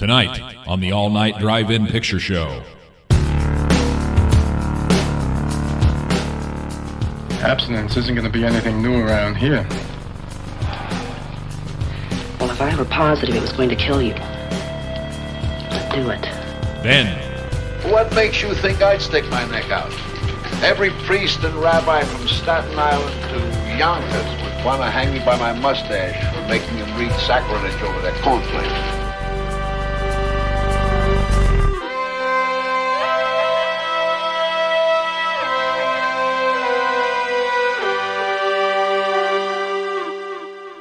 Tonight on the all-night drive-in picture show. Abstinence isn't going to be anything new around here. Well, if I were positive it was going to kill you, I'd do it. Then, What makes you think I'd stick my neck out? Every priest and rabbi from Staten Island to Yonkers would want to hang me by my mustache for making them read sacrilege over their cornflakes.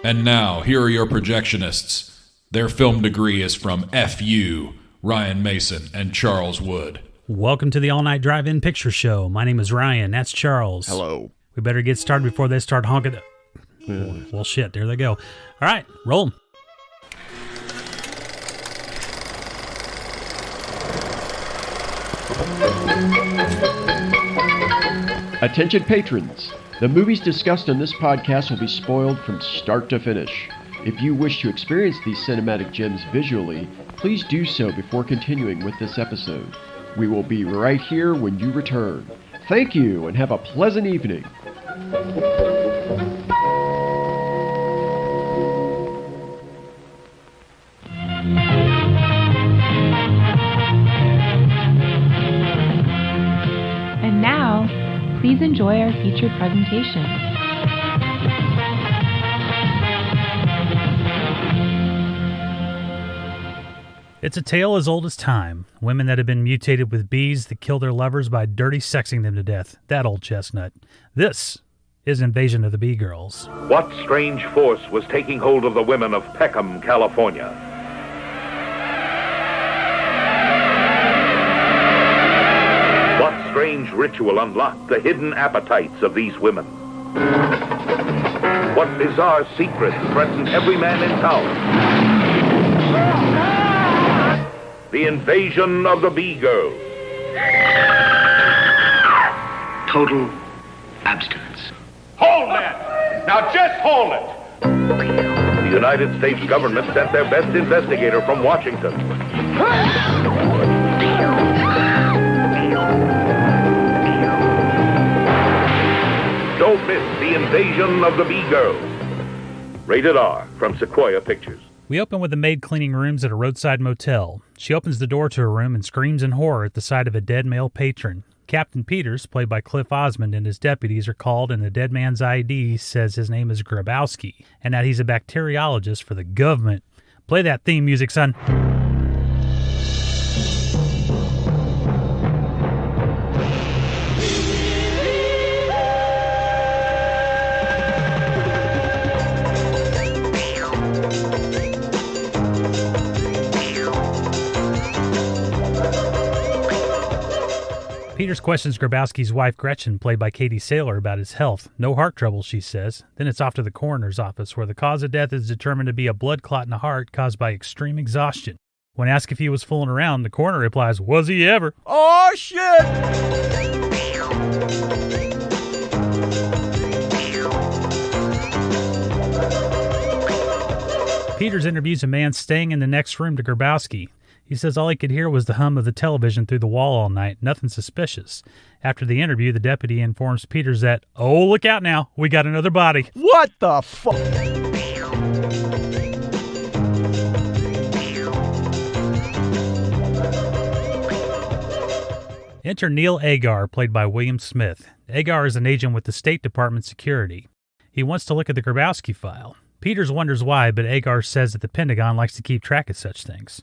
and now, here are your projectionists. Their film degree is from FU, Ryan Mason and Charles Wood. Welcome to the all-night drive-in picture show. My name is Ryan. That's Charles. Hello. We better get started before they start honking. Well, shit, there they go. All right, roll 'em. Attention patrons. The movies discussed on this podcast will be spoiled from start to finish. If you wish to experience these cinematic gems visually, please do so before continuing with this episode. We will be right here when you return. Thank you and have a pleasant evening. And now, please enjoy our featured presentation. It's a tale as old as time. Women that have been mutated with bees that kill their lovers by dirty sexing them to death. That old chestnut. This is Invasion of the Bee Girls. What strange force was taking hold of the women of Peckham, California? What strange ritual unlocked the hidden appetites of these women? What bizarre secret threatened every man in town? The invasion of the Bee Girls. Total abstinence. Hold that! Now just hold it! The United States government sent their best investigator from Washington. Don't miss the invasion of the Bee Girls. Rated R from Sequoia Pictures. We open with a maid cleaning rooms at a roadside motel. She opens the door to her room and screams in horror at the sight of a dead male patron. Captain Peters, played by Cliff Osmond, and his deputies are called, and the dead man's ID says his name is Grabowski, and that he's a bacteriologist for the government. Play that theme music, son. Peters questions Grabowski's wife, Gretchen, played by Katie Saylor, about his health. No heart trouble, she says. Then it's off to the coroner's office, where the cause of death is determined to be a blood clot in the heart caused by extreme exhaustion. When asked if he was fooling around, the coroner replies, "Was he ever?" Oh, shit! Peters interviews a man staying in the next room to Grabowski. He says all he could hear was the hum of the television through the wall all night, nothing suspicious. After the interview, the deputy informs Peters that, "Oh, look out now, we got another body." What the fuck? Enter Neil Agar, played by William Smith. Agar is an agent with the State Department Security. He wants to look at the Grabowski file. Peters wonders why, but Agar says that the Pentagon likes to keep track of such things.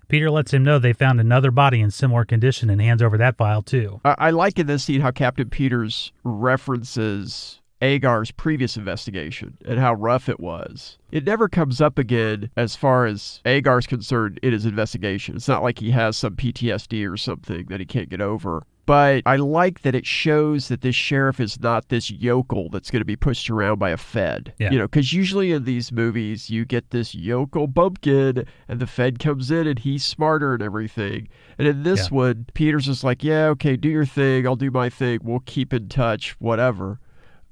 Peter lets him know they found another body in similar condition and hands over that file, too. I like in this scene how Captain Peters references Agar's previous investigation and how rough it was. It never comes up again as far as Agar's concerned in his investigation. It's not like he has some PTSD or something that he can't get over. But I like that it shows that this sheriff is not this yokel that's going to be pushed around by a Fed. Yeah. You know, because usually in these movies, you get this yokel bumpkin, and the Fed comes in, and he's smarter and everything. And in this one, Peters is like, yeah, okay, do your thing, I'll do my thing, we'll keep in touch, whatever.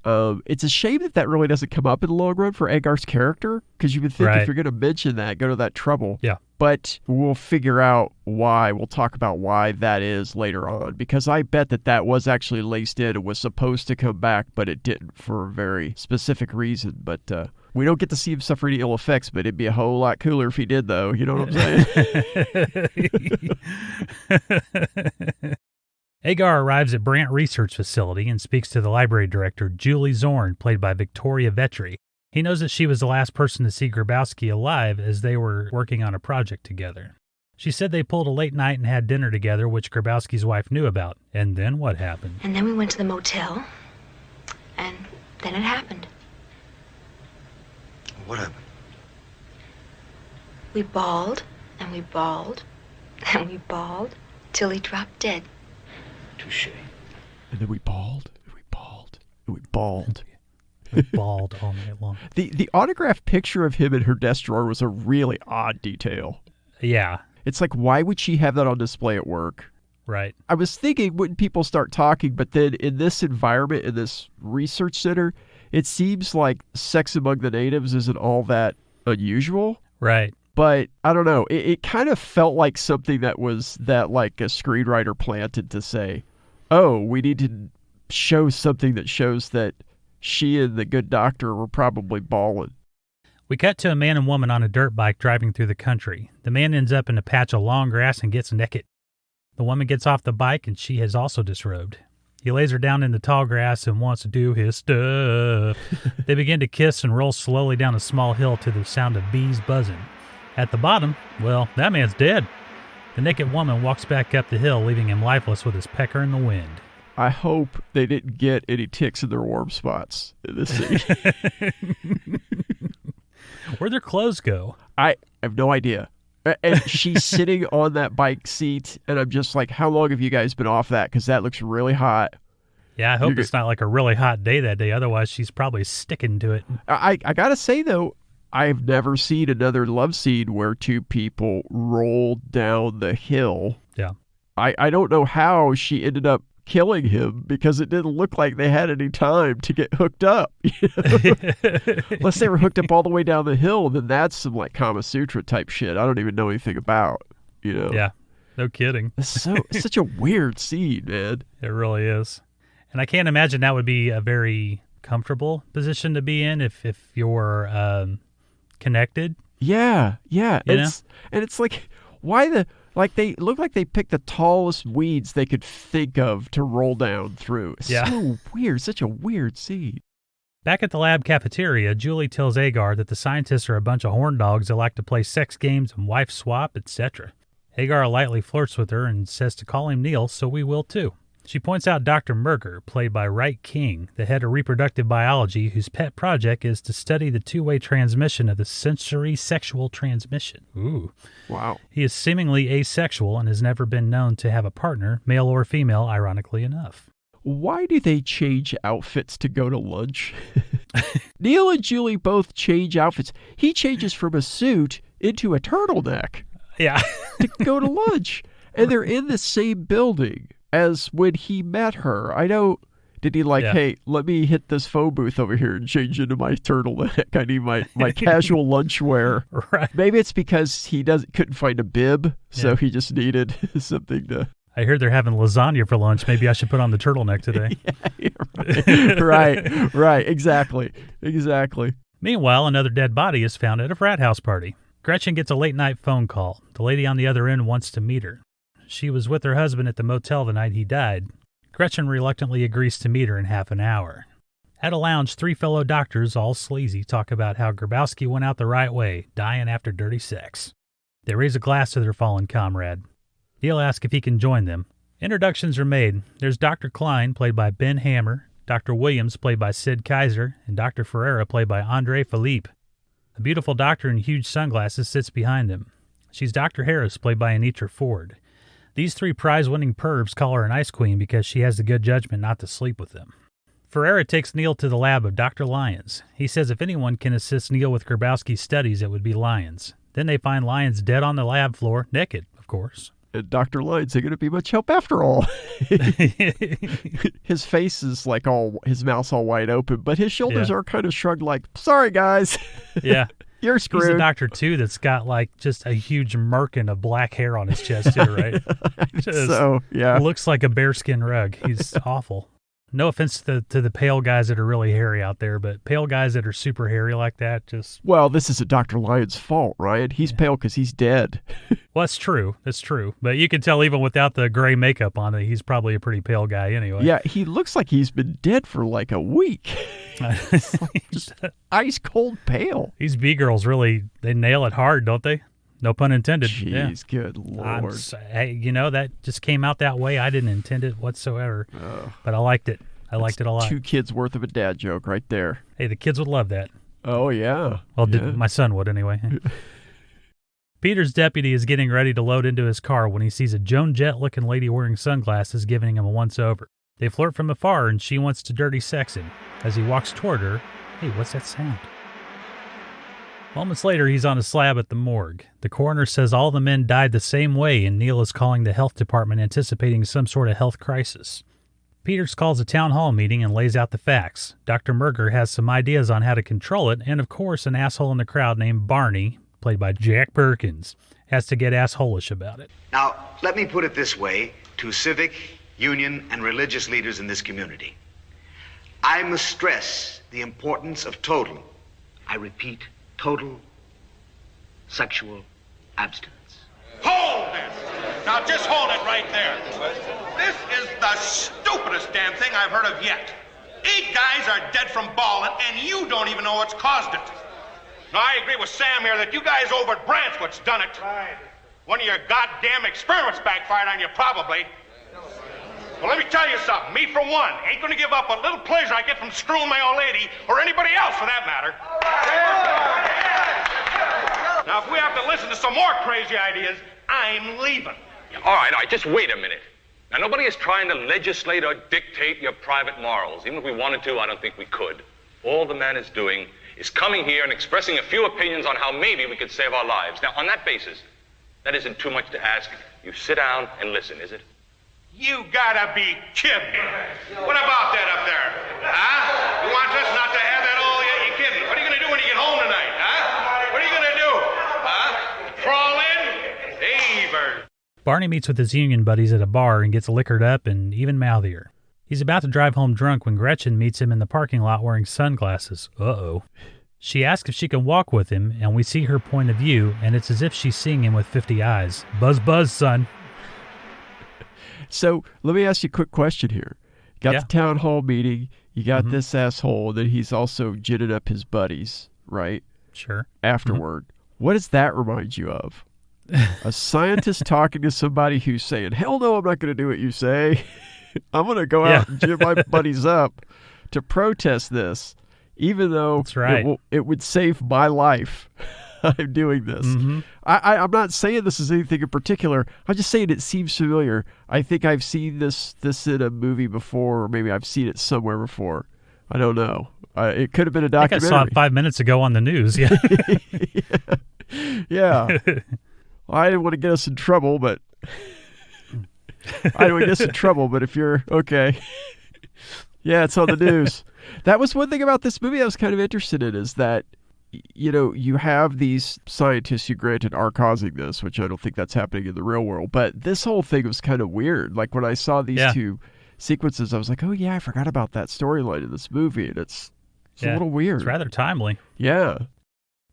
It's a shame that really doesn't come up in the long run for Agar's character, because you would think if you're going to mention that, go to that trouble. Yeah. But we'll figure out why. We'll talk about why that is later on, because I bet that was actually laced in and was supposed to come back, but it didn't for a very specific reason. But we don't get to see him suffer any ill effects, but it'd be a whole lot cooler if he did, though. You know what I'm saying? Agar arrives at Brant Research Facility and speaks to the library director, Julie Zorn, played by Victoria Vetri. He knows that she was the last person to see Grabowski alive as they were working on a project together. She said they pulled a late night and had dinner together, which Grabowski's wife knew about. And then what happened? And then we went to the motel, and then it happened. What happened? We bawled, and we bawled, and we bawled, till he dropped dead. Touche. And then we bawled, and we bawled, and we bawled. We bawled all night long. The autographed picture of him in her desk drawer was a really odd detail. Yeah. It's like, why would she have that on display at work? Right. I was thinking, wouldn't people start talking? But then in this environment, in this research center, it seems like sex among the natives isn't all that unusual. Right. But I don't know. It kind of felt like something that like a screenwriter planted to say, oh, we need to show something that shows that she and the good doctor were probably bawling. We cut to a man and woman on a dirt bike driving through the country. The man ends up in a patch of long grass and gets naked. The woman gets off the bike and she has also disrobed. He lays her down in the tall grass and wants to do his stuff. They begin to kiss and roll slowly down a small hill to the sound of bees buzzing. At the bottom, well, that man's dead. The naked woman walks back up the hill, leaving him lifeless with his pecker in the wind. I hope they didn't get any ticks in their warm spots in this scene. Where'd their clothes go? I have no idea. And she's sitting on that bike seat, and I'm just like, how long have you guys been off that? Because that looks really hot. Yeah, I hope it's not like a really hot day that day. Otherwise, she's probably sticking to it. I got to say, though, I've never seen another love scene where two people roll down the hill. Yeah. I don't know how she ended up killing him, because it didn't look like they had any time to get hooked up. You know? Unless they were hooked up all the way down the hill, then that's some like Kama Sutra type shit I don't even know anything about. You know? Yeah, no kidding. It's such a weird scene, man. It really is. And I can't imagine that would be a very comfortable position to be in if you're connected. Yeah. You know? And it's like, they look like they picked the tallest weeds they could think of to roll down through. It's so weird. Such a weird scene. Back at the lab cafeteria, Julie tells Agar that the scientists are a bunch of horn dogs that like to play sex games and wife swap, etc. Agar lightly flirts with her and says to call him Neil, so we will too. She points out Dr. Merger, played by Wright King, the head of reproductive biology, whose pet project is to study the two-way transmission of the sensory sexual transmission. Ooh. Wow. He is seemingly asexual and has never been known to have a partner, male or female, ironically enough. Why do they change outfits to go to lunch? Neil and Julie both change outfits. He changes from a suit into a turtleneck. Yeah. To go to lunch. And they're in the same building as when he met her. I know, did he hey, let me hit this phone booth over here and change into my turtleneck. I need my casual lunch wear. Right. Maybe it's because he couldn't find a bib, so he just needed something to... I heard they're having lasagna for lunch. Maybe I should put on the turtleneck today. Right. Exactly. Meanwhile, another dead body is found at a frat house party. Gretchen gets a late-night phone call. The lady on the other end wants to meet her. She was with her husband at the motel the night he died. Gretchen reluctantly agrees to meet her in half an hour. At a lounge, three fellow doctors, all sleazy, talk about how Grabowski went out the right way, dying after dirty sex. They raise a glass to their fallen comrade. Neil asks if he can join them. Introductions are made. There's Dr. Klein, played by Ben Hammer, Dr. Williams, played by Sid Kaiser, and Dr. Ferreira, played by Andre Philippe. A beautiful doctor in huge sunglasses sits behind him. She's Dr. Harris, played by Anitra Ford. These three prize-winning pervs call her an ice queen because she has the good judgment not to sleep with them. Ferreira takes Neil to the lab of Dr. Lyons. He says if anyone can assist Neil with Grabowski's studies, it would be Lyons. Then they find Lyons dead on the lab floor, naked, of course. And Dr. Lyons ain't going to be much help after all. His face is like his mouth's all wide open, but his shoulders are kind of shrugged like, sorry, guys. Yeah. You're screwed. He's a doctor, too, that's got like just a huge merkin of black hair on his chest, too, right? So, yeah. Looks like a bearskin rug. He's awful. No offense to the pale guys that are really hairy out there, but pale guys that are super hairy like that just... Well, this isn't Dr. Lyons' fault, Ryan. He's pale because he's dead. Well, that's true. That's true. But you can tell even without the gray makeup on it, he's probably a pretty pale guy anyway. Yeah, he looks like he's been dead for like a week. Just ice cold pale. These B-girls really, they nail it hard, don't they? No pun intended. Jeez, good Lord. That just came out that way. I didn't intend it whatsoever, but I liked it. I liked it a lot. 2 kids worth of a dad joke right there. Hey, the kids would love that. Oh, yeah. Well, my son would anyway. Peter's deputy is getting ready to load into his car when he sees a Joan Jett-looking lady wearing sunglasses giving him a once-over. They flirt from afar, and she wants to dirty sex him. As he walks toward her, hey, what's that sound? Moments later, he's on a slab at the morgue. The coroner says all the men died the same way, and Neil is calling the health department anticipating some sort of health crisis. Peters calls a town hall meeting and lays out the facts. Dr. Merger has some ideas on how to control it, and of course, an asshole in the crowd named Barney, played by Jack Perkins, has to get assholish about it. Now, let me put it this way to civic, union, and religious leaders in this community. I must stress the importance of total, I repeat, total sexual abstinence. Hold this! Now just hold it right there. This is the stupidest damn thing I've heard of yet. 8 guys are dead from balling, and you don't even know what's caused it. Now, I agree with Sam here that you guys over at Branchwood's done it. Right. One of your goddamn experiments backfired on you, probably. Well, let me tell you something. Me, for one, ain't gonna give up a little pleasure I get from screwing my old lady, or anybody else, for that matter. Now, if we have to listen to some more crazy ideas, I'm leaving. All right, just wait a minute. Now, nobody is trying to legislate or dictate your private morals. Even if we wanted to, I don't think we could. All the man is doing is coming here and expressing a few opinions on how maybe we could save our lives. Now, on that basis, that isn't too much to ask. You sit down and listen, is it? You gotta be kidding. What about that up there? Huh? You want us not to have that all yet? You kidding? What are you gonna do when you get home tonight, huh? What are you gonna do? Huh? Crawl in? Hey, bird. Barney meets with his union buddies at a bar and gets liquored up and even mouthier. He's about to drive home drunk when Gretchen meets him in the parking lot wearing sunglasses. Uh-oh. She asks if she can walk with him, and we see her point of view, and it's as if she's seeing him with 50 eyes. Buzz, buzz, son. So let me ask you a quick question here. Got the town hall meeting. You got this asshole that he's also ginning up his buddies, right? Sure. Afterward. What does that remind you of? A scientist talking to somebody who's saying, hell no, I'm not going to do what you say. I'm going to go out and gin my buddies up to protest this, even though that's right. it would save my life. I'm doing this. I'm not saying this is anything in particular. I'm just saying it seems familiar. I think I've seen this in a movie before, or maybe I've seen it somewhere before. I don't know. It could have been a documentary. I think I saw it 5 minutes ago on the news. Yeah. Yeah. Well, I didn't want to get us in trouble, but I don't want to get us in trouble. But if you're okay, yeah, it's on the news. That was one thing about this movie I was kind of interested in, is that, you know, you have these scientists who granted are causing this, which I don't think that's happening in the real world. But this whole thing was kind of weird. Like when I saw these two sequences, I was like, oh yeah, I forgot about that storyline in this movie. And it's a little weird. It's rather timely. Yeah.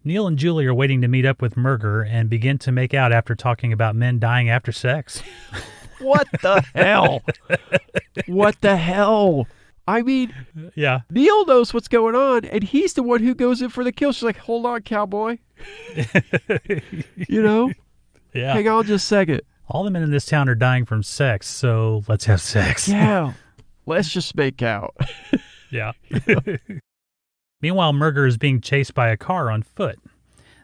Neil and Julie are waiting to meet up with Merger and begin to make out after talking about men dying after sex. What the hell? What the hell? I mean, Neil knows what's going on, and he's the one who goes in for the kill. She's like, hold on, cowboy. You know? Yeah. Hang on just a second. All the men in this town are dying from sex, so let's have sex. Yeah. Let's just make out. Yeah. Meanwhile, Merger is being chased by a car on foot.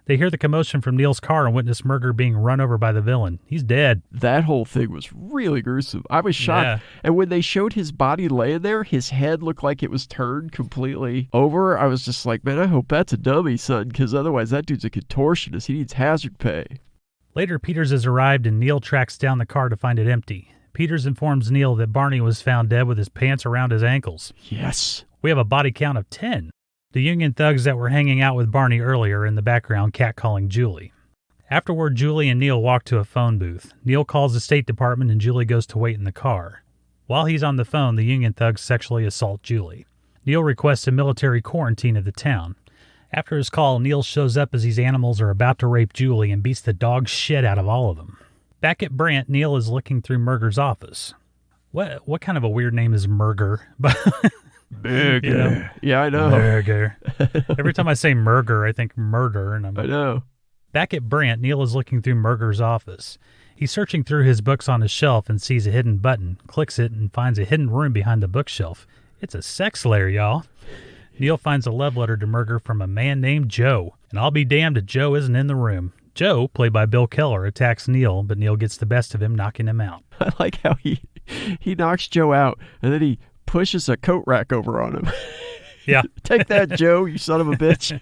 They hear the commotion from Neil's car and witness Merger being run over by the villain. He's dead. That whole thing was really gruesome. I was shocked. Yeah. And when they showed his body laying there, his head looked like it was turned completely over. I was just like, man, I hope that's a dummy, son, because otherwise that dude's a contortionist. He needs hazard pay. Later, Peters has arrived and Neil tracks down the car to find it empty. Peters informs Neil that Barney was found dead with his pants around his ankles. Yes. We have a body count of 10. The Union thugs that were hanging out with Barney earlier are in the background catcalling Julie. Afterward, Julie and Neil walk to a phone booth. Neil calls the State Department and Julie goes to wait in the car. While he's on the phone, the Union thugs sexually assault Julie. Neil requests a military quarantine of the town. After his call, Neil shows up as these animals are about to rape Julie and beats the dog shit out of all of them. Back at Brant, Neil is looking through Murger's office. What kind of a weird name is Murger? Murger. You know? Yeah, I know. Murger. Every time I say Murger, I think murder. And I know. Back at Brant, Neil is looking through Murger's office. He's searching through his books on his shelf and sees a hidden button, clicks it, and finds a hidden room behind the bookshelf. It's a sex lair, y'all. Neil finds a love letter to Murger from a man named Joe, and I'll be damned if Joe isn't in the room. Joe, played by Bill Keller, attacks Neil, but Neil gets the best of him, knocking him out. I like how he knocks Joe out, and then he pushes a coat rack over on him. Yeah. Take that, Joe, you son of a bitch.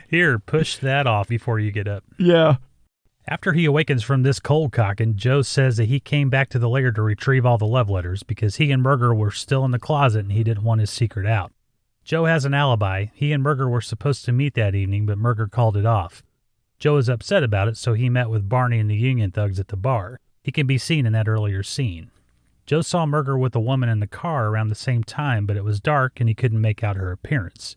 Here, push that off before you get up. Yeah. After he awakens from this cold cocking, Joe says that he came back to the lair to retrieve all the love letters because he and Murger were still in the closet and he didn't want his secret out. Joe has an alibi. He and Murger were supposed to meet that evening, but Murger called it off. Joe is upset about it, so he met with Barney and the Union thugs at the bar. He can be seen in that earlier scene. Joe saw Murger with a woman in the car around the same time, but it was dark and he couldn't make out her appearance.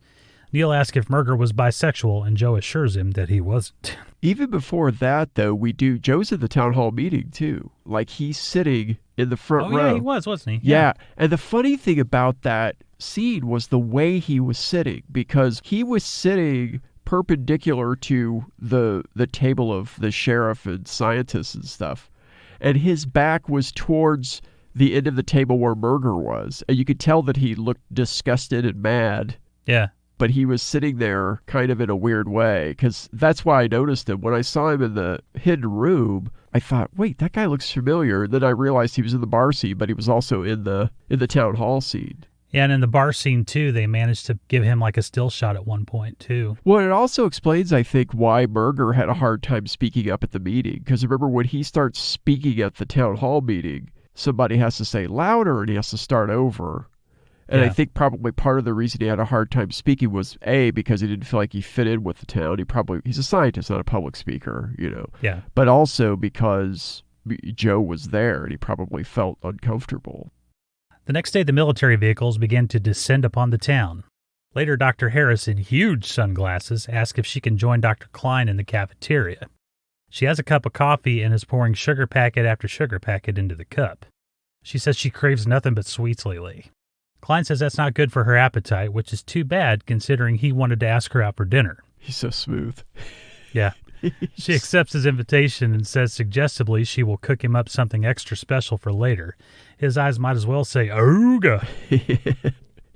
Neil asks if Murger was bisexual, and Joe assures him that he wasn't. Even before that, though, Joe's at the town hall meeting, too. Like, he's sitting in the front row. Oh, yeah, he was, wasn't he? Yeah. And the funny thing about that scene was the way he was sitting, because he was sitting perpendicular to the table of the sheriff and scientists and stuff. And his back was towards the end of the table where Murger was. And you could tell that he looked disgusted and mad. Yeah. But he was sitting there kind of in a weird way, because that's why I noticed him. When I saw him in the hidden room, I thought, wait, that guy looks familiar. Then I realized he was in the bar scene, but he was also in the town hall scene. Yeah, and in the bar scene, too, they managed to give him like a still shot at one point, too. Well, it also explains, I think, why Murger had a hard time speaking up at the meeting. Because remember, when he starts speaking at the town hall meeting, somebody has to say louder and he has to start over. And I think probably part of the reason he had a hard time speaking was, A, because he didn't feel like he fit in with the town. He's a scientist, not a public speaker, you know. Yeah. But also because Joe was there and he probably felt uncomfortable. The next day, the military vehicles began to descend upon the town. Later, Dr. Harris, in huge sunglasses, asks if she can join Dr. Klein in the cafeteria. She has a cup of coffee and is pouring sugar packet after sugar packet into the cup. She says she craves nothing but sweets lately. Klein says that's not good for her appetite, which is too bad considering he wanted to ask her out for dinner. He's so smooth. Yeah. She accepts his invitation and says suggestively she will cook him up something extra special for later. His eyes might as well say, "Ooga."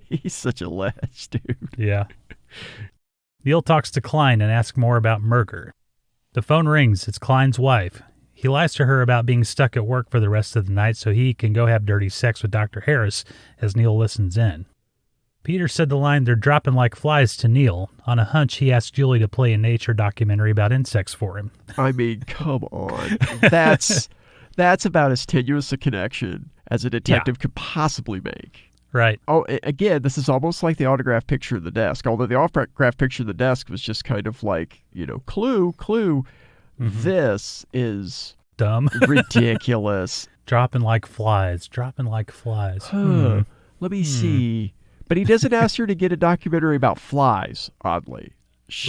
He's such a ledge, dude. Yeah. Neil talks to Klein and asks more about Murger. The phone rings. It's Klein's wife. He lies to her about being stuck at work for the rest of the night so he can go have dirty sex with Dr. Harris as Neil listens in. Peter said the line, "They're dropping like flies" to Neil. On a hunch, he asked Julie to play a nature documentary about insects for him. I mean, come on. That's about as tenuous a connection as a detective could possibly make. Right. Oh, again, this is almost like the autograph picture of the desk, although the autograph picture of the desk was just kind of like, clue. Mm-hmm. This is dumb. Ridiculous. Dropping like flies. Let me see. But he doesn't ask her to get a documentary about flies, oddly.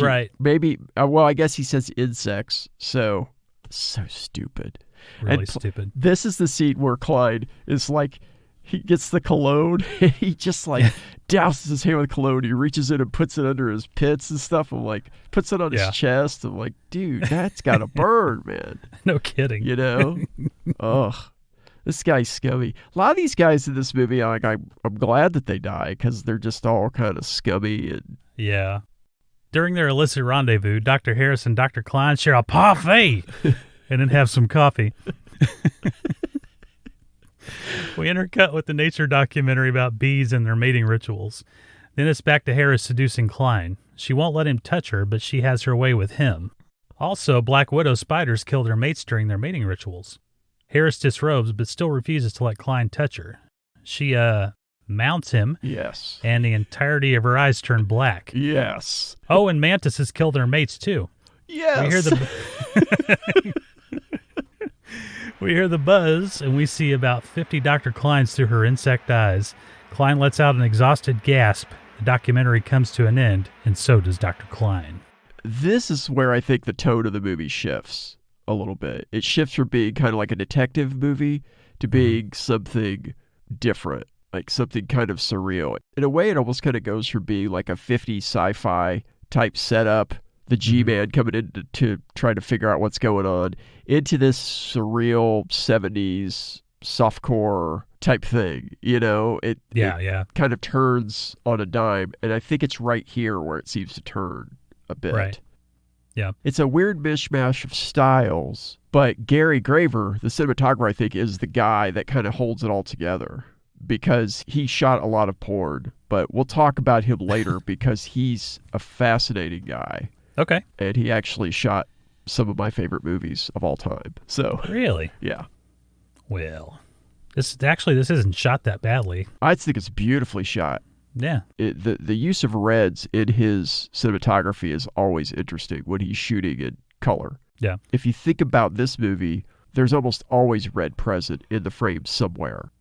Right. Maybe, well, I guess he says insects, so stupid. Really stupid. This is the scene where Clyde is like, he gets the cologne, and he just like douses his hand with cologne. He reaches in and puts it under his pits and stuff. I'm like, puts it on his chest. I'm like, dude, that's got to burn, man. No kidding. Ugh. This guy's scummy. A lot of these guys in this movie, I'm glad that they die because they're just all kind of scummy. And yeah. During their illicit rendezvous, Dr. Harris and Dr. Klein share a parfait and then have some coffee. We intercut with the nature documentary about bees and their mating rituals. Then it's back to Harris seducing Klein. She won't let him touch her, but she has her way with him. Also, Black Widow spiders kill their mates during their mating rituals. Harris disrobes but still refuses to let Klein touch her. She, mounts him. Yes. And the entirety of her eyes turn black. Yes. Oh, and mantises kill their mates, too. Yes. We hear the buzz, and we see about 50 Dr. Kleins through her insect eyes. Klein lets out an exhausted gasp. The documentary comes to an end, and so does Dr. Klein. This is where I think the tone of the movie shifts a little bit. It shifts from being kind of like a detective movie to being something different, like something kind of surreal. In a way, it almost kind of goes from being like a 50s sci-fi type setup, the G-Man coming in to try to figure out what's going on, into this surreal 70s softcore type thing. You know, it kind of turns on a dime, and I think it's right here where it seems to turn a bit. Right. Yeah. It's a weird mishmash of styles, but Gary Graver, the cinematographer, I think, is the guy that kind of holds it all together because he shot a lot of porn, but we'll talk about him later because he's a fascinating guy. Okay. And he actually shot some of my favorite movies of all time. So really? Yeah. Well, this isn't shot that badly. I think it's beautifully shot. Yeah. The use of reds in his cinematography is always interesting when he's shooting in color. Yeah. If you think about this movie, there's almost always red present in the frame somewhere.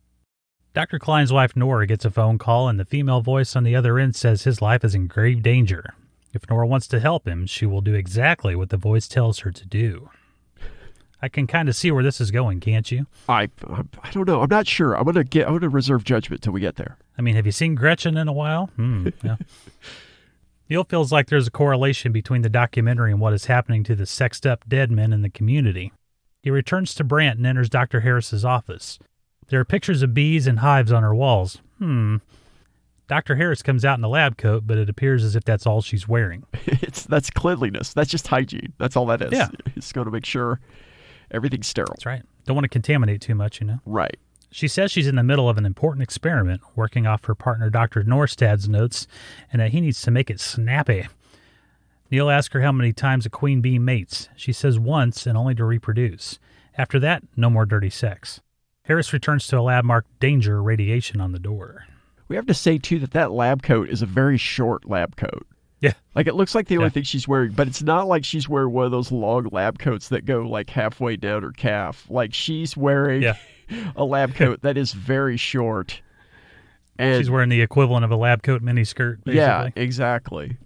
Dr. Klein's wife, Nora, gets a phone call, and the female voice on the other end says his life is in grave danger. If Nora wants to help him, she will do exactly what the voice tells her to do. I can kind of see where this is going, can't you? I don't know. I'm not sure. I'm gonna reserve judgment till we get there. I mean, have you seen Gretchen in a while? Yeah. Neil feels like there's a correlation between the documentary and what is happening to the sexed up dead men in the community. He returns to Brant and enters Dr. Harris's office. There are pictures of bees and hives on her walls. Dr. Harris comes out in a lab coat, but it appears as if that's all she's wearing. That's cleanliness. That's just hygiene. That's all that is. Yeah. It's going to make sure everything's sterile. That's right. Don't want to contaminate too much, you know? Right. She says she's in the middle of an important experiment, working off her partner Dr. Norstad's notes, and that he needs to make it snappy. Neil asks her how many times a queen bee mates. She says once, and only to reproduce. After that, no more dirty sex. Harris returns to a lab marked Danger Radiation on the door. We have to say, too, that lab coat is a very short lab coat. Yeah. Like, it looks like the only thing she's wearing, but it's not like she's wearing one of those long lab coats that go, like, halfway down her calf. Like, she's wearing a lab coat that is very short. And she's wearing the equivalent of a lab coat miniskirt, basically. Yeah, exactly.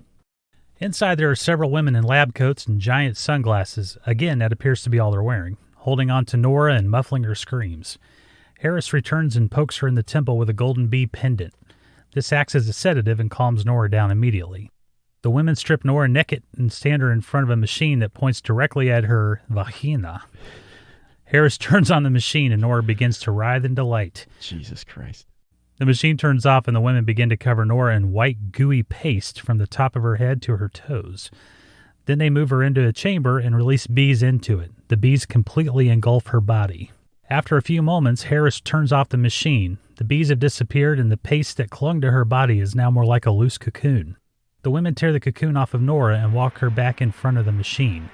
Inside, there are several women in lab coats and giant sunglasses. Again, that appears to be all they're wearing, holding on to Nora and muffling her screams. Harris returns and pokes her in the temple with a golden bee pendant. This acts as a sedative and calms Nora down immediately. The women strip Nora naked and stand her in front of a machine that points directly at her vah-heena. Harris turns on the machine and Nora begins to writhe in delight. Jesus Christ. The machine turns off and the women begin to cover Nora in white, gooey paste from the top of her head to her toes. Then they move her into a chamber and release bees into it. The bees completely engulf her body. After a few moments, Harris turns off the machine. The bees have disappeared and the paste that clung to her body is now more like a loose cocoon. The women tear the cocoon off of Nora and walk her back in front of the machine.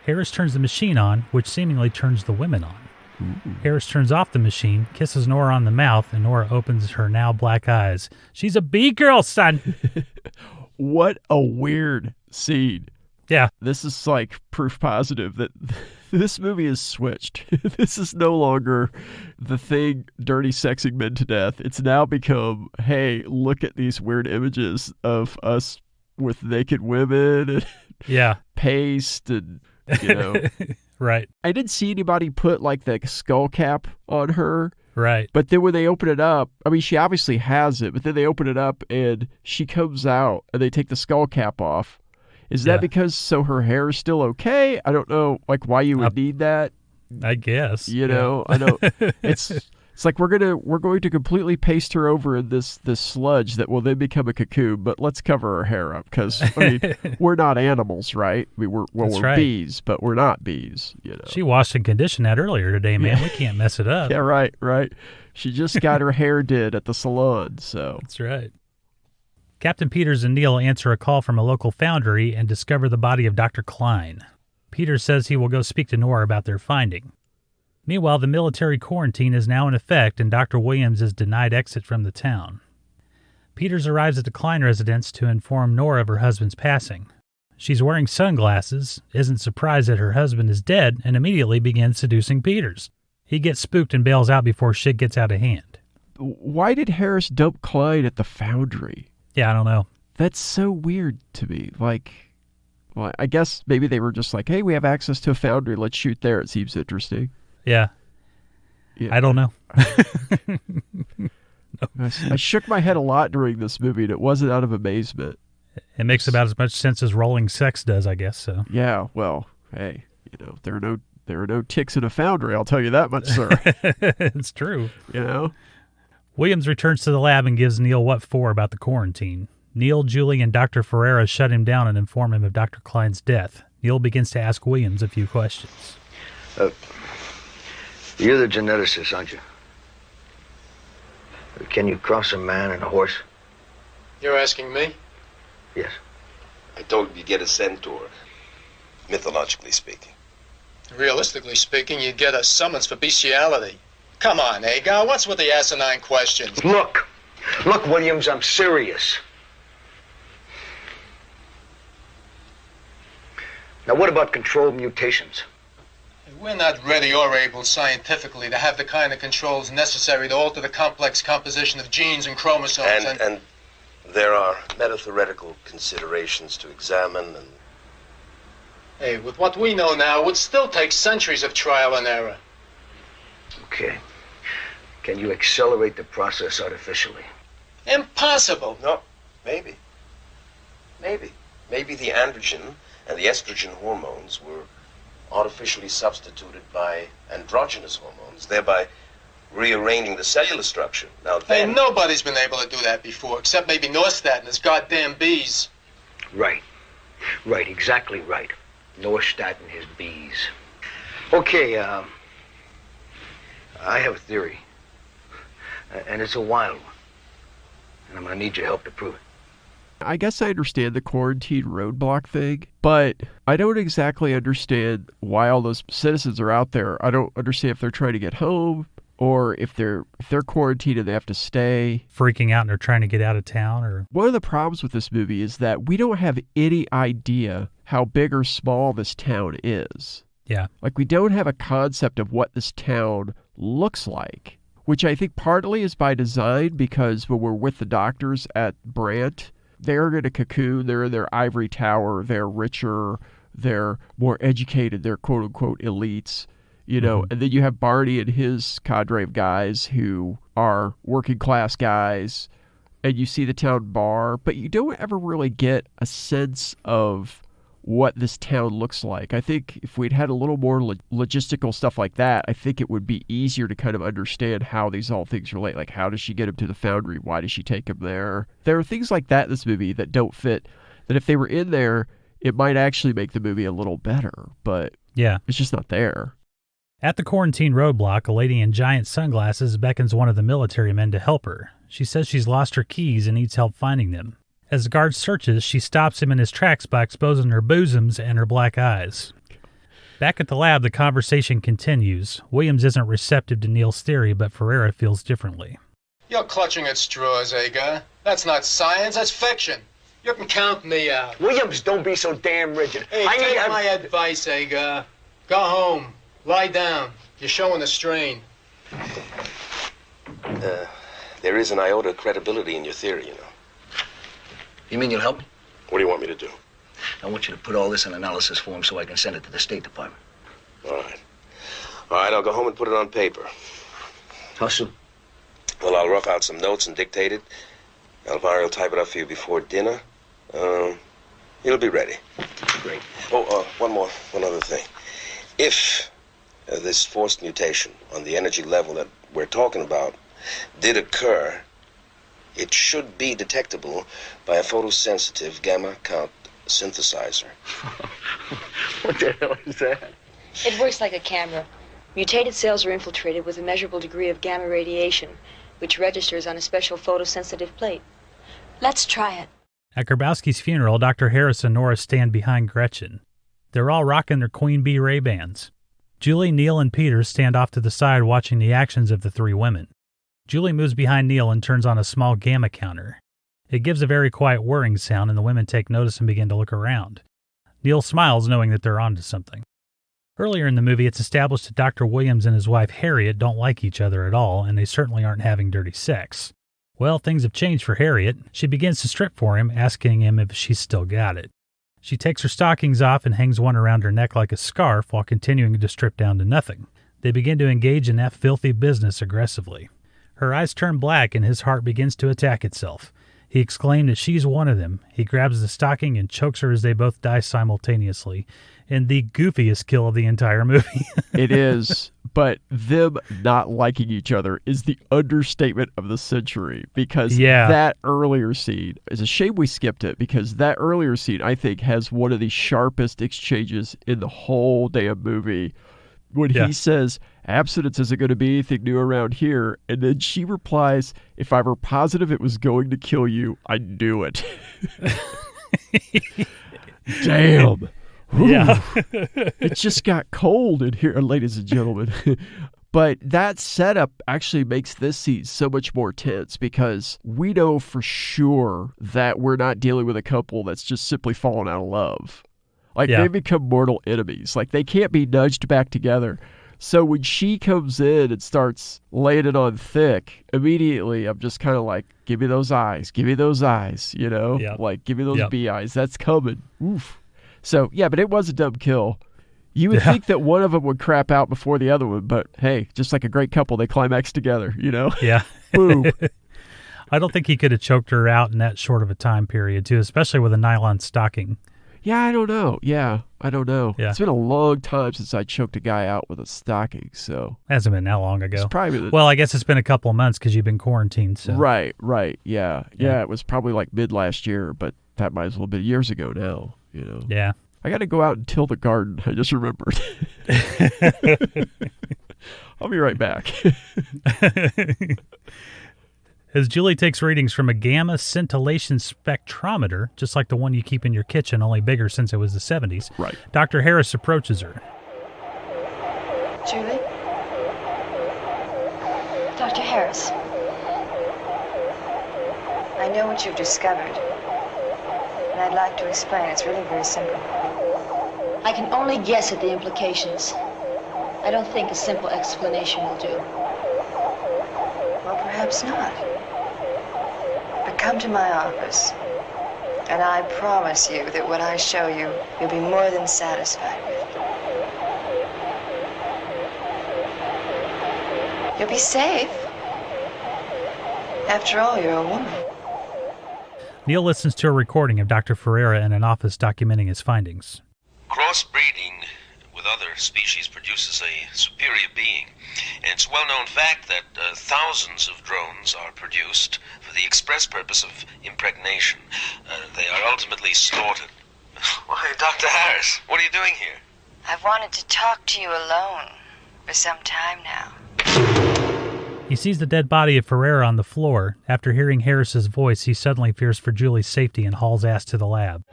Harris turns the machine on, which seemingly turns the women on. Ooh. Harris turns off the machine, kisses Nora on the mouth, and Nora opens her now black eyes. She's a bee girl, son! What a weird scene. Yeah. This is like proof positive that this movie is switched. This is no longer the thing dirty sexing men to death. It's now become, hey, look at these weird images of us with naked women and paste and, you know. Right. I didn't see anybody put like the skull cap on her. Right. But then when they open it up, I mean, she obviously has it, but then they open it up and she comes out and they take the skull cap off. Is that because so her hair is still okay? I don't know, like, why you would need that. I guess. You know, I know. It's like we're going to completely paste her over in this sludge that will then become a cocoon, but let's cover her hair up because, I mean, we're not animals, right? I mean, we're bees, but we're not bees, you know. She washed and conditioned that earlier today, man. We can't mess it up. Yeah, right. She just got her hair did at the salon, so. That's right. Captain Peters and Neil answer a call from a local foundry and discover the body of Dr. Klein. Peter says he will go speak to Nora about their finding. Meanwhile, the military quarantine is now in effect and Dr. Williams is denied exit from the town. Peters arrives at the Klein residence to inform Nora of her husband's passing. She's wearing sunglasses, isn't surprised that her husband is dead, and immediately begins seducing Peters. He gets spooked and bails out before shit gets out of hand. Why did Harris dump Klein at the foundry? Yeah, I don't know. That's so weird to me. Like, well, I guess maybe they were just like, hey, we have access to a foundry, let's shoot there. It seems interesting. Yeah. I don't know. I shook my head a lot during this movie, and it wasn't out of amazement. It makes about as much sense as rolling sex does, I guess. So. Yeah, well, hey, there are no ticks in a foundry, I'll tell you that much, sir. It's true. Williams returns to the lab and gives Neil what for about the quarantine. Neil, Julie, and Dr. Ferreira shut him down and inform him of Dr. Klein's death. Neil begins to ask Williams a few questions. You're the geneticist, aren't you? Can you cross a man and a horse? You're asking me? Yes. I told you get a centaur, mythologically speaking. Realistically speaking, you'd get a summons for bestiality. Come on, Agar, what's with the asinine questions? Look, Williams, I'm serious. Now, what about controlled mutations? We're not ready or able scientifically to have the kind of controls necessary to alter the complex composition of genes and chromosomes. And there are meta-theoretical considerations to examine and... Hey, with what we know now, it would still take centuries of trial and error. Okay. Can you accelerate the process artificially? Impossible. No, maybe. Maybe the androgen and the estrogen hormones were artificially substituted by androgynous hormones, thereby rearranging the cellular structure. Now then... Hey, nobody's been able to do that before, except maybe Norstad and his goddamn bees. Right, exactly right. Norstad and his bees. Okay, I have a theory. And it's a wild one. And I'm gonna need your help to prove it. I guess I understand the quarantine roadblock thing, but I don't exactly understand why all those citizens are out there. I don't understand if they're trying to get home or if they're quarantined and they have to stay. Freaking out and they're trying to get out of town. Or one of the problems with this movie is that we don't have any idea how big or small this town is. Yeah. Like, we don't have a concept of what this town looks like, which I think partly is by design, because when we're with the doctors at Brant, they're going to cocoon, they're in their ivory tower, they're richer, they're more educated, they're quote-unquote elites, and then you have Barney and his cadre of guys who are working-class guys, and you see the town bar, but you don't ever really get a sense of what this town looks like. I think if we'd had a little more logistical stuff like that, I think it would be easier to kind of understand how these all things relate. Like, how does she get him to the foundry? Why does she take him there? There are things like that in this movie that don't fit, that if they were in there, it might actually make the movie a little better, but yeah, it's just not there. At the quarantine roadblock, a lady in giant sunglasses beckons one of the military men to help her. She says she's lost her keys and needs help finding them. As the guard searches, she stops him in his tracks by exposing her bosoms and her black eyes. Back at the lab, the conversation continues. Williams isn't receptive to Neil's theory, but Ferreira feels differently. You're clutching at straws, Agar. That's not science, that's fiction. You can count me out. Williams, don't be so damn rigid. Hey, take my advice, Agar. Go home. Lie down. You're showing a strain. There is an iota of credibility in your theory, You mean you'll help me? What do you want me to do? I want you to put all this in analysis form so I can send it to the State Department. All right, I'll go home and put it on paper. How soon? Well, I'll rough out some notes and dictate it. Elvira will type it up for you before dinner. It'll be ready. Great. Oh, one other thing. If this forced mutation on the energy level that we're talking about did occur, it should be detectable by a photosensitive gamma count synthesizer. What the hell is that? It works like a camera. Mutated cells are infiltrated with a measurable degree of gamma radiation, which registers on a special photosensitive plate. Let's try it. At Grabowski's funeral, Dr. Harris and Nora stand behind Gretchen. They're all rocking their Queen Bee Ray-Bans. Julie, Neil, and Peter stand off to the side watching the actions of the three women. Julie moves behind Neil and turns on a small gamma counter. It gives a very quiet whirring sound, and the women take notice and begin to look around. Neil smiles, knowing that they're onto something. Earlier in the movie, it's established that Dr. Williams and his wife Harriet don't like each other at all, and they certainly aren't having dirty sex. Well, things have changed for Harriet. She begins to strip for him, asking him if she's still got it. She takes her stockings off and hangs one around her neck like a scarf while continuing to strip down to nothing. They begin to engage in that filthy business aggressively. Her eyes turn black and his heart begins to attack itself. He exclaimed that she's one of them. He grabs the stocking and chokes her as they both die simultaneously, in the goofiest kill of the entire movie. It is, but them not liking each other is the understatement of the century, because that earlier scene, it's a shame we skipped it, because that earlier scene, I think, has one of the sharpest exchanges in the whole damn movie. When he says, abstinence isn't going to be anything new around here, and then she replies, if I were positive it was going to kill you, I'd do it. Damn. Yeah. It just got cold in here, ladies and gentlemen. But that setup actually makes this scene so much more tense, because we know for sure that we're not dealing with a couple that's just simply fallen out of love. Like, they become mortal enemies. Like, they can't be nudged back together. So when she comes in and starts laying it on thick, immediately I'm just kind of like, give me those eyes, you know? Like, give me those bee eyes. That's coming. Oof. So, yeah, but it was a dumb kill. You would think that one of them would crap out before the other one, but hey, just like a great couple, they climax together, you know? Yeah. Boom. I don't think he could have choked her out in that short of a time period, too, especially with a nylon stocking. Yeah, I don't know. I don't know. Yeah. It's been a long time since I choked a guy out with a stocking, so. Hasn't been that long ago. It's probably well, I guess it's been a couple of months because you've been quarantined. So. Right. Yeah, it was probably like mid last year, but that might as well have been years ago now, you know. Yeah. I got to go out and till the garden. I just remembered. I'll be right back. As Julie takes readings from a gamma scintillation spectrometer, just like the one you keep in your kitchen, only bigger since it was the 70s, right. Dr. Harris approaches her. Julie? Dr. Harris. I know what you've discovered, and I'd like to explain. It's really very simple. I can only guess at the implications. I don't think a simple explanation will do. Well, perhaps not. But come to my office, and I promise you that what I show you, you'll be more than satisfied with. You'll be safe. After all, you're a woman. Neil listens to a recording of Dr. Ferreira in an office documenting his findings. Crossbreeding with other species produces a superior being. And it's a well-known fact that thousands of drones are produced for the express purpose of impregnation. They are ultimately slaughtered. Why, Dr. Harris, what are you doing here? I've wanted to talk to you alone for some time now. He sees the dead body of Ferreira on the floor. After hearing Harris's voice, he suddenly fears for Julie's safety and hauls ass to the lab.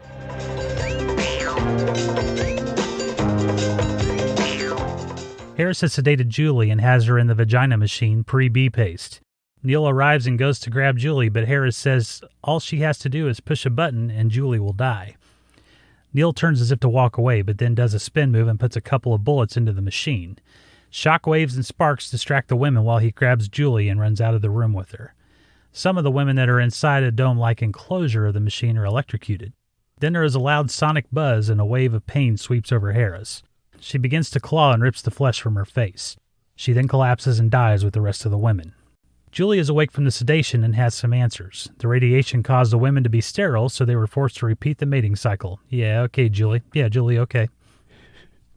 Harris has sedated Julie and has her in the vagina machine pre-bee paste. Neil arrives and goes to grab Julie, but Harris says all she has to do is push a button and Julie will die. Neil turns as if to walk away, but then does a spin move and puts a couple of bullets into the machine. Shockwaves and sparks distract the women while he grabs Julie and runs out of the room with her. Some of the women that are inside a dome-like enclosure of the machine are electrocuted. Then there is a loud sonic buzz and a wave of pain sweeps over Harris. She begins to claw and rips the flesh from her face. She then collapses and dies with the rest of the women. Julie is awake from the sedation and has some answers. The radiation caused the women to be sterile, so they were forced to repeat the mating cycle. Yeah, okay, Julie. Yeah, Julie, okay.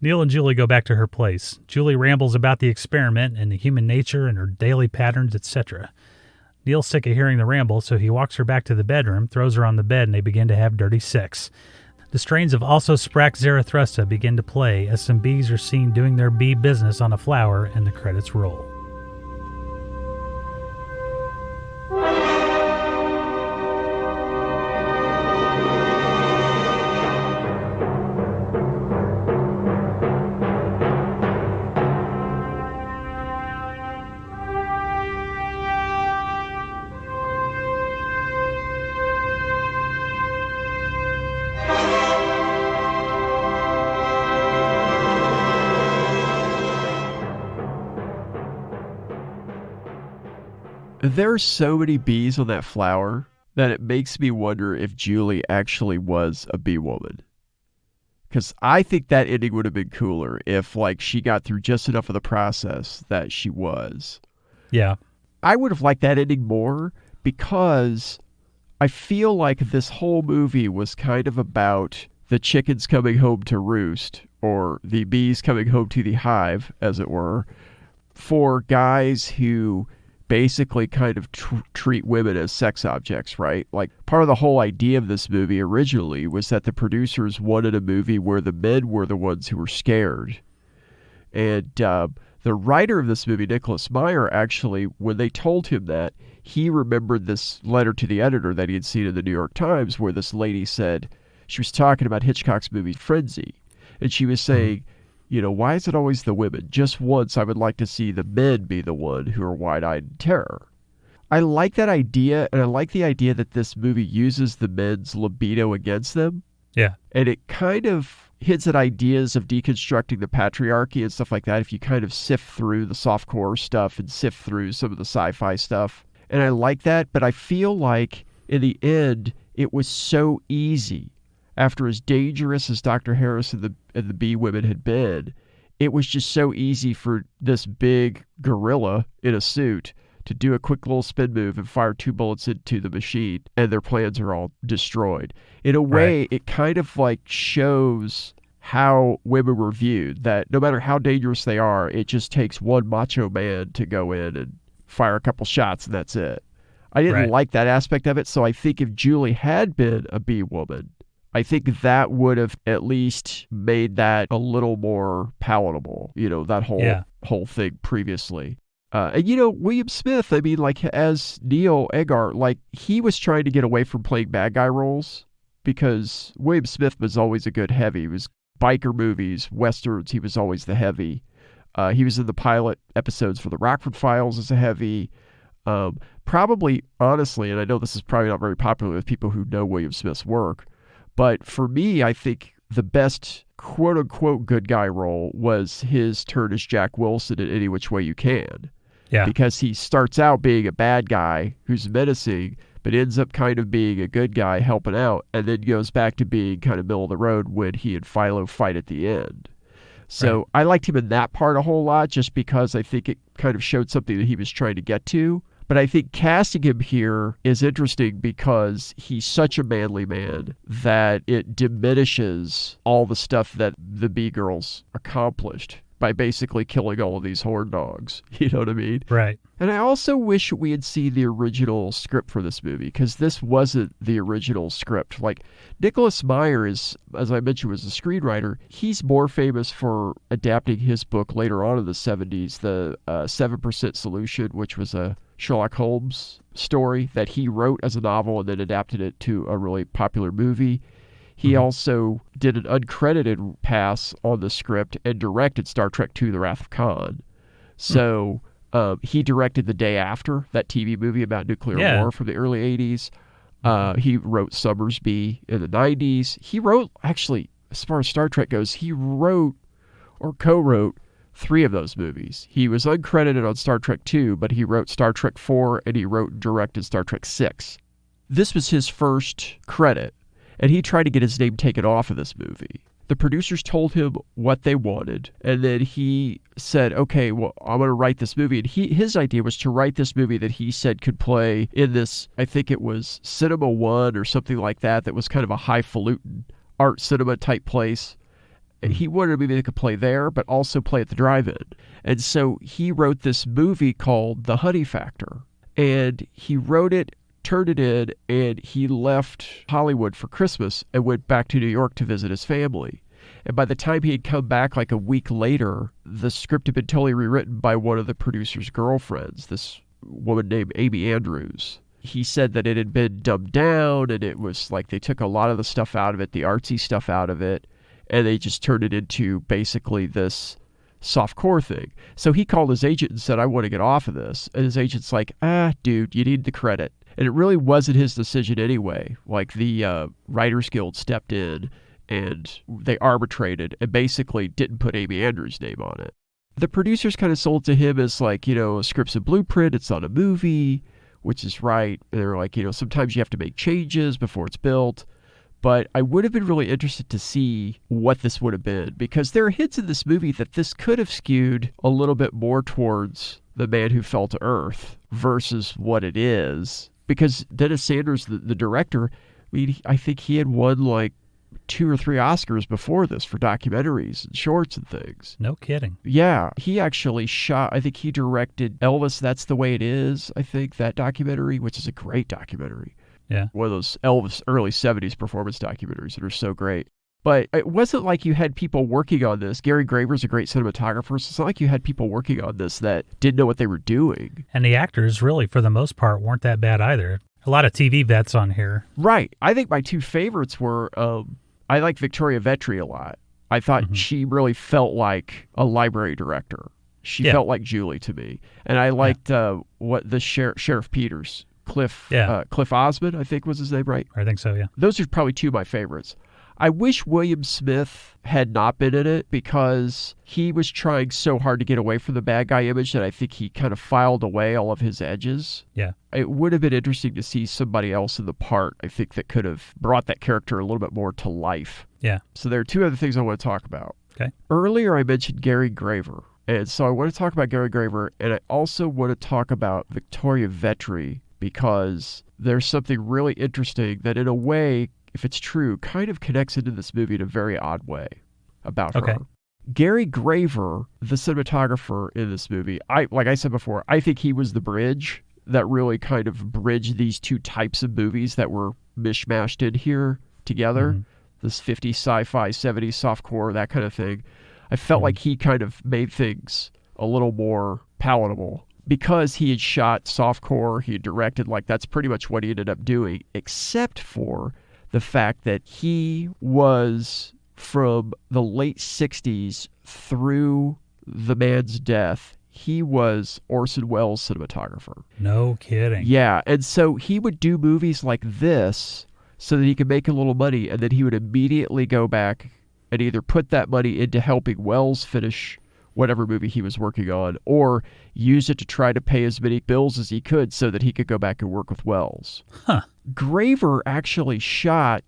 Neil and Julie go back to her place. Julie rambles about the experiment and the human nature and her daily patterns, etc. Neil's sick of hearing the ramble, so he walks her back to the bedroom, throws her on the bed, and they begin to have dirty sex. The strains of Also Sprax Zarathustra begin to play as some bees are seen doing their bee business on a flower, and the credits roll. There are so many bees on that flower that it makes me wonder if Julie actually was a bee woman. Because I think that ending would have been cooler if, like, she got through just enough of the process that she was. Yeah. I would have liked that ending more because I feel like this whole movie was kind of about the chickens coming home to roost, or the bees coming home to the hive, as it were, for guys who basically kind of treat women as sex objects, right? Like, part of the whole idea of this movie originally was that the producers wanted a movie where the men were the ones who were scared. And the writer of this movie, Nicholas Meyer, actually, when they told him that, he remembered this letter to the editor that he had seen in the New York Times where this lady said, she was talking about Hitchcock's movie Frenzy, and she was saying, you know, why is it always the women? Just once I would like to see the men be the one who are wide-eyed in terror. I like that idea, and I like the idea that this movie uses the men's libido against them. Yeah. And it kind of hints at ideas of deconstructing the patriarchy and stuff like that if you kind of sift through the softcore stuff and sift through some of the sci-fi stuff. And I like that, but I feel like in the end, it was so easy. After as dangerous as Dr. Harris and the bee women had been, it was just so easy for this big gorilla in a suit to do a quick little spin move and fire 2 bullets into the machine, and their plans are all destroyed. In a way, it kind of like shows how women were viewed, that no matter how dangerous they are, it just takes one macho man to go in and fire a couple shots and that's it. I didn't like that aspect of it, so I think if Julie had been a bee woman, I think that would have at least made that a little more palatable, you know, that whole thing previously. And, you know, William Smith, I mean, like, as Neil Agar, like, he was trying to get away from playing bad guy roles because William Smith was always a good heavy. He was biker movies, westerns, he was always the heavy. He was in the pilot episodes for the Rockford Files as a heavy. Probably, honestly, and I know this is probably not very popular with people who know William Smith's work, but for me, I think the best quote-unquote good guy role was his turn as Jack Wilson in Any Which Way You Can. Yeah. Because he starts out being a bad guy who's menacing, but ends up kind of being a good guy helping out, and then goes back to being kind of middle of the road when he and Philo fight at the end. So I liked him in that part a whole lot just because I think it kind of showed something that he was trying to get to. But I think casting him here is interesting because he's such a manly man that it diminishes all the stuff that the B-girls accomplished by basically killing all of these horn dogs. You know what I mean? Right. And I also wish we had seen the original script for this movie because this wasn't the original script. Like, Nicholas Meyer is, as I mentioned, was a screenwriter. He's more famous for adapting his book later on in the 70s, the 7% Solution, which was a Sherlock Holmes story that he wrote as a novel and then adapted it to a really popular movie. He also did an uncredited pass on the script and directed Star Trek II, The Wrath of Khan. So he directed The Day After, that TV movie about nuclear war from the early 80s. He wrote Summersby in the 90s. He wrote, actually, as far as Star Trek goes, he wrote or co-wrote 3 of those movies. He was uncredited on Star Trek II, but he wrote Star Trek IV and he wrote and directed Star Trek VI. This was his first credit, and he tried to get his name taken off of this movie. The producers told him what they wanted, and then he said, okay, well, I'm going to write this movie. And his idea was to write this movie that he said could play in this, I think it was Cinema One or something like that, that was kind of a highfalutin art cinema type place. He wanted a movie that could play there, but also play at the drive-in. And so he wrote this movie called The Honey Factor. And he wrote it, turned it in, and he left Hollywood for Christmas and went back to New York to visit his family. And by the time he had come back like a week later, the script had been totally rewritten by one of the producer's girlfriends, this woman named Amy Andrews. He said that it had been dumbed down, and it was like they took a lot of the stuff out of it, the artsy stuff out of it, and they just turned it into basically this softcore thing. So he called his agent and said, I want to get off of this. And his agent's like, dude, you need the credit. And it really wasn't his decision anyway. Like, the Writers Guild stepped in and they arbitrated and basically didn't put Amy Andrews' name on it. The producers kind of sold to him as like, you know, a script's a blueprint, it's not a movie. which is right. And they're like, sometimes you have to make changes before it's built. But I would have been really interested to see what this would have been, because there are hints in this movie that this could have skewed a little bit more towards The Man Who Fell to Earth versus what it is. Because Dennis Sanders, the director, I think he had won like 2 or 3 Oscars before this for documentaries and shorts and things. No kidding. Yeah. He actually I think he directed Elvis, That's the Way It Is, I think, that documentary, which is a great documentary. Yeah. One of those Elvis early 70s performance documentaries that are so great. But it wasn't like you had people working on this. Gary Graver's a great cinematographer, so it's not like you had people working on this that didn't know what they were doing. And the actors, really, for the most part, weren't that bad either. A lot of TV vets on here. Right. I think my 2 favorites were, I like Victoria Vetri a lot. I thought she really felt like a library director. She felt like Julie to me. And I liked what the Sheriff Peters, Cliff Osmond, I think was his name, right? I think so, yeah. Those are probably 2 of my favorites. I wish William Smith had not been in it, because he was trying so hard to get away from the bad guy image that I think he kind of filed away all of his edges. Yeah. It would have been interesting to see somebody else in the part, I think, that could have brought that character a little bit more to life. Yeah. So there are 2 other things I want to talk about. Okay. Earlier I mentioned Gary Graver. And so I want to talk about Gary Graver, and I also want to talk about Victoria Vetri, because there's something really interesting that, in a way, if it's true, kind of connects into this movie in a very odd way about her. Gary Graver, the cinematographer in this movie, like I said before, I think he was the bridge that really kind of bridged these 2 types of movies that were mishmashed in here together. This 50s sci-fi, 70s softcore, that kind of thing. I felt like he kind of made things a little more palatable. Because he had shot softcore, he had directed, like that's pretty much what he ended up doing, except for the fact that he was, from the late 60s through the man's death, he was Orson Welles' cinematographer. No kidding. Yeah, and so he would do movies like this so that he could make a little money, and then he would immediately go back and either put that money into helping Welles finish whatever movie he was working on, or use it to try to pay as many bills as he could so that he could go back and work with Welles. Graver actually shot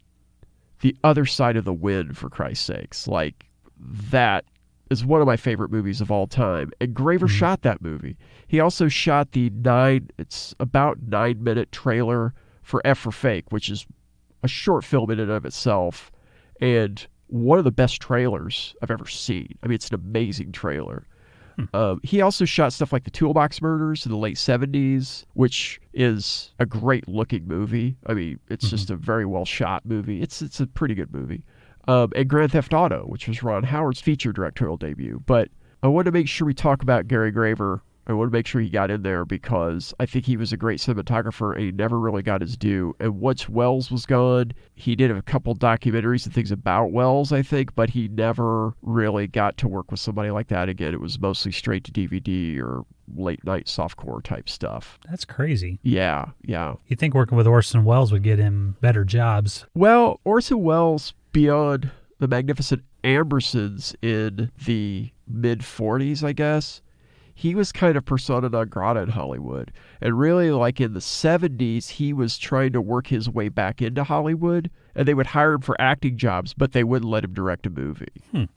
The Other Side of the Wind, for Christ's sakes. Like, that is one of my favorite movies of all time. And Graver shot that movie. He also shot it's about 9-minute trailer for F for Fake, which is a short film in and of itself, and one of the best trailers I've ever seen. I mean, it's an amazing trailer. He also shot stuff like The Toolbox Murders in the late 70s, which is a great looking movie. I mean, it's just a very well shot movie. It's a pretty good movie. And Grand Theft Auto, which was Ron Howard's feature directorial debut. But I want to make sure we talk about Gary Graver. I want to make sure he got in there, because I think he was a great cinematographer and he never really got his due. And once Welles was gone, he did a couple documentaries and things about Welles, I think, but he never really got to work with somebody like that again. It was mostly straight to DVD or late night softcore type stuff. That's crazy. Yeah. You'd think working with Orson Welles would get him better jobs. Well, Orson Welles, beyond the Magnificent Ambersons in the mid-40s, I guess, he was kind of persona non grata in Hollywood. And really, like in the 70s, he was trying to work his way back into Hollywood, and they would hire him for acting jobs, but they wouldn't let him direct a movie.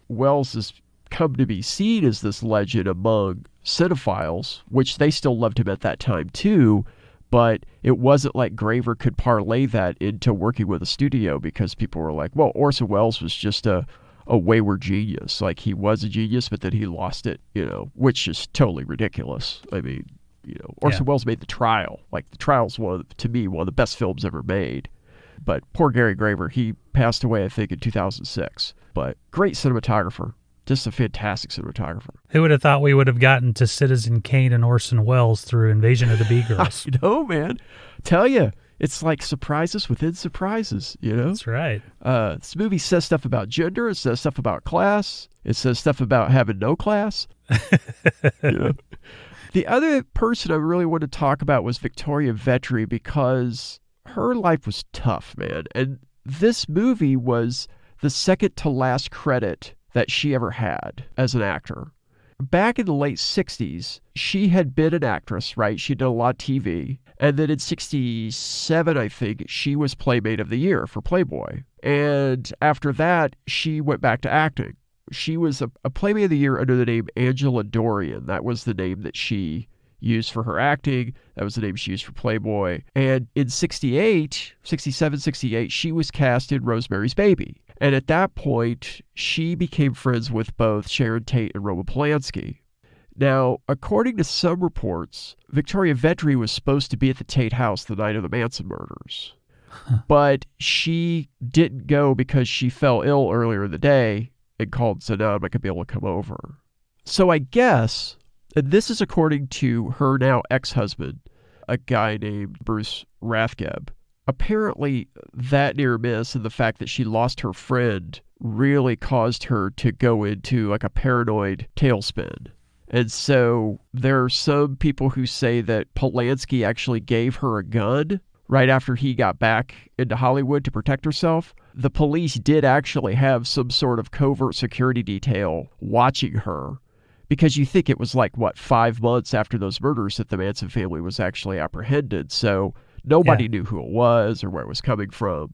Welles has come to be seen as this legend among cinephiles, which they still loved him at that time too, but it wasn't like Graver could parlay that into working with a studio, because people were like, well, Orson Welles was just a wayward genius. Like, he was a genius, but then he lost it, which is totally ridiculous. I mean, Orson Welles made The Trial. Like, The Trial's to me, one of the best films ever made. But poor Gary Graver, he passed away, I think, in 2006. But great cinematographer. Just a fantastic cinematographer. Who would have thought we would have gotten to Citizen Kane and Orson Welles through Invasion of the Bee Girls? I know, man. Tell you. It's like surprises within surprises, That's right. This movie says stuff about gender. It says stuff about class. It says stuff about having no class. The other person I really want to talk about was Victoria Vetri, because her life was tough, man. And this movie was the second to last credit that she ever had as an actor. back in the late 60s, she had been an actress, right? She'd done a lot of TV. And then in 67, I think, she was Playmate of the Year for Playboy. And after that, she went back to acting. She was a Playmate of the Year under the name Angela Dorian. That was the name that she used for her acting. That was the name she used for Playboy. And in 67, 68, she was cast in Rosemary's Baby. And at that point, she became friends with both Sharon Tate and Roman Polanski. Now, according to some reports, Victoria Vetri was supposed to be at the Tate house the night of the Manson murders. But she didn't go because she fell ill earlier in the day and called and said, no, I'm not going to be able to come over. So I guess, and this is according to her now ex-husband, a guy named Bruce Rathgeb, apparently that near miss and the fact that she lost her friend really caused her to go into like a paranoid tailspin. And so there are some people who say that Polanski actually gave her a gun right after he got back into Hollywood to protect herself. The police did actually have some sort of covert security detail watching her, because you think it was 5 months after those murders that the Manson family was actually apprehended. So nobody knew who it was or where it was coming from.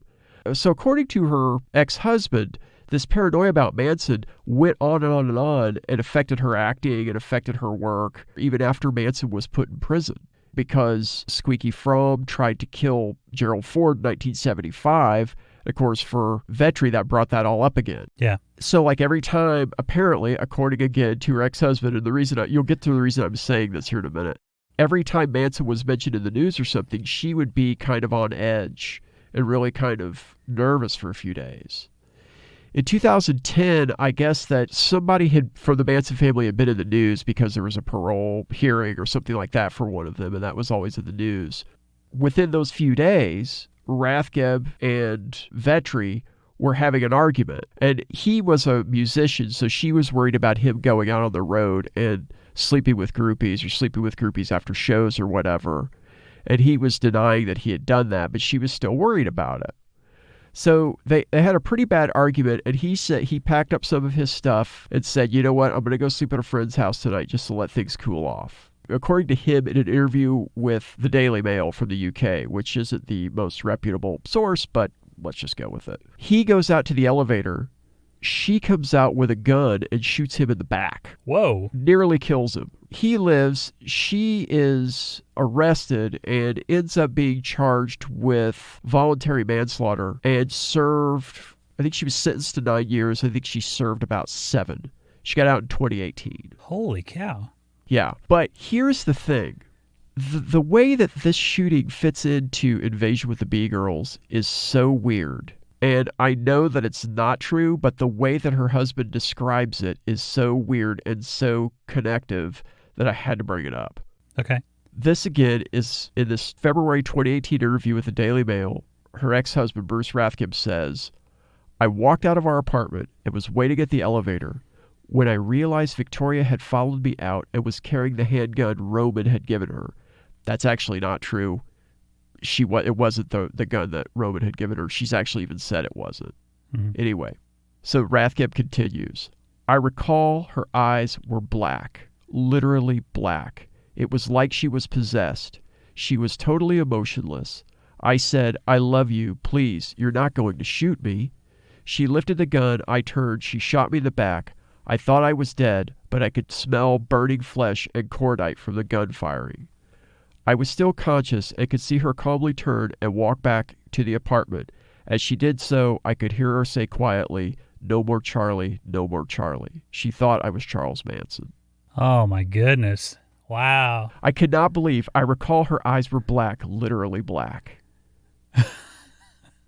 So according to her ex-husband, this paranoia about Manson went on and on and on and affected her acting and affected her work even after Manson was put in prison, because Squeaky Fromm tried to kill Gerald Ford in 1975. Of course, for Vetri, that brought that all up again. Yeah. So every time, apparently, according again to her ex-husband, and the reason you'll get to the reason I'm saying this here in a minute, every time Manson was mentioned in the news or something, she would be kind of on edge and really kind of nervous for a few days. In 2010, I guess that somebody from the Manson family had been in the news because there was a parole hearing or something like that for one of them, and that was always in the news. Within those few days, Rathgeb and Vetri were having an argument, and he was a musician, so she was worried about him going out on the road and sleeping with groupies after shows or whatever, and he was denying that he had done that, but she was still worried about it. So they had a pretty bad argument, and he said he packed up some of his stuff and said, you know what, I'm going to go sleep at a friend's house tonight just to let things cool off. According to him, in an interview with the Daily Mail from the UK, which isn't the most reputable source, but let's just go with it. He goes out to the elevator. She comes out with a gun and shoots him in the back. Whoa. Nearly kills him. He lives. She is arrested and ends up being charged with voluntary manslaughter and served, I think she was sentenced to 9 years. I think she served about 7. She got out in 2018. Holy cow. Yeah. But here's the thing. The way that this shooting fits into Invasion with the B-Girls is so weird. And I know that it's not true, but the way that her husband describes it is so weird and so connective that I had to bring it up. Okay. This, again, is in this February 2018 interview with the Daily Mail. Her ex-husband, Bruce Rathgeb, says, I walked out of our apartment and was waiting at the elevator when I realized Victoria had followed me out and was carrying the handgun Roman had given her. That's actually not true. It wasn't the gun that Roman had given her. She's actually even said it wasn't. Mm-hmm. Anyway, so Rathgeb continues. I recall her eyes were black, literally black. It was like she was possessed. She was totally emotionless. I said, I love you. Please, you're not going to shoot me. She lifted the gun. I turned. She shot me in the back. I thought I was dead, but I could smell burning flesh and cordite from the gun firing. I was still conscious and could see her calmly turn and walk back to the apartment. As she did so, I could hear her say quietly, no more Charlie, no more Charlie. She thought I was Charles Manson. Oh my goodness. Wow. I could not believe. I recall her eyes were black, literally black.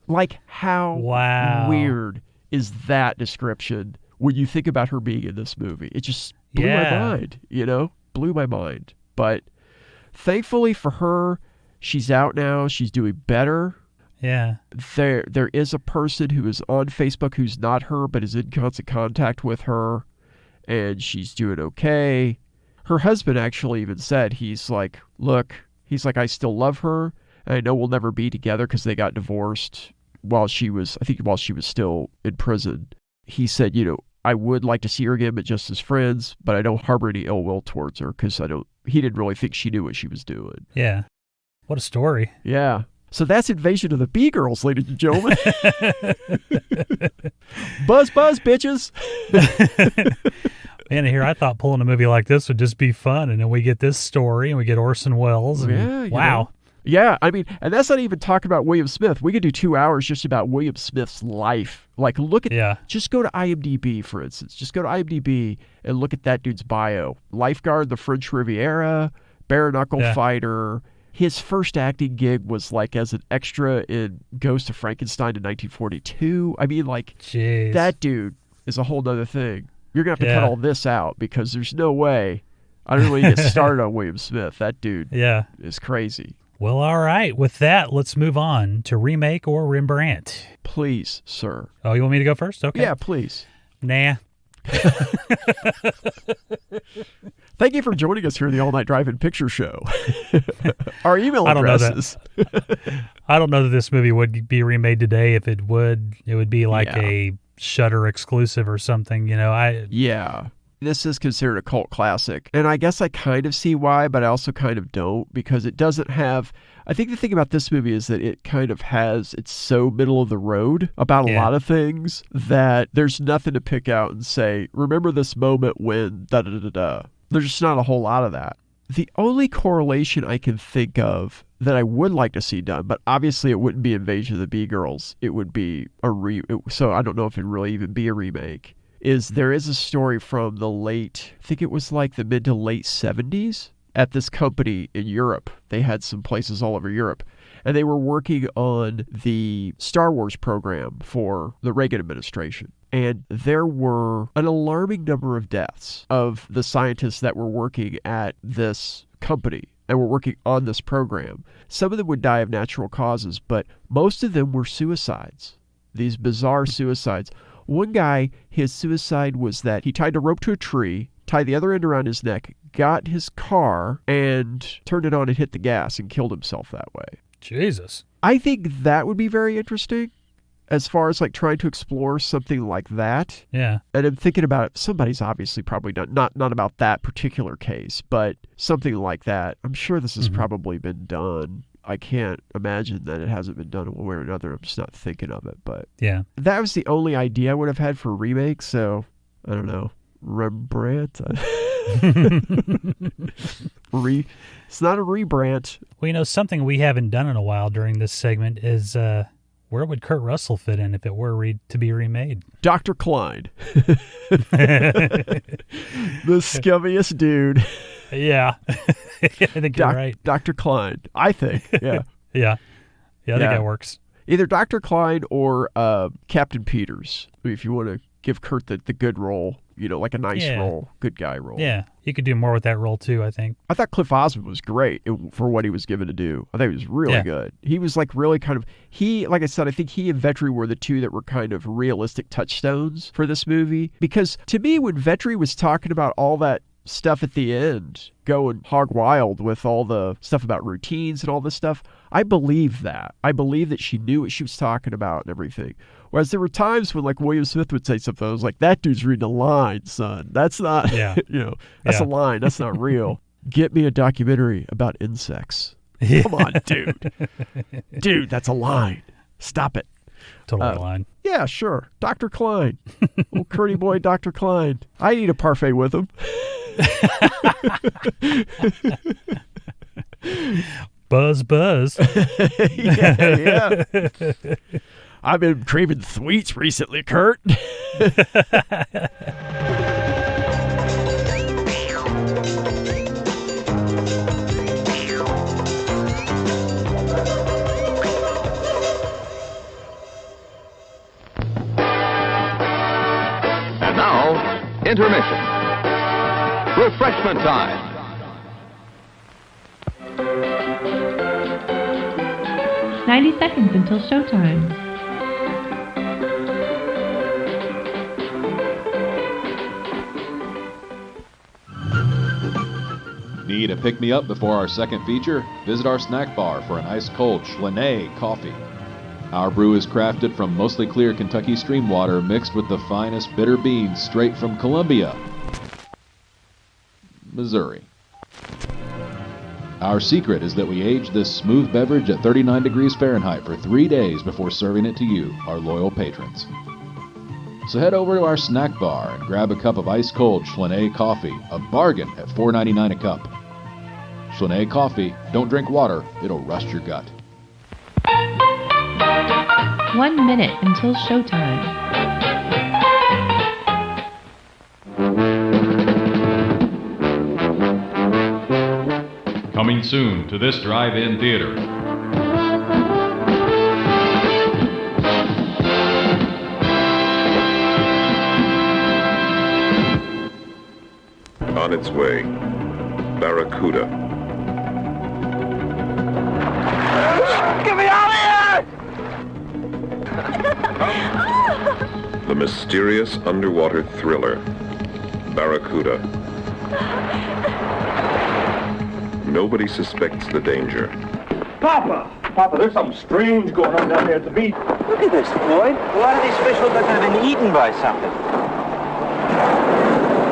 Like, how weird is that description when you think about her being in this movie? It just blew my mind, blew my mind. But thankfully for her, she's out now. She's doing better. Yeah. There is a person who is on Facebook who's not her, but is in constant contact with her, and she's doing okay. Her husband actually even said, he's like, I still love her, and I know we'll never be together because they got divorced while she was still in prison. He said, I would like to see her again, but just as friends, but I don't harbor any ill will towards her because he didn't really think she knew what she was doing. Yeah. What a story. Yeah. So that's Invasion of the B-Girls, ladies and gentlemen. Buzz, buzz, bitches. Man, here I thought pulling a movie like this would just be fun, and then we get this story, and we get Orson Welles. And, yeah. Wow. Yeah, I mean, and that's not even talking about William Smith. We could do 2 hours just about William Smith's life. Like, look at, just go to IMDb, for instance. Just go to IMDb and look at that dude's bio. Lifeguard, the French Riviera, bare knuckle fighter. His first acting gig was like as an extra in Ghost of Frankenstein in 1942. I mean, like, jeez. That dude is a whole nother thing. You're going to have to cut all this out because there's no way. I don't really get started on William Smith. That dude is crazy. Well, all right. With that, let's move on to remake or Rembrandt. Please, sir. Oh, you want me to go first? Okay. Yeah, please. Nah. Thank you for joining us here in the All Night Drive-In Picture Show. Our email addresses. I don't know that this movie would be remade today. If it would be like a Shudder exclusive or something. Yeah. This is considered a cult classic, and I guess I kind of see why, but I also kind of don't, because it doesn't have... I think the thing about this movie is that it kind of has... It's so middle of the road about a lot of things that there's nothing to pick out and say, remember this moment when da-da-da-da-da. There's just not a whole lot of that. The only correlation I can think of that I would like to see done, but obviously it wouldn't be Invasion of the B-Girls. It would be so I don't know if it'd really even be a remake. Is there is a story from the late, I think it was like the mid to late 70s at this company in Europe. They had some places all over Europe, and they were working on the Star Wars program for the Reagan administration. And there were an alarming number of deaths of the scientists that were working at this company and were working on this program. Some of them would die of natural causes, but most of them were suicides, these bizarre suicides. One guy, his suicide was that he tied a rope to a tree, tied the other end around his neck, got his car, and turned it on and hit the gas and killed himself that way. Jesus. I think that would be very interesting as far as like trying to explore something like that. Yeah. And I'm thinking about, somebody's obviously probably not about that particular case, but something like that. I'm sure this has probably been done. I can't imagine that it hasn't been done one way or another. I'm just not thinking of it. But yeah, that was the only idea I would have had for a remake. So I don't know. Rembrandt. It's not a rebrandt. Well, something we haven't done in a while during this segment is where would Kurt Russell fit in if it were to be remade? Dr. Klein. The scummiest dude. Yeah. I think you're right. Dr. Klein, I think. Yeah. Yeah, I think that works. Either Dr. Klein or Captain Peters, if you want to give Kurt the good role, like a nice role, good guy role. Yeah, you could do more with that role too, I think. I thought Cliff Osmond was great for what he was given to do. I think he was really good. He was like really kind of, like I said, I think he and Vetri were the two that were kind of realistic touchstones for this movie. Because to me, when Vetri was talking about all that stuff at the end, going hog wild with all the stuff about routines and all this stuff, I believe that. I believe that she knew what she was talking about and everything. Whereas there were times when like William Smith would say something, I was like, that dude's reading a line, son. That's not, that's a line. That's not real. Get me a documentary about insects. Come on, dude. Dude, that's a line. Stop it. Totally line. Yeah, sure. Dr. Klein. Old Curdy boy, Dr. Klein. I eat a parfait with him. Buzz. Yeah. I've been craving sweets recently, Kurt. And now, intermission. Refreshment time. "90 seconds until showtime." Need a pick-me-up before our second feature? Visit our snack bar for an ice-cold Schlené coffee. Our brew is crafted from mostly clear Kentucky stream water mixed with the finest bitter beans straight from Columbia, Missouri. Our secret is that we age this smooth beverage at 39 degrees Fahrenheit for 3 days before serving it to you, our loyal patrons. So head over to our snack bar and grab a cup of ice-cold Schlené coffee, a bargain at $4.99 a cup. Schlené coffee, don't drink water, it'll rust your gut. 1 minute until showtime. Coming soon to this drive-in theater. On its way, Barracuda. Get me out of The mysterious underwater thriller, Barracuda. Nobody suspects the danger. Papa! Papa, there's something strange going on down there at the beach. Look at this, Floyd. A lot of these fish look like they've been eaten by something.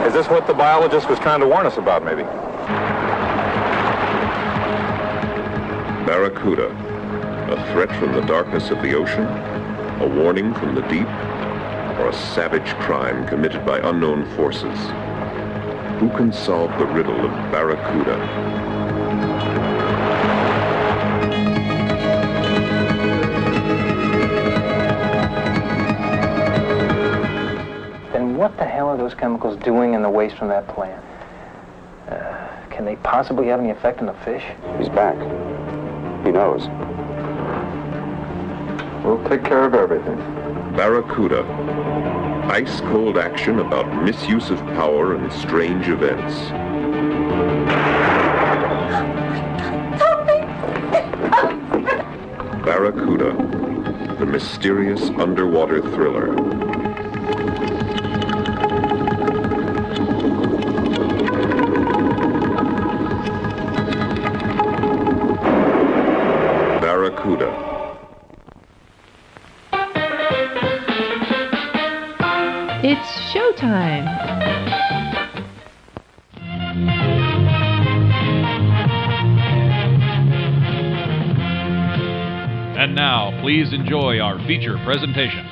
Is this what the biologist was trying to warn us about, maybe? Barracuda, a threat from the darkness of the ocean, a warning from the deep, or a savage crime committed by unknown forces. Who can solve the riddle of Barracuda? Then what the hell are those chemicals doing in the waste from that plant? Can they possibly have any effect on the fish? He's back. He knows. We'll take care of everything. Barracuda. Ice-cold action about misuse of power and strange events. Barracuda, the mysterious underwater thriller. Barracuda. It's showtime. And now, please enjoy our feature presentation.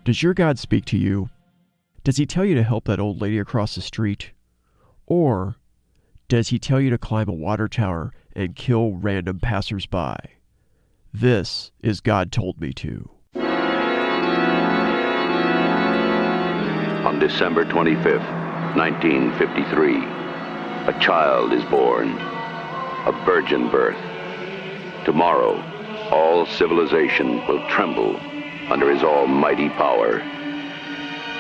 Does your God speak to you? Does he tell you to help that old lady across the street? Or does he tell you to climb a water tower and kill random passersby? This is God Told Me To. On December 25th, 1953, a child is born, a virgin birth. Tomorrow, all civilization will tremble under his almighty power.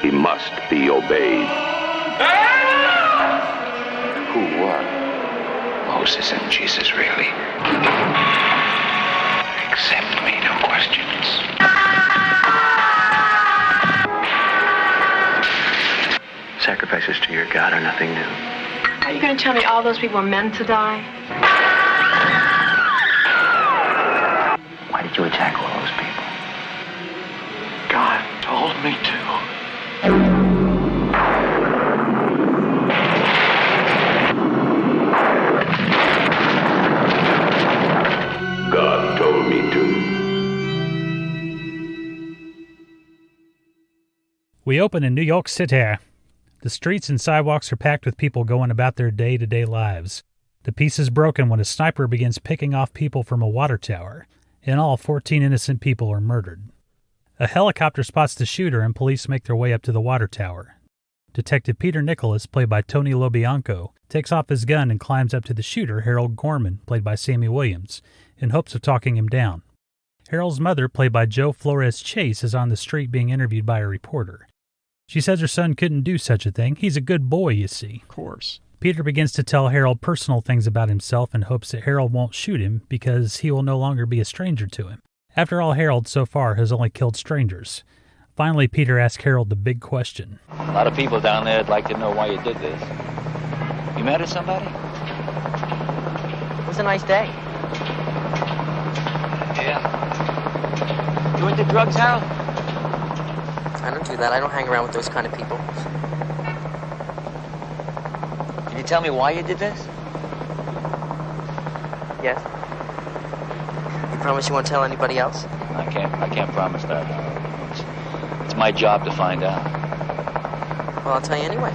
He must be obeyed. Who won? Moses and Jesus, really? Accept me, no questions. Sacrifices to your God are nothing new. Are you going to tell me all those people are meant to die? Why did you attack all those people? God told me to. God told me to. We open in New York City. The streets and sidewalks are packed with people going about their day-to-day lives. The peace is broken when a sniper begins picking off people from a water tower. In all, 14 innocent people are murdered. A helicopter spots the shooter and police make their way up to the water tower. Detective Peter Nicholas, played by Tony Lobianco, takes off his gun and climbs up to the shooter, Harold Gorman, played by Sammy Williams, in hopes of talking him down. Harold's mother, played by Joe Flores Chase, is on the street being interviewed by a reporter. She says her son couldn't do such a thing. He's a good boy, you see. Of course. Peter begins to tell Harold personal things about himself in hopes that Harold won't shoot him because he will no longer be a stranger to him. After all, Harold so far has only killed strangers. Finally, Peter asks Harold the big question. A lot of people down there would like to know why you did this. You mad at somebody? It was a nice day. Yeah. You into drugs, Harold? I don't do that. I don't hang around with those kind of people. Can you tell me why you did this? Yes. You promise you won't tell anybody else? I can't promise that, Harold. It's my job to find out. Well, I'll tell you anyway.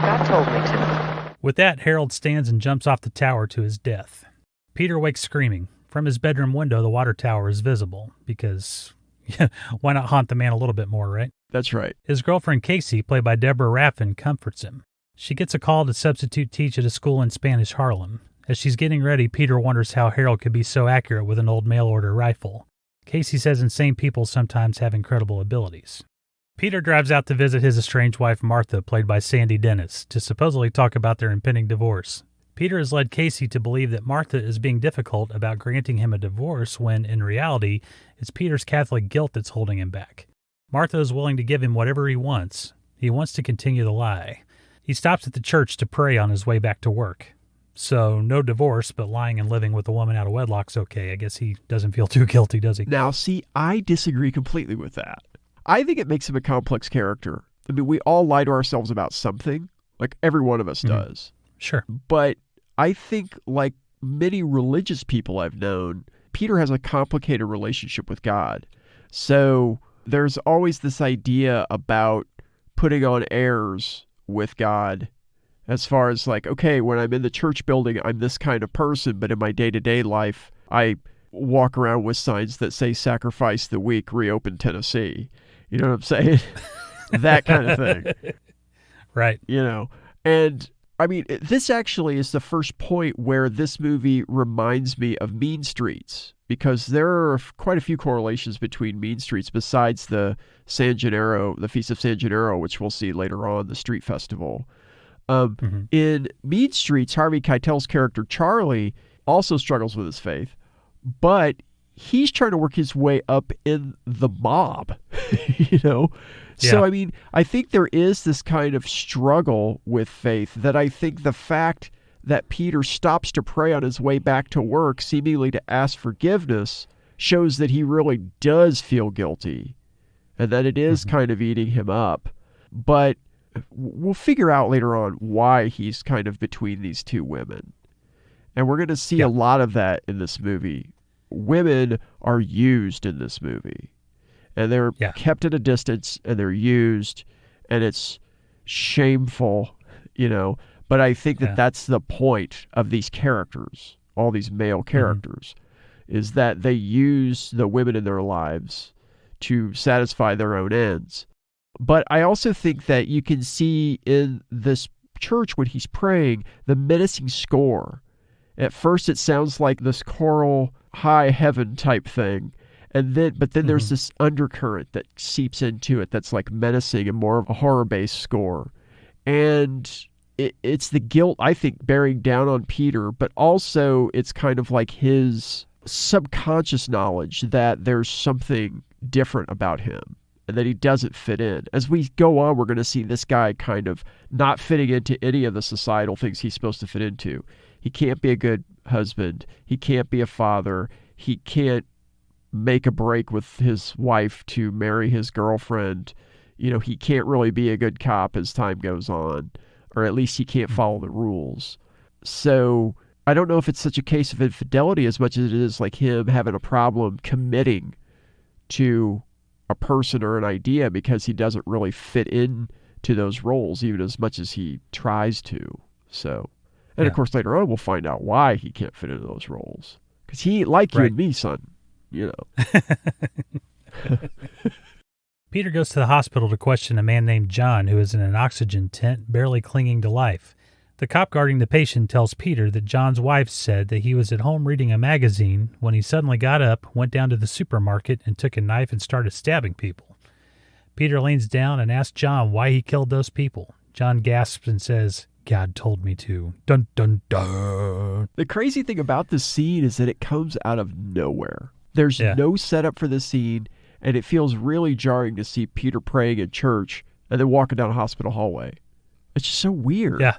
God told me to. With that, Harold stands and jumps off the tower to his death. Peter wakes screaming. From his bedroom window, the water tower is visible, because why not haunt the man a little bit more, right? That's right. His girlfriend Casey, played by Deborah Raffin, comforts him. She gets a call to substitute teach at a school in Spanish Harlem. As she's getting ready, Peter wonders how Harold could be so accurate with an old mail-order rifle. Casey says insane people sometimes have incredible abilities. Peter drives out to visit his estranged wife Martha, played by Sandy Dennis, to supposedly talk about their impending divorce. Peter has led Casey to believe that Martha is being difficult about granting him a divorce when, in reality, it's Peter's Catholic guilt that's holding him back. Martha is willing to give him whatever he wants. He wants to continue the lie. He stops at the church to pray on his way back to work. So, no divorce, but lying and living with a woman out of wedlock's okay. I guess he doesn't feel too guilty, does he? Now, see, I disagree completely with that. I think it makes him a complex character. I mean, we all lie to ourselves about something. Like, every one of us does. Sure. But I think, like many religious people I've known, Peter has a complicated relationship with God. So there's always this idea about putting on airs with God as far as like, okay, when I'm in the church building, I'm this kind of person, but in my day-to-day life, I walk around with signs that say sacrifice the weak, reopen Tennessee. You know what I'm saying? That kind of thing. Right. You know, and I mean, this actually is the first point where this movie reminds me of Mean Streets, because there are quite a few correlations between Mean Streets besides the San Gennaro, the Feast of San Gennaro, which we'll see later on, the street festival. In Mean Streets, Harvey Keitel's character Charlie also struggles with his faith, but he's trying to work his way up in the mob, you know? Yeah. So, I mean, I think there is this kind of struggle with faith that I think the fact that Peter stops to pray on his way back to work, seemingly to ask forgiveness, shows that he really does feel guilty and that it is kind of eating him up. But we'll figure out later on why he's kind of between these two women. And we're going to see a lot of that in this movie. Women are used in this movie. And they're kept at a distance, and they're used, and it's shameful, you know. But I think that that's the point of these characters, all these male characters, is that they use the women in their lives to satisfy their own ends. But I also think that you can see in this church when he's praying the menacing score. At first it sounds like this choral high heaven type thing. But then there's this undercurrent that seeps into it that's like menacing and more of a horror-based score. And it's the guilt, I think, bearing down on Peter, but also it's kind of like his subconscious knowledge that there's something different about him and that he doesn't fit in. As we go on, we're going to see this guy kind of not fitting into any of the societal things he's supposed to fit into. He can't be a good husband. He can't be a father. He can't make a break with his wife to marry his girlfriend. You know, he can't really be a good cop as time goes on, or at least he can't follow the rules. So I don't know if it's such a case of infidelity as much as it is like him having a problem committing to a person or an idea because he doesn't really fit in to those roles even as much as he tries to. So, and of course later on we'll find out why he can't fit into those roles. Because he ain't like you and me, son. You know. Peter goes to the hospital to question a man named John who is in an oxygen tent, barely clinging to life. The cop guarding the patient tells Peter that John's wife said that he was at home reading a magazine when he suddenly got up, went down to the supermarket, and took a knife and started stabbing people. Peter leans down and asks John why he killed those people. John gasps and says, "God told me to." Dun, dun, dun. The crazy thing about this scene is that it comes out of nowhere. There's no setup for this scene, and it feels really jarring to see Peter praying in church and then walking down a hospital hallway. It's just so weird. Yeah.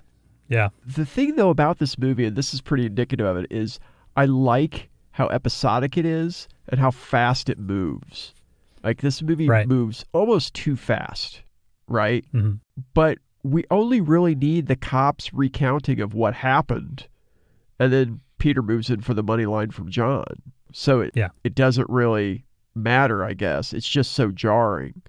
Yeah. The thing, though, about this movie, and this is pretty indicative of it, is I like how episodic it is and how fast it moves. Like, this movie moves almost too fast, right? Mm-hmm. But we only really need the cops recounting of what happened, and then Peter moves in for the money line from John. So it doesn't really matter, I guess. It's just so jarring.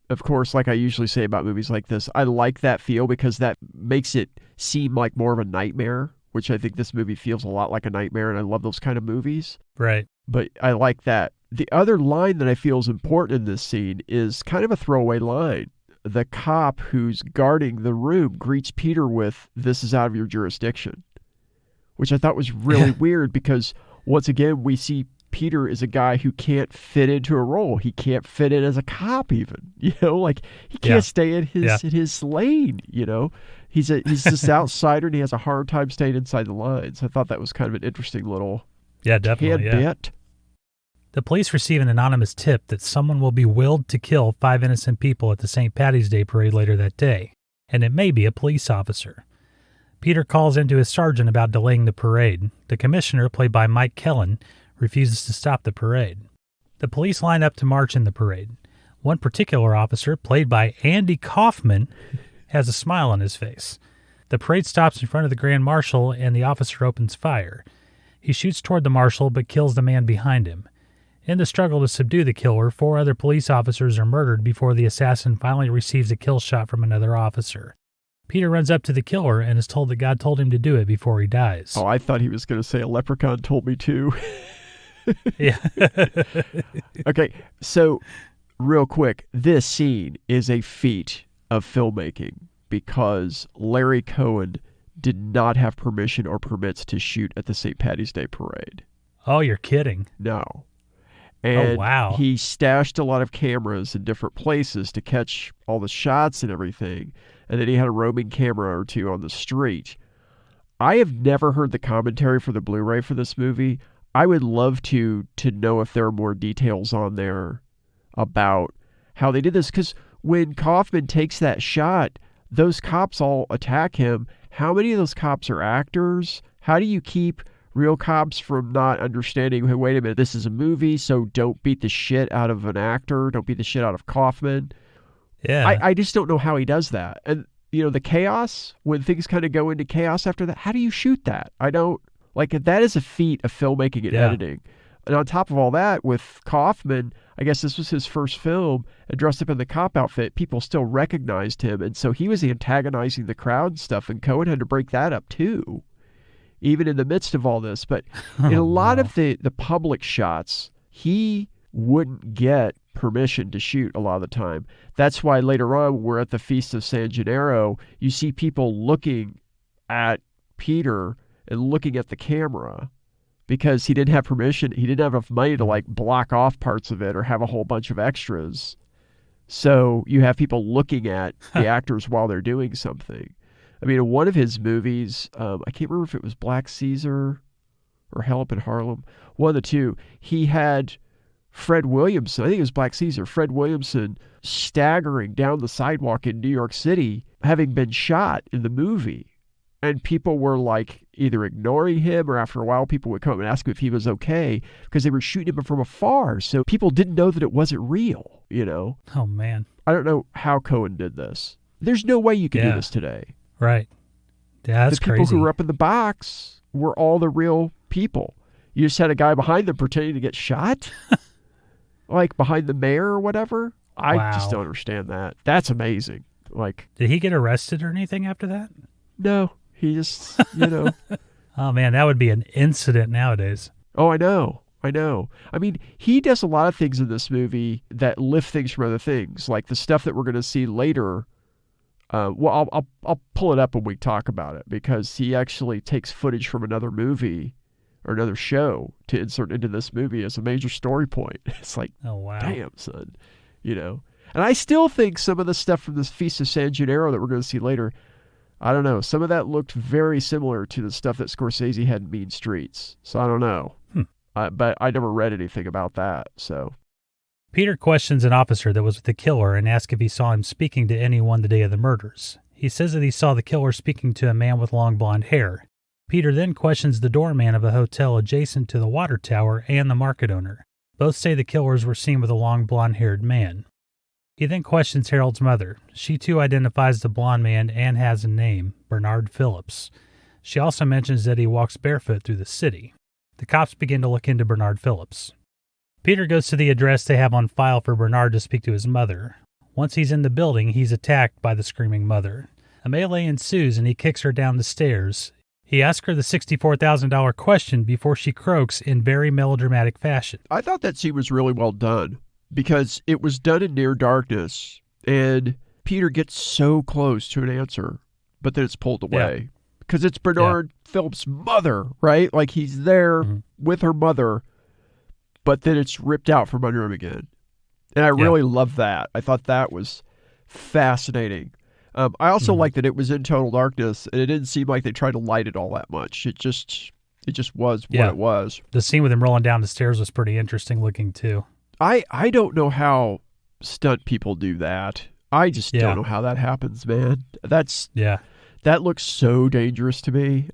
Of course, like I usually say about movies like this, I like that feel because that makes it seem like more of a nightmare, which I think this movie feels a lot like a nightmare, and I love those kind of movies. Right. But I like that. The other line that I feel is important in this scene is kind of a throwaway line. The cop who's guarding the room greets Peter with, "This is out of your jurisdiction," which I thought was really weird because, once again, we see Peter is a guy who can't fit into a role. He can't fit in as a cop even, like he can't stay in his lane, He's this outsider and he has a hard time staying inside the lines. I thought that was kind of an interesting little tidbit. The police receive an anonymous tip that someone will be willed to kill 5 innocent people at the St. Paddy's Day parade later that day, and it may be a police officer. Peter calls into his sergeant about delaying the parade. The commissioner, played by Mike Kellen, refuses to stop the parade. The police line up to march in the parade. One particular officer, played by Andy Kaufman, has a smile on his face. The parade stops in front of the Grand Marshal, and the officer opens fire. He shoots toward the marshal, but kills the man behind him. In the struggle to subdue the killer, 4 other police officers are murdered before the assassin finally receives a kill shot from another officer. Peter runs up to the killer and is told that God told him to do it before he dies. Oh, I thought he was going to say a leprechaun told me to. Yeah. Okay, so real quick, this scene is a feat of filmmaking because Larry Cohen did not have permission or permits to shoot at the St. Paddy's Day parade. Oh, you're kidding. No. And wow. He stashed a lot of cameras in different places to catch all the shots and everything. And then he had a roaming camera or two on the street. I have never heard the commentary for the Blu-ray for this movie. I would love to know if there are more details on there about how they did this. Because when Kaufman takes that shot, those cops all attack him. How many of those cops are actors? How do you keep real cops from not understanding, hey, wait a minute, this is a movie, so don't beat the shit out of an actor. Don't beat the shit out of Kaufman. Yeah. I just don't know how he does that. And, the chaos, when things kind of go into chaos after that, how do you shoot that? I don't, that is a feat of filmmaking and editing. And on top of all that, with Kaufman, I guess this was his first film, and dressed up in the cop outfit, people still recognized him. And so he was antagonizing the crowd and stuff, and Cohen had to break that up too, even in the midst of all this. But in a lot of the public shots, he wouldn't get permission to shoot a lot of the time. That's why later on, when we're at the Feast of San Gennaro, you see people looking at Peter and looking at the camera because he didn't have permission. He didn't have enough money to block off parts of it or have a whole bunch of extras. So you have people looking at the actors while they're doing something. I mean, in one of his movies, I can't remember if it was Black Caesar or Hell Up in Harlem, one of the two, he had Fred Williamson, I think it was Black Caesar, Fred Williamson staggering down the sidewalk in New York City, having been shot in the movie. And people were either ignoring him, or after a while people would come up and ask him if he was okay because they were shooting him from afar. So people didn't know that it wasn't real, Oh, man. I don't know how Cohen did this. There's no way you could do this today. Right. Yeah, that's crazy. The people who were up in the box were all the real people. You just had a guy behind them pretending to get shot? Behind the mayor or whatever? I just don't understand that. That's amazing. Did he get arrested or anything after that? No. He just, Oh, man, that would be an incident nowadays. Oh, I know. I mean, he does a lot of things in this movie that lift things from other things, like the stuff that we're going to see later. I'll pull it up when we talk about it, because he actually takes footage from another movie or another show to insert into this movie as a major story point. It's oh, wow. Damn, son. And I still think some of the stuff from this Feast of San Gennaro that we're going to see later, I don't know, some of that looked very similar to the stuff that Scorsese had in Mean Streets. So I don't know. But I never read anything about that, so. Peter questions an officer that was with the killer and asks if he saw him speaking to anyone the day of the murders. He He says that he saw the killer speaking to a man with long blonde hair. Peter then questions the doorman of a hotel adjacent to the water tower and the market owner. Both say the killers were seen with a long blonde-haired man. He then questions Harold's mother. She too identifies the blonde man and has a name, Bernard Phillips. She also mentions that he walks barefoot through the city. The cops begin to look into Bernard Phillips. Peter goes to the address they have on file for Bernard to speak to his mother. Once he's in the building, he's attacked by the screaming mother. A melee ensues and he kicks her down the stairs. He asks her the $64,000 question before she croaks in very melodramatic fashion. I thought that scene was really well done because it was done in near darkness and Peter gets so close to an answer, but then it's pulled away. Because it's Bernard Phillips' mother, right? Like he's there with her mother, but then it's ripped out from under him again. And I really love that. I thought that was fascinating. I also like that it was in total darkness, and it didn't seem like they tried to light it all that much. It just was what it was. The scene with him rolling down the stairs was pretty interesting looking, too. I don't know how stunt people do that. I just don't know how that happens, man. That looks so dangerous to me.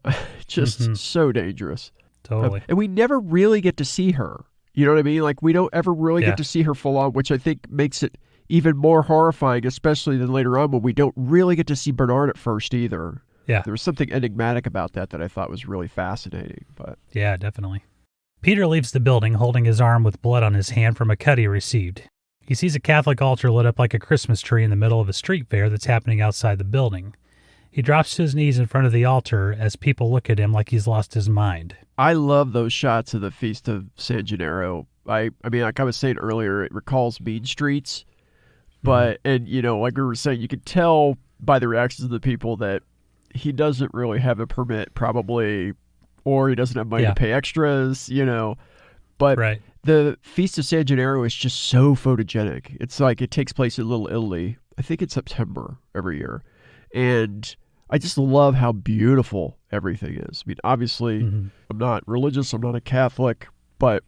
Just so dangerous. Totally. And we never really get to see her. You know what I mean? Like, we don't ever really get to see her full on, which I think makes it even more horrifying, especially than later on when we don't really get to see Bernard at first either. Yeah. There was something enigmatic about that I thought was really fascinating. But yeah, definitely. Peter leaves the building holding his arm with blood on his hand from a cut he received. He sees a Catholic altar lit up like a Christmas tree in the middle of a street fair that's happening outside the building. He drops to his knees in front of the altar as people look at him like he's lost his mind. I love those shots of the Feast of San Gennaro. I mean, like I was saying earlier, it recalls Mean Streets. But, and you know, like we were saying, you could tell by the reactions of the people that he doesn't really have a permit probably, or he doesn't have money to pay extras, you know. But the Feast of San Gennaro is just so photogenic. It's like it takes place in Little Italy. I think it's September every year. And I just love how beautiful everything is. I mean, obviously, I'm not religious, I'm not a Catholic, but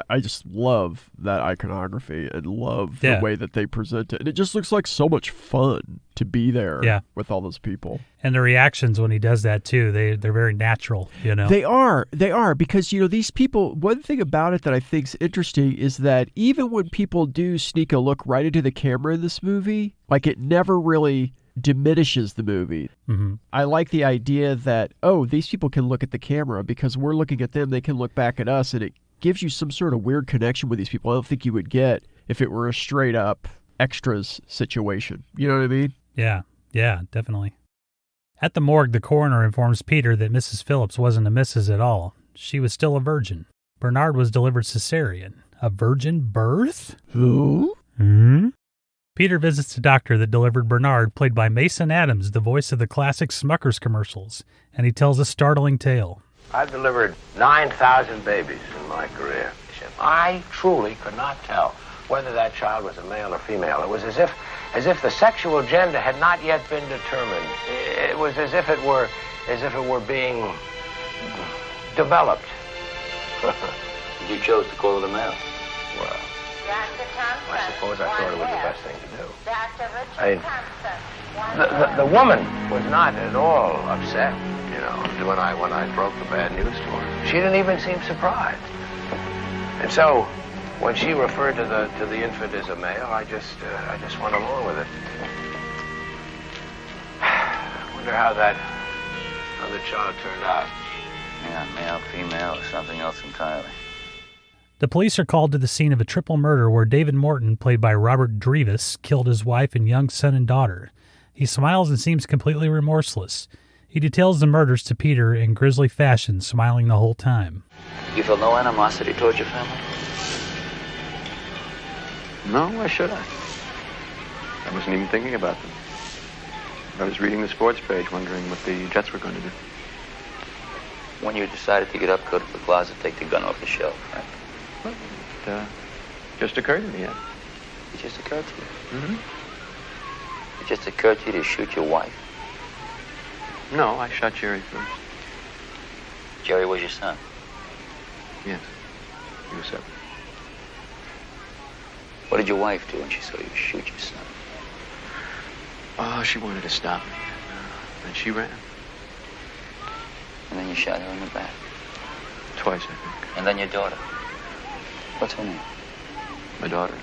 I just love that iconography and love the way that they present it. And it just looks like so much fun to be there with all those people. And the reactions when he does that, too, they're very natural, you know? They are, because, you know, these people, one thing about it that I think is interesting is that even when people do sneak a look right into the camera in this movie, like it never really diminishes the movie. I like the idea that, oh, these people can look at the camera because we're looking at them, they can look back at us, and it gives you some sort of weird connection with these people I don't think you would get if it were a straight up extras situation. You know what I mean? Yeah, definitely. At the morgue, the coroner informs Peter that Mrs. Phillips wasn't a Mrs. at all. She was still a virgin. Bernard was delivered cesarean. A virgin birth? Who? Peter visits the doctor that delivered Bernard, played by Mason Adams, the voice of the classic Smucker's commercials, and he tells a startling tale. I've delivered 9,000 babies in my career. I truly could not tell whether that child was a male or female. It was as if the sexual gender had not yet been determined. It was as if it were being developed. You chose to call it a male. Well, I suppose I thought it was the best thing to do. The woman was not at all upset, you know, when I broke the bad news to her. She didn't even seem surprised. And so, when she referred to the infant as a male, I just went along with it. I wonder how the child turned out. Yeah, male, female, or something else entirely. The police are called to the scene of a triple murder where David Morton, played by Robert Drevis, killed his wife and young son and daughter. He smiles and seems completely remorseless. He details the murders to Peter in grisly fashion, smiling the whole time. You feel no animosity towards your family? No, why should I? I wasn't even thinking about them. I was reading the sports page, wondering what the Jets were going to do. When you decided to get up, go to the closet, take the gun off the shelf, right? Well, it just occurred to me, yeah. It just occurred to you? Mm-hmm. It just occurred to you to shoot your wife? No, I shot Jerry first. Jerry was your son? Yes. He was 7. What did your wife do when she saw you shoot your son? Oh, she wanted to stop me. And she ran. And then you shot her in the back. Twice, I think. And then your daughter. What's her name? My daughter,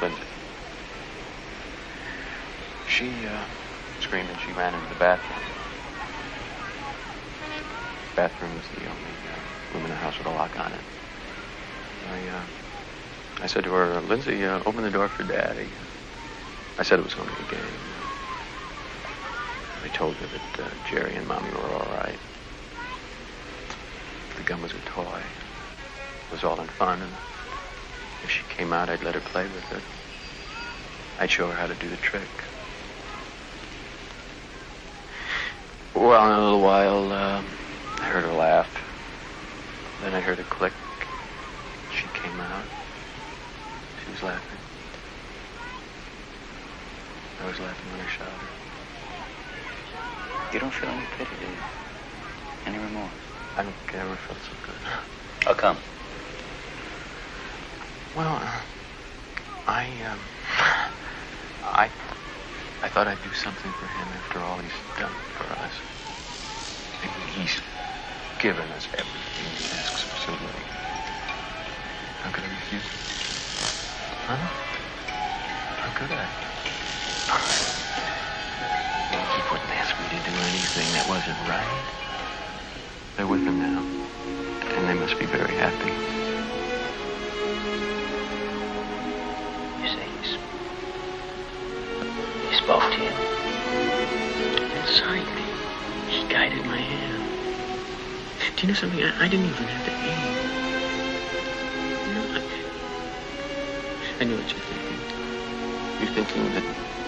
Lindsay. She screamed and she ran into the bathroom. The bathroom was the only room in the house with a lock on it. I said to her, Lindsay, open the door for Daddy. I said it was only a game. I told her that Jerry and Mommy were all right. The gun was a toy. It was all in fun, and if she came out, I'd let her play with it. I'd show her how to do the trick. Well, in a little while, I heard her laugh. Then I heard a click. She came out. She was laughing. I was laughing when I shot her. You don't feel any pity, do you? Any remorse? I don't think I ever felt so good. How come? Well, I thought I'd do something for him after all he's done for us. And he's given us everything he asks for so little. How could I refuse him? Huh? How could I? He wouldn't ask me to do anything that wasn't right. They're with him now, and they must be very happy. You say he spoke to you? Inside me, he guided my hand. Do you know something? I didn't even have to aim. No, I know what you're thinking. You're thinking that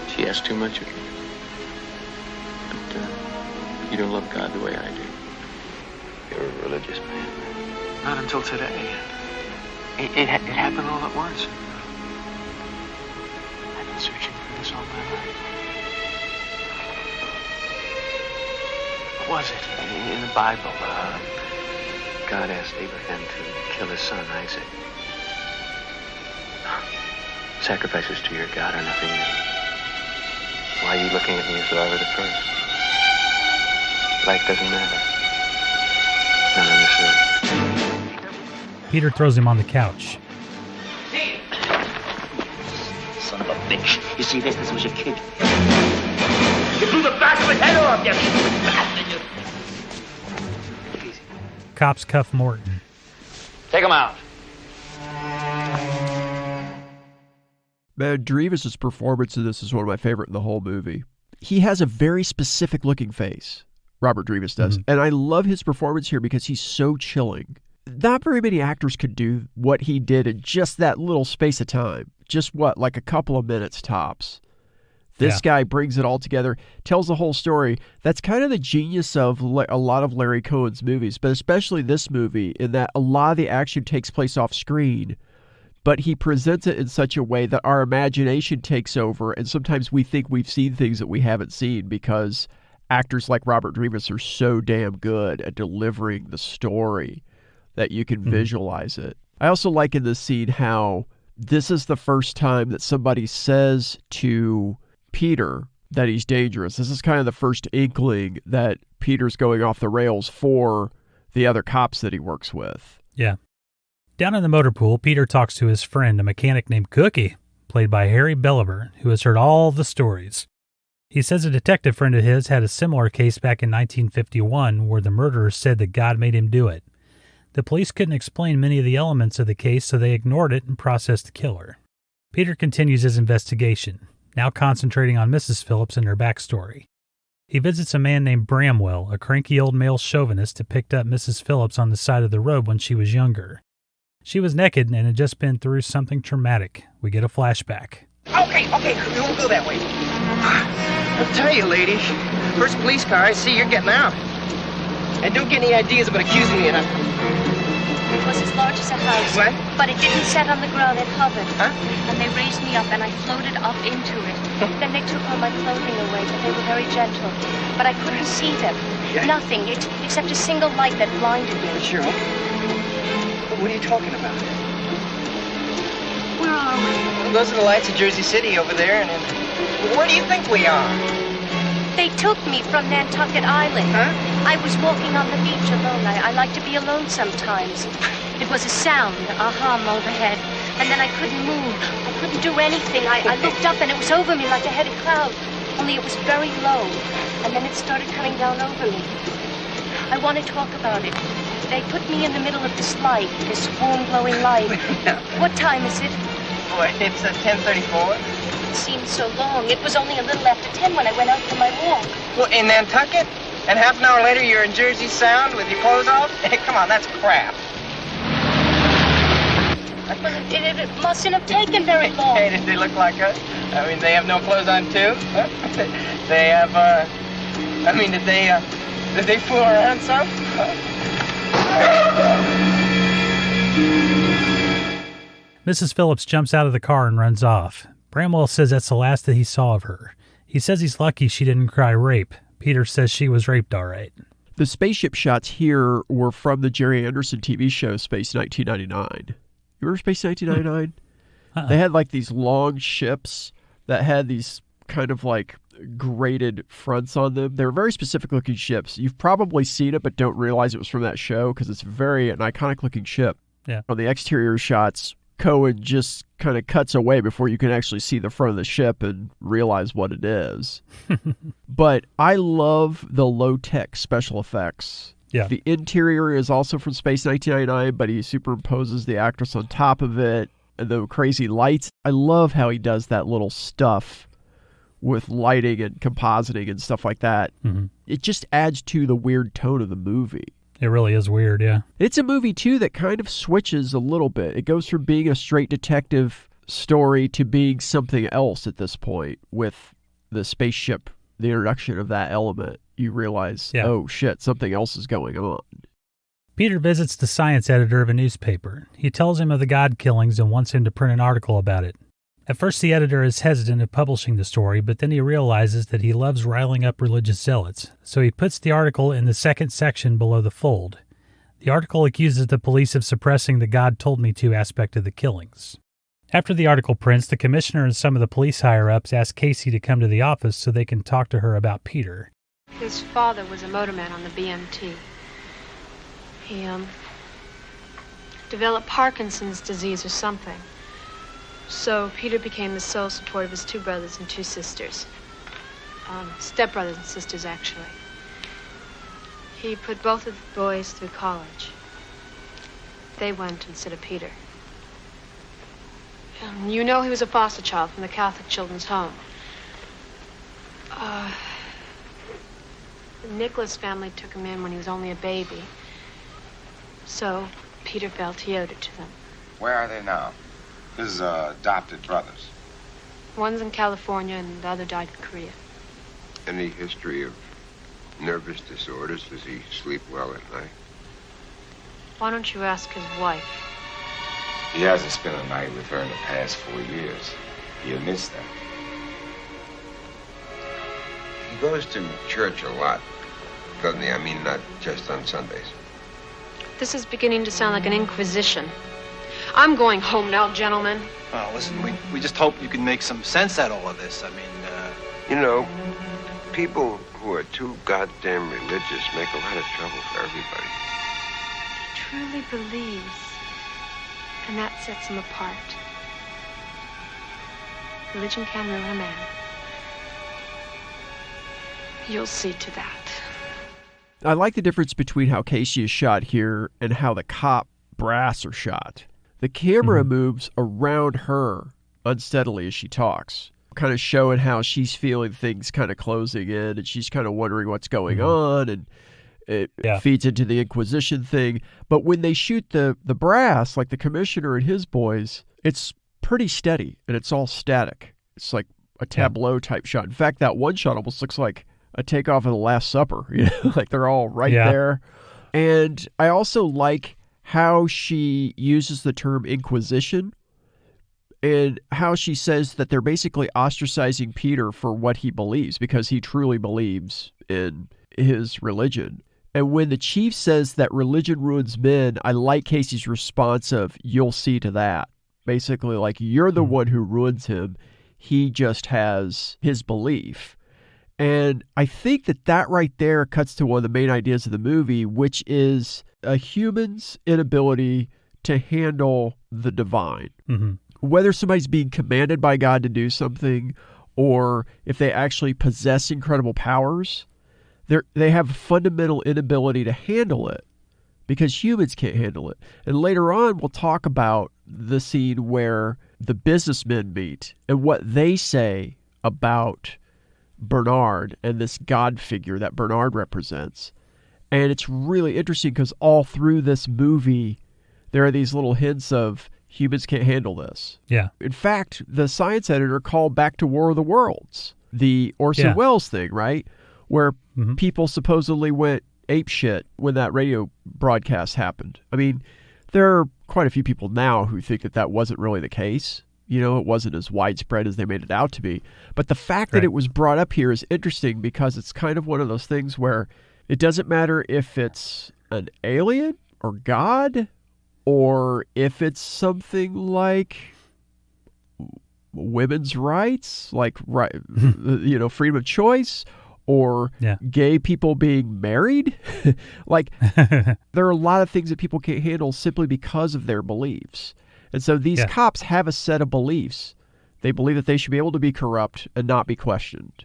she asked too much of you. But you don't love God the way I do. You're a religious man. Not until today. It happened all at once. I've been searching for this all my life. What was it? In the Bible, God asked Abraham to kill his son, Isaac. Sacrifices to your God are nothing new. Why are you looking at me as though I were the first? Life doesn't matter. Not on this earth. Peter throws him on the couch. Son of a bitch. You see this? This was your kid. You blew the back of his head off, you bastard. Cops cuff Morton. Take him out. Man, Drevis's performance in this is one of my favorite in the whole movie. He has a very specific looking face. Robert Drevis does. And I love his performance here because he's so chilling. Not very many actors could do what he did in just that little space of time. Just like a couple of minutes tops. This guy brings it all together, tells the whole story. That's kind of the genius of a lot of Larry Cohen's movies, but especially this movie, in that a lot of the action takes place off screen, but he presents it in such a way that our imagination takes over, and sometimes we think we've seen things that we haven't seen because actors like Robert Drevis are so damn good at delivering the story that you can visualize it. I also like in this scene how this is the first time that somebody says to Peter that he's dangerous. This is kind of the first inkling that Peter's going off the rails for the other cops that he works with. Yeah. Down in the motor pool, Peter talks to his friend, a mechanic named Cookie, played by Harry Belliver, who has heard all the stories. He says a detective friend of his had a similar case back in 1951 where the murderer said that God made him do it. The police couldn't explain many of the elements of the case, so they ignored it and processed the killer. Peter continues his investigation, now concentrating on Mrs. Phillips and her backstory. He visits a man named Bramwell, a cranky old male chauvinist who picked up Mrs. Phillips on the side of the road when she was younger. She was naked and had just been through something traumatic. We get a flashback. Okay, we won't go that way. I'll tell you, lady, first police car I see, you're getting out. And don't get any ideas about accusing me of nothing. It was as large as a house. What? But it didn't set on the ground, it hovered. Huh? And they raised me up and I floated up into it. Then they took all my clothing away, but they were very gentle. But I couldn't see them. Yeah. Nothing, except a single light that blinded me. Sure. What are you talking about? Where are we? Well, those are the lights of Jersey City over there, and then... Where do you think we are? They took me from Nantucket Island. Huh? I was walking on the beach alone. I like to be alone sometimes. It was a sound, a hum overhead, and then I couldn't move. I couldn't do anything. I looked up and it was over me like a heavy cloud, only it was very low, and then it started coming down over me. I want to talk about it. They put me in the middle of this light, this warm, glowing light. What time is it? Boy, it's 10:34. It seemed so long. It was only a little after 10 when I went out for my walk. Well, in Nantucket? And half an hour later, you're in Jersey Sound with your clothes off? Hey, come on, that's crap. Well, it mustn't have taken very long. Hey, did they look like us? I mean, they have no clothes on, too? Huh? They have, I mean, did they fool around some? Mrs. Phillips jumps out of the car and runs off. Bramwell says that's the last that he saw of her. He says he's lucky she didn't cry rape. Peter says she was raped all right. The spaceship shots here were from the Jerry Anderson TV show Space 1999. You remember Space 1999? They had like these long ships that had these kind of like graded fronts on them. They were very specific looking ships. You've probably seen it but don't realize it was from that show because it's an iconic looking ship. Yeah. On the exterior shots, Cohen just kind of cuts away before you can actually see the front of the ship and realize what it is. But I love the low-tech special effects. Yeah. The interior is also from Space 1999, but he superimposes the actress on top of it, and the crazy lights. I love how he does that little stuff with lighting and compositing and stuff like that. Mm-hmm. It just adds to the weird tone of the movie. It really is weird, yeah. It's a movie, too, that kind of switches a little bit. It goes from being a straight detective story to being something else at this point with the spaceship, the introduction of that element. You realize, oh, shit, something else is going on. Peter visits the science editor of a newspaper. He tells him of the God killings and wants him to print an article about it. At first, the editor is hesitant of publishing the story, but then he realizes that he loves riling up religious zealots, so he puts the article in the second section below the fold. The article accuses the police of suppressing the God told me to aspect of the killings. After the article prints, the commissioner and some of the police higher-ups ask Casey to come to the office so they can talk to her about Peter. His father was a motorman on the BMT. He, developed Parkinson's disease or something. So Peter became the sole support of his two brothers and two sisters. Stepbrothers and sisters, actually. He put both of the boys through college. They went instead of Peter. You know he was a foster child from the Catholic Children's Home. The Nicholas family took him in when he was only a baby. So Peter felt he owed it to them. Where are they now? His adopted brothers. One's in California and the other died in Korea. Any history of nervous disorders? Does he sleep well at night? Why don't you ask his wife? He hasn't spent a night with her in the past 4 years. He admits that. He goes to church a lot, doesn't he? I mean, not just on Sundays. This is beginning to sound like an inquisition. I'm going home now, gentlemen. Oh, listen, we just hope you can make some sense out of all of this. I mean, You know, people who are too goddamn religious make a lot of trouble for everybody. He truly believes, and that sets him apart. Religion can ruin a man. You'll see to that. I like the difference between how Casey is shot here and how the cop brass are shot. The camera moves around her unsteadily as she talks, kind of showing how she's feeling things kind of closing in, and she's kind of wondering what's going on, and it feeds into the Inquisition thing. But when they shoot the brass, like the commissioner and his boys, it's pretty steady, and it's all static. It's like a tableau type shot. In fact, that one shot almost looks like a takeoff of The Last Supper. You know, like they're all right there. And I also like how she uses the term Inquisition and how she says that they're basically ostracizing Peter for what he believes because he truly believes in his religion. And when the chief says that religion ruins men, I like Casey's response of, you'll see to that. Basically, like, you're the one who ruins him. He just has his belief. And I think that right there cuts to one of the main ideas of the movie, which is a human's inability to handle the divine. Mm-hmm. Whether somebody's being commanded by God to do something or if they actually possess incredible powers, they have a fundamental inability to handle it because humans can't handle it. And later on, we'll talk about the scene where the businessmen meet and what they say about Bernard and this God figure that Bernard represents. And it's really interesting because all through this movie, there are these little hints of humans can't handle this. Yeah. In fact, the science editor called back to War of the Worlds, the Orson Welles thing, right? Where people supposedly went apeshit when that radio broadcast happened. I mean, there are quite a few people now who think that wasn't really the case. You know, it wasn't as widespread as they made it out to be. But the fact that it was brought up here is interesting because it's kind of one of those things where it doesn't matter if it's an alien or God or if it's something like women's rights, like freedom of choice, or gay people being married. Like, there are a lot of things that people can't handle simply because of their beliefs. And so these cops have a set of beliefs. They believe that they should be able to be corrupt and not be questioned.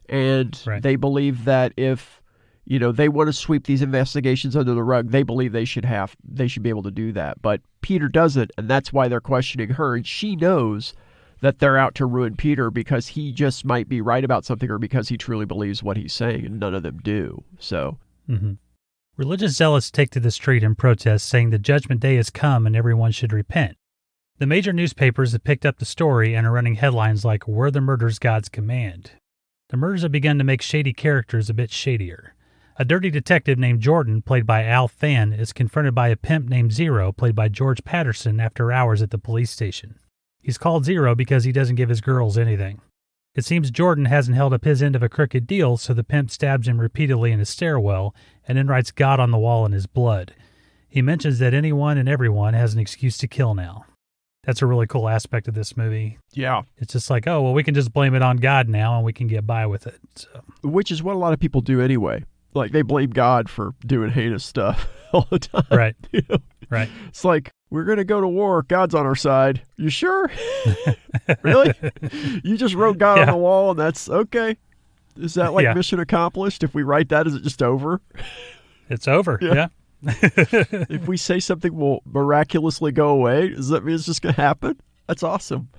And they believe that if, they want to sweep these investigations under the rug, they believe they should be able to do that. But Peter doesn't, and that's why they're questioning her. And she knows that they're out to ruin Peter because he just might be right about something or because he truly believes what he's saying, and none of them do. So, religious zealots take to the street in protest, saying the judgment day has come and everyone should repent. The major newspapers have picked up the story and are running headlines like, "Were the murders God's command?" The murders have begun to make shady characters a bit shadier. A dirty detective named Jordan, played by Al Than, is confronted by a pimp named Zero, played by George Patterson, after hours at the police station. He's called Zero because he doesn't give his girls anything. It seems Jordan hasn't held up his end of a crooked deal, so the pimp stabs him repeatedly in his stairwell and then writes God on the wall in his blood. He mentions that anyone and everyone has an excuse to kill now. That's a really cool aspect of this movie. Yeah. It's just like, oh, well, we can just blame it on God now and we can get by with it. So. Which is what a lot of people do anyway. Like, they blame God for doing heinous stuff all the time. Right. Right. It's like, we're going to go to war. God's on our side. You sure? Really? You just wrote God on the wall and that's okay? Is that like mission accomplished? If we write that, is it just over? It's over. Yeah. If we say something will miraculously go away, does that mean it's just going to happen? That's awesome.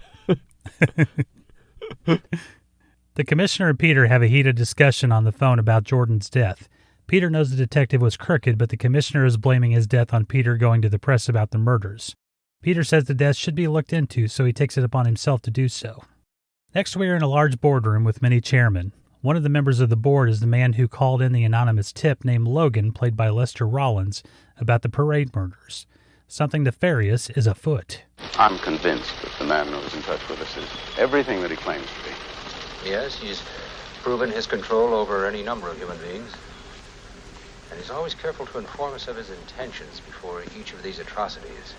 The commissioner and Peter have a heated discussion on the phone about Jordan's death. Peter knows the detective was crooked, but the commissioner is blaming his death on Peter going to the press about the murders. Peter says the death should be looked into, so he takes it upon himself to do so. Next, we are in a large boardroom with many chairmen. One of the members of the board is the man who called in the anonymous tip named Logan, played by Lester Rollins, about the parade murders. Something nefarious is afoot. I'm convinced that the man who is in touch with us is everything that he claims to be. Yes, he's proven his control over any number of human beings. And he's always careful to inform us of his intentions before each of these atrocities.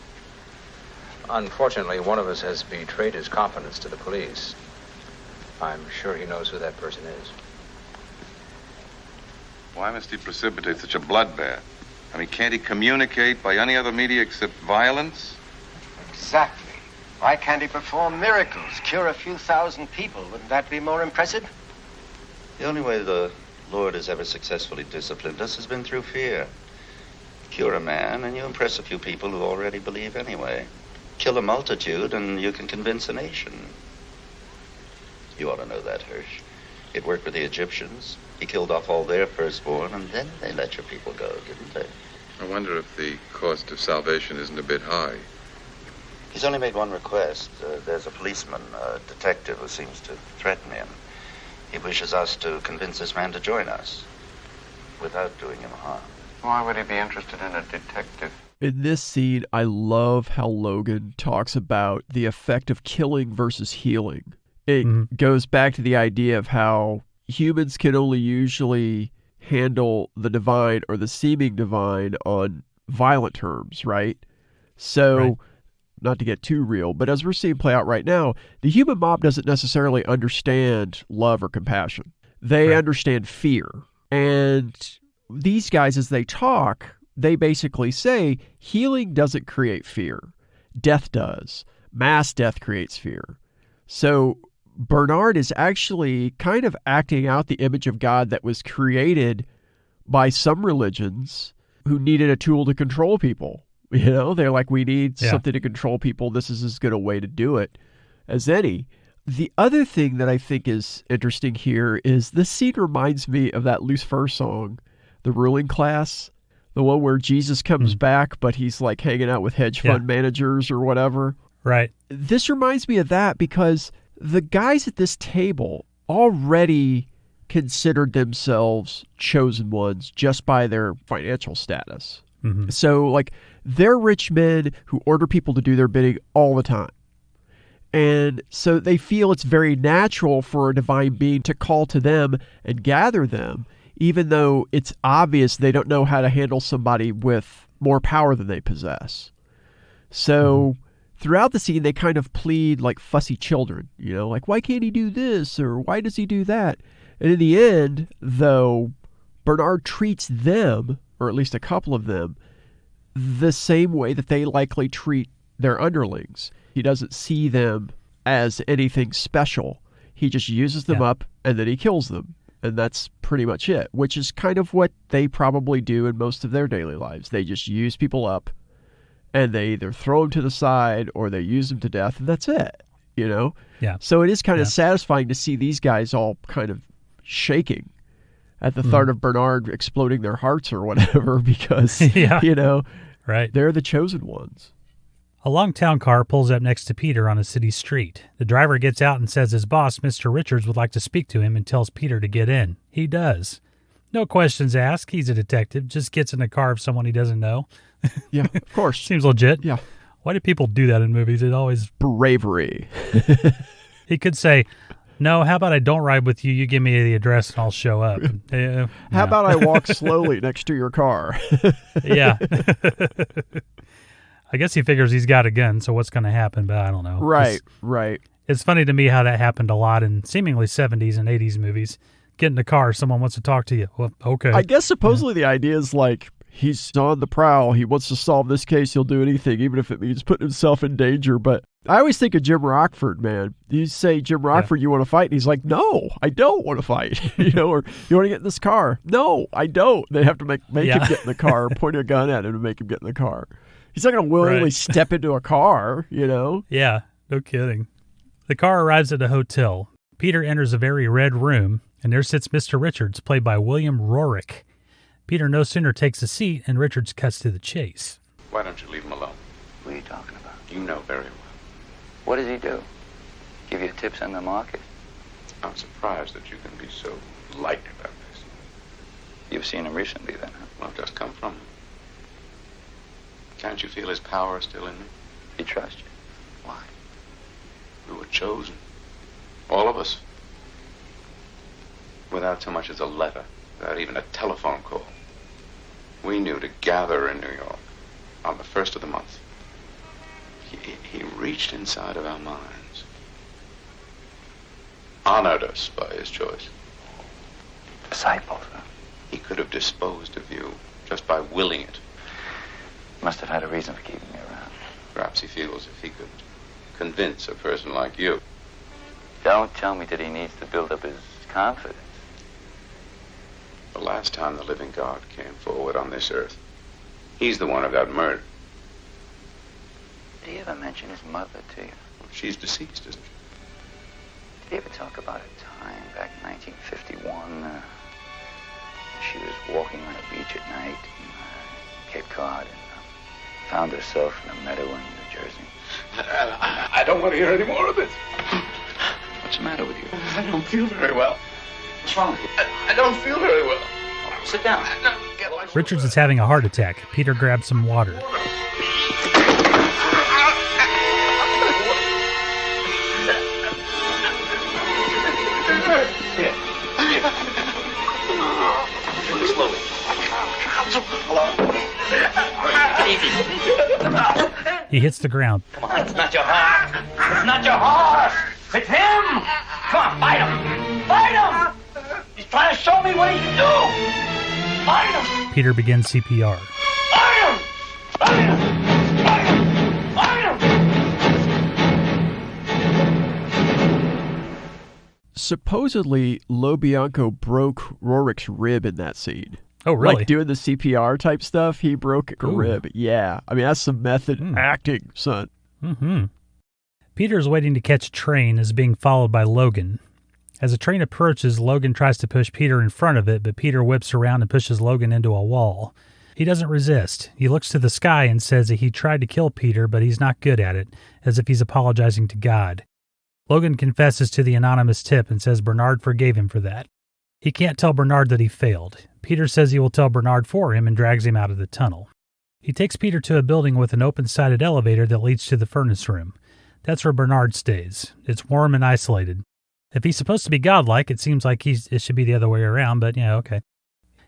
Unfortunately, one of us has betrayed his confidence to the police. I'm sure he knows who that person is. Why must he precipitate such a bloodbath? I mean, can't he communicate by any other media except violence? Exactly. Why can't he perform miracles, cure a few thousand people? Wouldn't that be more impressive? The only way the Lord has ever successfully disciplined us has been through fear. Cure a man and you impress a few people who already believe anyway. Kill a multitude and you can convince a nation. You ought to know that, Hirsch. It worked with the Egyptians. He killed off all their firstborn and then they let your people go, didn't they? I wonder if the cost of salvation isn't a bit high. He's only made one request. There's a policeman, a detective, who seems to threaten him. He wishes us to convince this man to join us without doing him harm. Why would he be interested in a detective? In this scene, I love how Logan talks about the effect of killing versus healing. It goes back to the idea of how humans can only usually handle the divine or the seeming divine on violent terms, right? So, not to get too real, but as we're seeing play out right now, the human mob doesn't necessarily understand love or compassion. They understand fear. And these guys, as they talk, they basically say healing doesn't create fear. Death does. Mass death creates fear. So Bernard is actually kind of acting out the image of God that was created by some religions who needed a tool to control people. You know, they're like, we need something to control people. This is as good a way to do it as any. The other thing that I think is interesting here is this scene reminds me of that Lucifer song, The Ruling Class, the one where Jesus comes back, but he's like hanging out with hedge fund managers or whatever. Right. This reminds me of that because the guys at this table already considered themselves chosen ones just by their financial status. Mm-hmm. So, like, they're rich men who order people to do their bidding all the time. And so they feel it's very natural for a divine being to call to them and gather them, even though it's obvious they don't know how to handle somebody with more power than they possess. So throughout the scene, they kind of plead like fussy children, you know, like, why can't he do this? Or why does he do that? And in the end, though, Bernard treats them, or at least a couple of them, the same way that they likely treat their underlings. He doesn't see them as anything special. He just uses them up and then he kills them. And that's pretty much it, which is kind of what they probably do in most of their daily lives. They just use people up and they either throw them to the side or they use them to death, and that's it, you know? Yeah. So it is kind of satisfying to see these guys all kind of shaking at the thought of Bernard exploding their hearts or whatever because, you know, they're the chosen ones. A long town car pulls up next to Peter on a city street. The driver gets out and says his boss, Mr. Richards, would like to speak to him and tells Peter to get in. He does. No questions asked. He's a detective. Just gets in the car of someone he doesn't know. Yeah, of course. Seems legit. Yeah. Why do people do that in movies? It always... Bravery. He could say, no, how about I don't ride with you? You give me the address and I'll show up. How about I walk slowly next to your car? Yeah. I guess he figures he's got a gun, so what's going to happen? But I don't know. Right. It's funny to me how that happened a lot in seemingly 70s and 80s movies. Get in the car, someone wants to talk to you. Well, okay. I guess supposedly the idea is like, he's on the prowl. He wants to solve this case. He'll do anything, even if it means putting himself in danger. But I always think of Jim Rockford, man. You say, Jim Rockford, you want to fight? And he's like, no, I don't want to fight. You know, or you want to get in this car? No, I don't. They have to make him get in the car, point a gun at him to make him get in the car. He's not going to willingly step into a car, you know? Yeah, no kidding. The car arrives at a hotel. Peter enters a very red room, and there sits Mr. Richards, played by William Rorick. Peter no sooner takes a seat, and Richards cuts to the chase. Why don't you leave him alone? What are you talking about? You know very well. What does he do? Give you tips on the market? I'm surprised that you can be so light about this. You've seen him recently, then, huh? Well, I've just come from him. Can't you feel his power still in me? He trusts you. Why? We were chosen. All of us. Without so much as a letter, without even a telephone call. We knew to gather in New York on the 1st of the month. He reached inside of our minds. Honored us by his choice. Disciples, huh? He could have disposed of you just by willing it. Must have had a reason for keeping me around. Perhaps he feels if he could convince a person like you. Don't tell me that he needs to build up his confidence. The last time the living God came forward on this earth, he's the one who got murdered. Did he ever mention his mother to you? Well, she's deceased, isn't she? Did he ever talk about a time back in 1951? She was walking on a beach at night in Cape Cod and found herself in a meadow in New Jersey. I don't want to hear any more of it. What's the matter with you? I don't feel very well. What's wrong with you? I don't feel very well. Sit down. Richards is having a heart attack. Peter grabs some water. Slowly. Easy. He hits the ground. Come on, it's not your horse. It's not your horse. It's him. Come on, fight him. Fight him. show me what he can do! Find him! Peter begins CPR. Find him! Find him! Find him! Find him! Supposedly, LoBianco broke Rorick's rib in that scene. Oh, really? Like doing the CPR type stuff, he broke a rib. Yeah. I mean, that's some method acting, son. Mm-hmm. Peter is waiting to catch a train as being followed by Logan. As the train approaches, Logan tries to push Peter in front of it, but Peter whips around and pushes Logan into a wall. He doesn't resist. He looks to the sky and says that he tried to kill Peter, but he's not good at it, as if he's apologizing to God. Logan confesses to the anonymous tip and says Bernard forgave him for that. He can't tell Bernard that he failed. Peter says he will tell Bernard for him and drags him out of the tunnel. He takes Peter to a building with an open-sided elevator that leads to the furnace room. That's where Bernard stays. It's warm and isolated. If he's supposed to be godlike, it seems like it should be the other way around, but yeah, okay.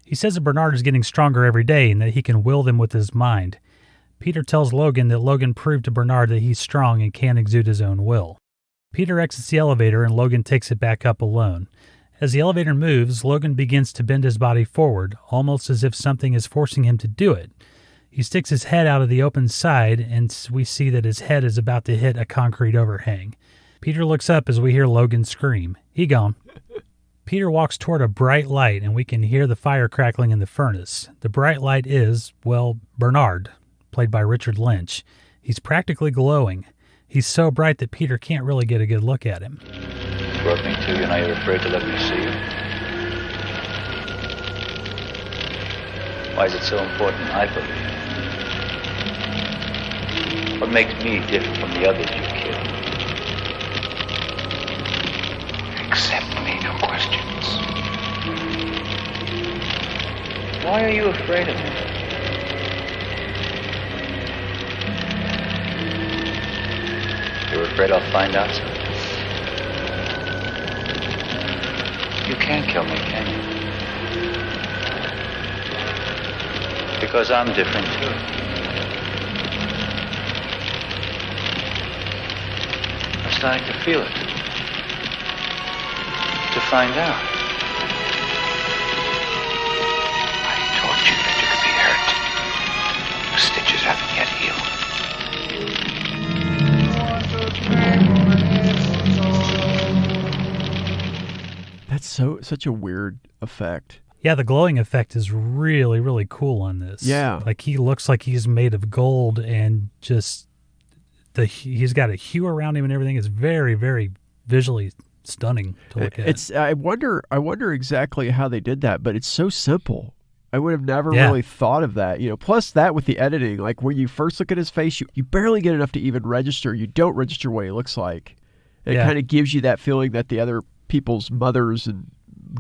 He says that Bernard is getting stronger every day and that he can will them with his mind. Peter tells Logan that Logan proved to Bernard that he's strong and can exude his own will. Peter exits the elevator and Logan takes it back up alone. As the elevator moves, Logan begins to bend his body forward, almost as if something is forcing him to do it. He sticks his head out of the open side, and we see that his head is about to hit a concrete overhang. Peter looks up as we hear Logan scream. He gone. Peter walks toward a bright light, and we can hear the fire crackling in the furnace. The bright light is, well, Bernard, played by Richard Lynch. He's practically glowing. He's so bright that Peter can't really get a good look at him. You brought me to you, now you're afraid to let me see you. Why is it so important I believe? What makes me different from the others you killed? Accept me, no questions. Why are you afraid of me? You're afraid I'll find out something? You can't kill me, can you? Because I'm different too. I'm starting to feel it. To find out. I told you that you could be hurt. The stitches haven't yet healed. That's such a weird effect. Yeah, the glowing effect is really, really cool on this. Yeah. Like, he looks like he's made of gold, and just he's got a hue around him and everything. It's very, very visually stunning to look at. I wonder exactly how they did that, but it's so simple. I would have never really thought of that. Plus that with the editing, like when you first look at his face, you barely get enough to even register. You don't register what he looks like. It kind of gives you that feeling that the other people's mothers and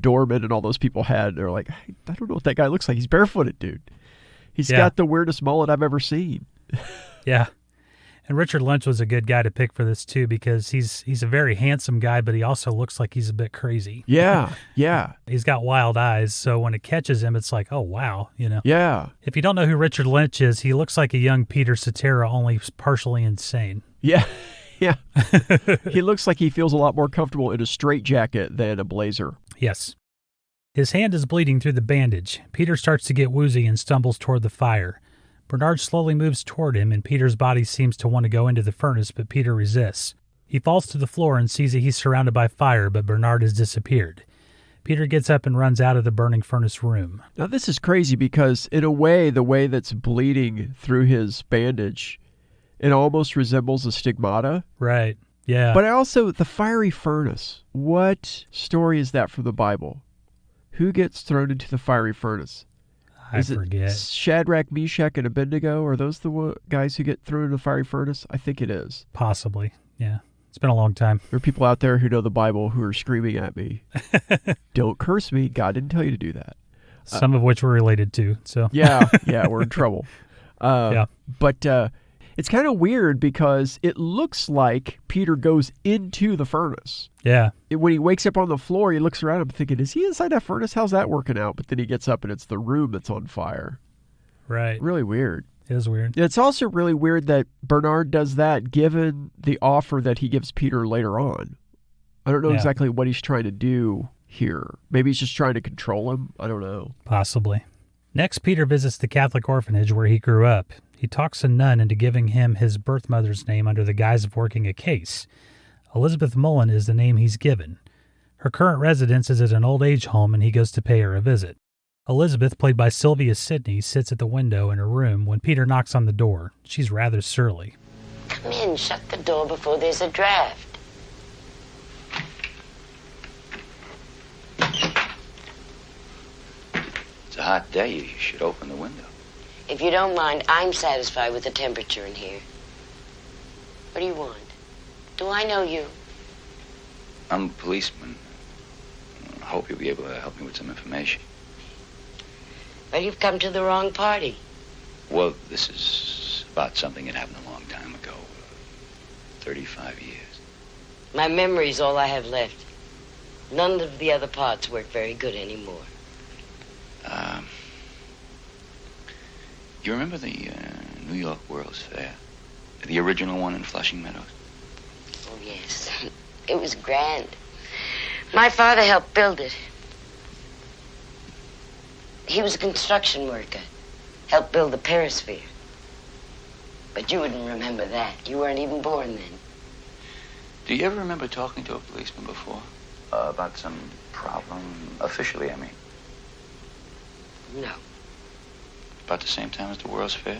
doormen and all those people had. They're like, hey, I don't know what that guy looks like. He's barefooted, dude. He's got the weirdest mullet I've ever seen. Yeah. And Richard Lynch was a good guy to pick for this too, because he's a very handsome guy, but he also looks like he's a bit crazy. Yeah, yeah. He's got wild eyes, so when it catches him, it's like, oh wow, Yeah. If you don't know who Richard Lynch is, he looks like a young Peter Cetera, only partially insane. Yeah, yeah. He looks like he feels a lot more comfortable in a straitjacket than a blazer. Yes. His hand is bleeding through the bandage. Peter starts to get woozy and stumbles toward the fire. Bernard slowly moves toward him, and Peter's body seems to want to go into the furnace, but Peter resists. He falls to the floor and sees that he's surrounded by fire, but Bernard has disappeared. Peter gets up and runs out of the burning furnace room. Now, this is crazy because, in a way, the way that's bleeding through his bandage, it almost resembles a stigmata. Right, yeah. But also, the fiery furnace. What story is that from the Bible? Who gets thrown into the fiery furnace? I forget. Shadrach, Meshach, and Abednego? Are those the guys who get thrown into the fiery furnace? I think it is. Possibly, yeah. It's been a long time. There are people out there who know the Bible who are screaming at me. Don't curse me. God didn't tell you to do that. Some of which we're related to. So Yeah, we're in trouble. Yeah. But it's kind of weird because it looks like Peter goes into the furnace. Yeah. When he wakes up on the floor, he looks around him thinking, is he inside that furnace? How's that working out? But then he gets up and it's the room that's on fire. Right. Really weird. It is weird. It's also really weird that Bernard does that given the offer that he gives Peter later on. I don't know exactly what he's trying to do here. Maybe he's just trying to control him. I don't know. Possibly. Next, Peter visits the Catholic orphanage where he grew up. He talks a nun into giving him his birth mother's name under the guise of working a case. Elizabeth Mullen is the name he's given. Her current residence is at an old age home, and he goes to pay her a visit. Elizabeth, played by Sylvia Sidney, sits at the window in her room when Peter knocks on the door. She's rather surly. Come in, shut the door before there's a draft. It's a hot day. You should open the window. If you don't mind, I'm satisfied with the temperature in here. What do you want? Do I know you? I'm a policeman. I hope you'll be able to help me with some information. Well, you've come to the wrong party. Well, this is about something that happened a long time ago. 35 years. My memory's all I have left. None of the other parts work very good anymore. You remember the New York World's Fair? The original one in Flushing Meadows? Oh, yes. It was grand. My father helped build it. He was a construction worker. Helped build the perisphere. But you wouldn't remember that. You weren't even born then. Do you ever remember talking to a policeman before? About some problem? Officially, I mean. No. About the same time as the World's Fair?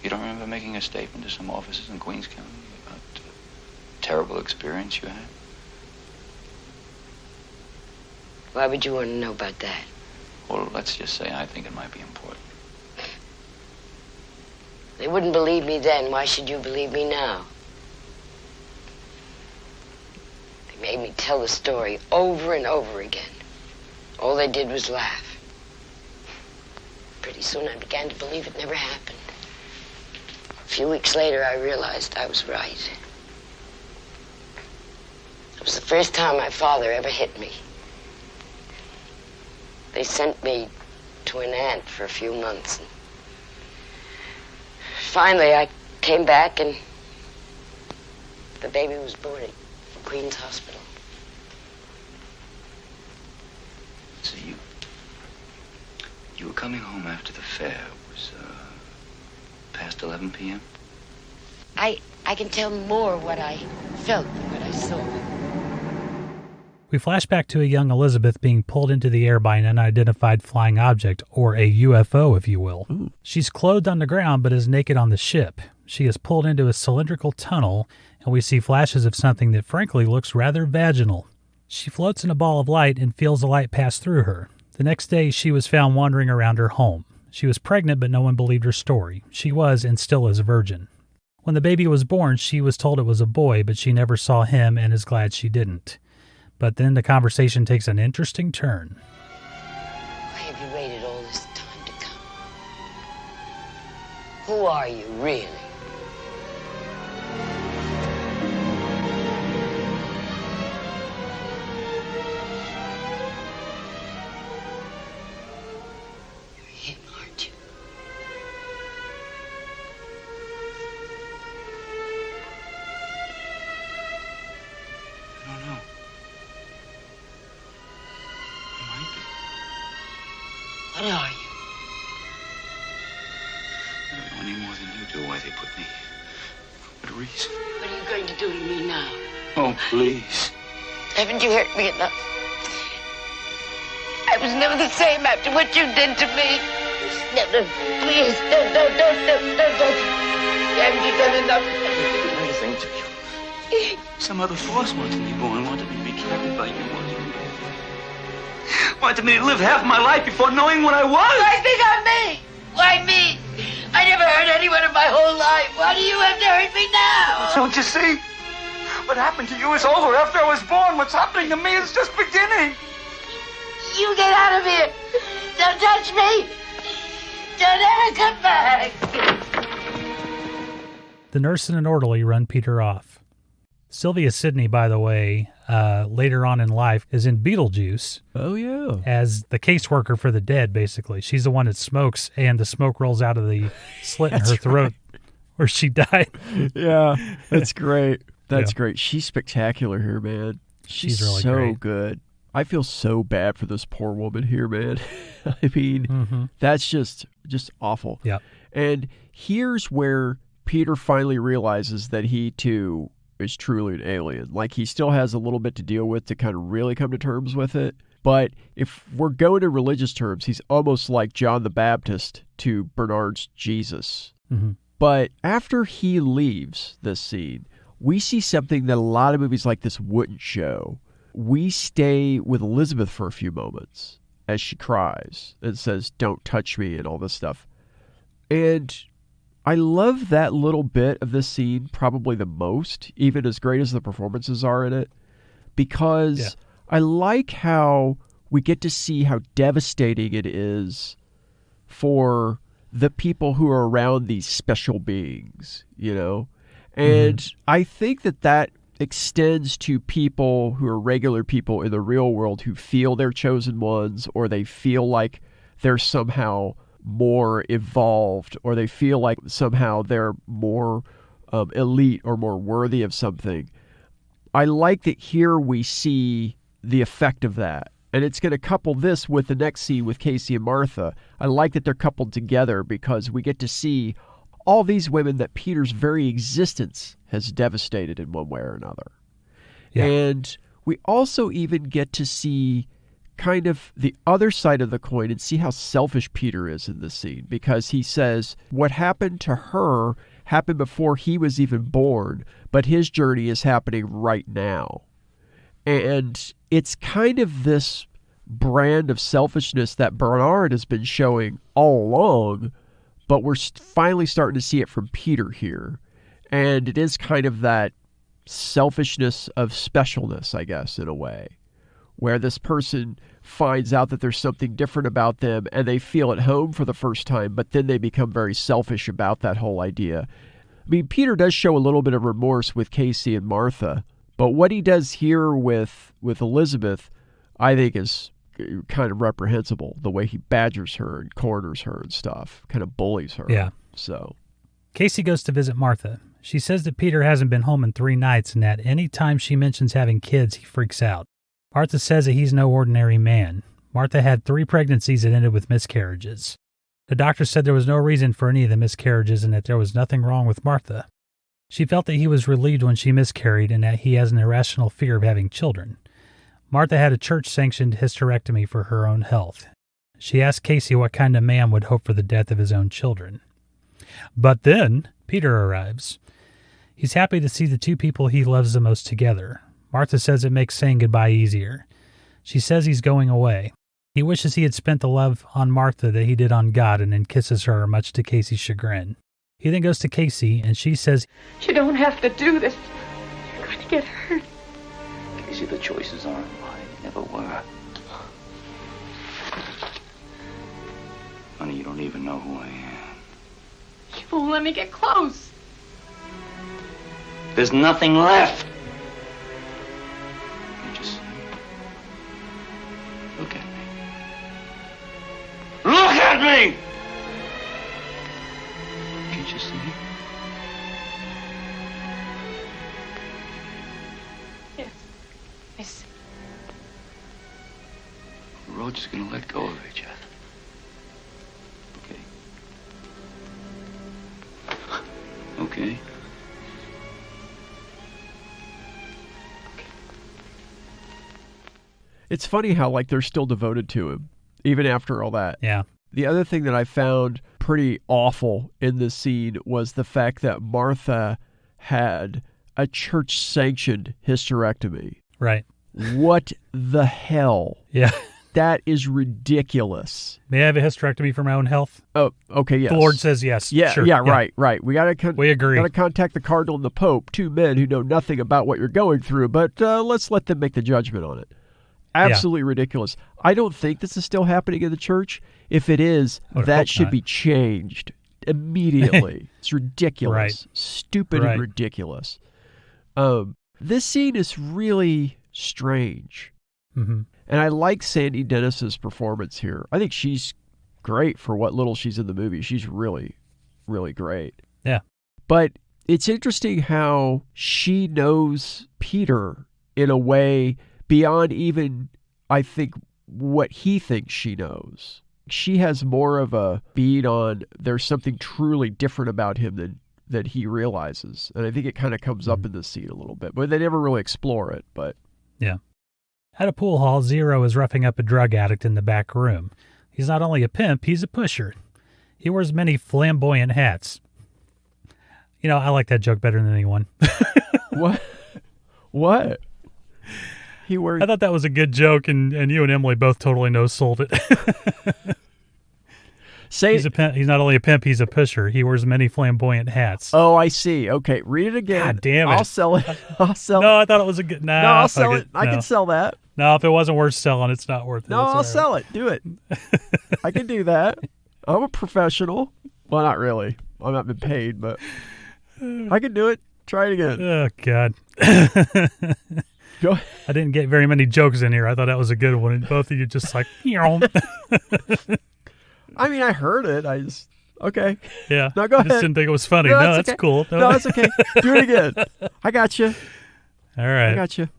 You don't remember making a statement to some officers in Queens County about a terrible experience you had? Why would you want to know about that? Well, let's just say I think it might be important. They wouldn't believe me then. Why should you believe me now? They made me tell the story over and over again. All they did was laugh. Pretty soon I began to believe it never happened. A few weeks later, I realized I was right. It was the first time my father ever hit me. They sent me to an aunt for a few months. And finally, I came back and the baby was born at Queen's Hospital. So you were coming home after the fair. It was past 11 p.m.? I can tell more what I felt than what I saw. We flash back to a young Elizabeth being pulled into the air by an unidentified flying object, or a UFO, if you will. Ooh. She's clothed on the ground but is naked on the ship. She is pulled into a cylindrical tunnel, and we see flashes of something that frankly looks rather vaginal. She floats in a ball of light and feels the light pass through her. The next day, she was found wandering around her home. She was pregnant, but no one believed her story. She was, and still is, a virgin. When the baby was born, she was told it was a boy, but she never saw him and is glad she didn't. But then the conversation takes an interesting turn. Why have you waited all this time to come? Who are you, really? You're him, aren't you? I don't know. What are you? I don't know any more than you do why they put me. What reason? What are you going to do to me now? Oh, please. Haven't you hurt me enough? I was never the same after what you did to me. Never. Please, don't. Haven't you done enough? I didn't do anything to you. Some other force wanted me born, wanted me to be carried by you, wanted me to live half my life before knowing what I was. Why pick on me? Why me? I never hurt anyone in my whole life. Why do you have to hurt me now? Don't you see? What happened to you is over after I was born. What's happening to me is just beginning. You get out of here. Don't touch me. Don't ever come back. The nurse and an orderly run Peter off. Sylvia Sidney, by the way, later on in life is in Beetlejuice. Oh, yeah. As the caseworker for the dead, basically. She's the one that smokes, and the smoke rolls out of the slit in her throat where she died. Yeah, that's great. That's great. She's spectacular here, man. She's really so great. good. I feel so bad for this poor woman here, man. I mean, that's just awful. Yeah. And here's where Peter finally realizes that he, too, is truly an alien. Like, he still has a little bit to deal with to kind of really come to terms with it. But if we're going in religious terms, he's almost like John the Baptist to Bernard's Jesus. Mm-hmm. But after he leaves this scene, we see something that a lot of movies like this wouldn't show. We stay with Elizabeth for a few moments as she cries and says, "Don't touch me," and all this stuff. And I love that little bit of this scene probably the most, even as great as the performances are in it, because I like how we get to see how devastating it is for the people who are around these special beings, you know? And I think that extends to people who are regular people in the real world who feel they're chosen ones, or they feel like they're somehow more evolved, or they feel like somehow they're more elite or more worthy of something. I like that here we see the effect of that. And it's going to couple this with the next scene with Casey and Martha. I like that they're coupled together because we get to see all these women that Peter's very existence has devastated in one way or another. Yeah. And we also even get to see kind of the other side of the coin and see how selfish Peter is in this scene, because he says what happened to her happened before he was even born, but his journey is happening right now. And it's kind of this brand of selfishness that Bernard has been showing all along, but we're finally starting to see it from Peter here. And it is kind of that selfishness of specialness, I guess, in a way, where this person finds out that there's something different about them and they feel at home for the first time, but then they become very selfish about that whole idea. I mean, Peter does show a little bit of remorse with Casey and Martha, but what he does here with Elizabeth, I think, is kind of reprehensible. The way he badgers her and corners her and stuff, kind of bullies her. Yeah. So Casey goes to visit Martha. She says that Peter hasn't been home in 3 nights and that any time she mentions having kids, he freaks out. Martha says that he's no ordinary man. Martha had 3 pregnancies that ended with miscarriages. The doctor said there was no reason for any of the miscarriages and that there was nothing wrong with Martha. She felt that he was relieved when she miscarried and that he has an irrational fear of having children. Martha had a church-sanctioned hysterectomy for her own health. She asked Casey what kind of man would hope for the death of his own children. But then Peter arrives. He's happy to see the 2 people he loves the most together. Martha says it makes saying goodbye easier. She says he's going away. He wishes he had spent the love on Martha that he did on God, and then kisses her, much to Casey's chagrin. He then goes to Casey, and she says, "You don't have to do this. You're going to get hurt." Casey, the choices aren't mine. Never were. Honey, you don't even know who I am. You won't let me get close. There's nothing left. You just look at me. Look at me! Can't you see? Yes, I see. We're just gonna let go of each other. Okay? Okay? It's funny how, like, they're still devoted to him, even after all that. Yeah. The other thing that I found pretty awful in this scene was the fact that Martha had a church-sanctioned hysterectomy. Right. What the hell? Yeah. That is ridiculous. May I have a hysterectomy for my own health? Oh, okay, yes. The Lord says yes. Yeah, sure. yeah, right. We agree. Got to contact the Cardinal and the Pope, 2 men who know nothing about what you're going through, but let's let them make the judgment on it. Absolutely ridiculous. I don't think this is still happening in the church. If it is, that should be changed immediately. It's ridiculous. Right. Stupid and ridiculous. This scene is really strange. Mm-hmm. And I like Sandy Dennis's performance here. I think she's great for what little she's in the movie. She's really, really great. Yeah. But it's interesting how she knows Peter in a way beyond even I think, what he thinks she knows. She has more of a bead on there's something truly different about him than he realizes. And I think it kind of comes up in this scene a little bit. But they never really explore it. But yeah. At a pool hall, Zero is roughing up a drug addict in the back room. He's not only a pimp, he's a pusher. He wears many flamboyant hats. You know, I like that joke better than anyone. What? What? I thought that was a good joke, and you and Emily both totally no-sold it. He's a pimp. He's not only a pimp, he's a pusher. He wears many flamboyant hats. Oh, I see. Okay, read it again. God damn it. I'll sell it. No, I thought it was a good... Nah, no, I'll sell it. No. I can sell that. No, if it wasn't worth selling, it's not worth it. No, I'll sell it. Do it. I can do that. I'm a professional. Well, not really. I've not been paid, but I can do it. Try it again. Oh, God. Go. I didn't get very many jokes in here. I thought that was a good one. And both of you just like, I mean, I heard it. I just, okay. Yeah. No, go ahead. I just didn't think it was funny. No, that's okay. Cool. No, that's okay. Do it again. I got you. All right. I got you.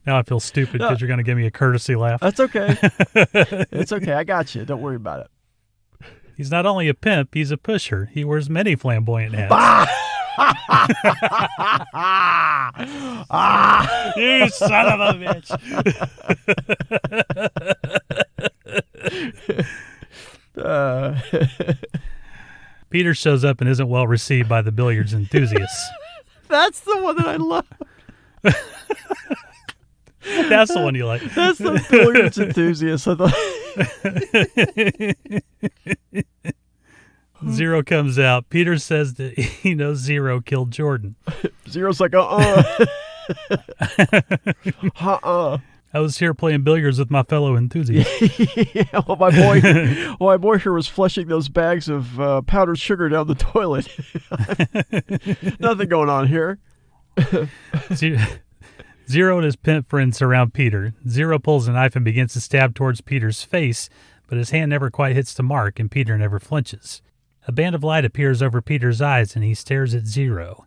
Now I feel stupid because you're going to give me a courtesy laugh. That's okay. It's okay. I got you. Don't worry about it. He's not only a pimp, he's a pusher. He wears many flamboyant hats. You son of a bitch. Peter shows up and isn't well received by the billiards enthusiasts. That's the one that I love. That's the one you like. That's the billiards enthusiast. I thought. Zero comes out. Peter says that he knows Zero killed Jordan. Zero's like, I was here playing billiards with my fellow enthusiasts. Yeah, well, my boy here was flushing those bags of powdered sugar down the toilet. Nothing going on here. Zero and his pimp friend surround Peter. Zero pulls a knife and begins to stab towards Peter's face, but his hand never quite hits the mark, and Peter never flinches. A band of light appears over Peter's eyes, and he stares at Zero.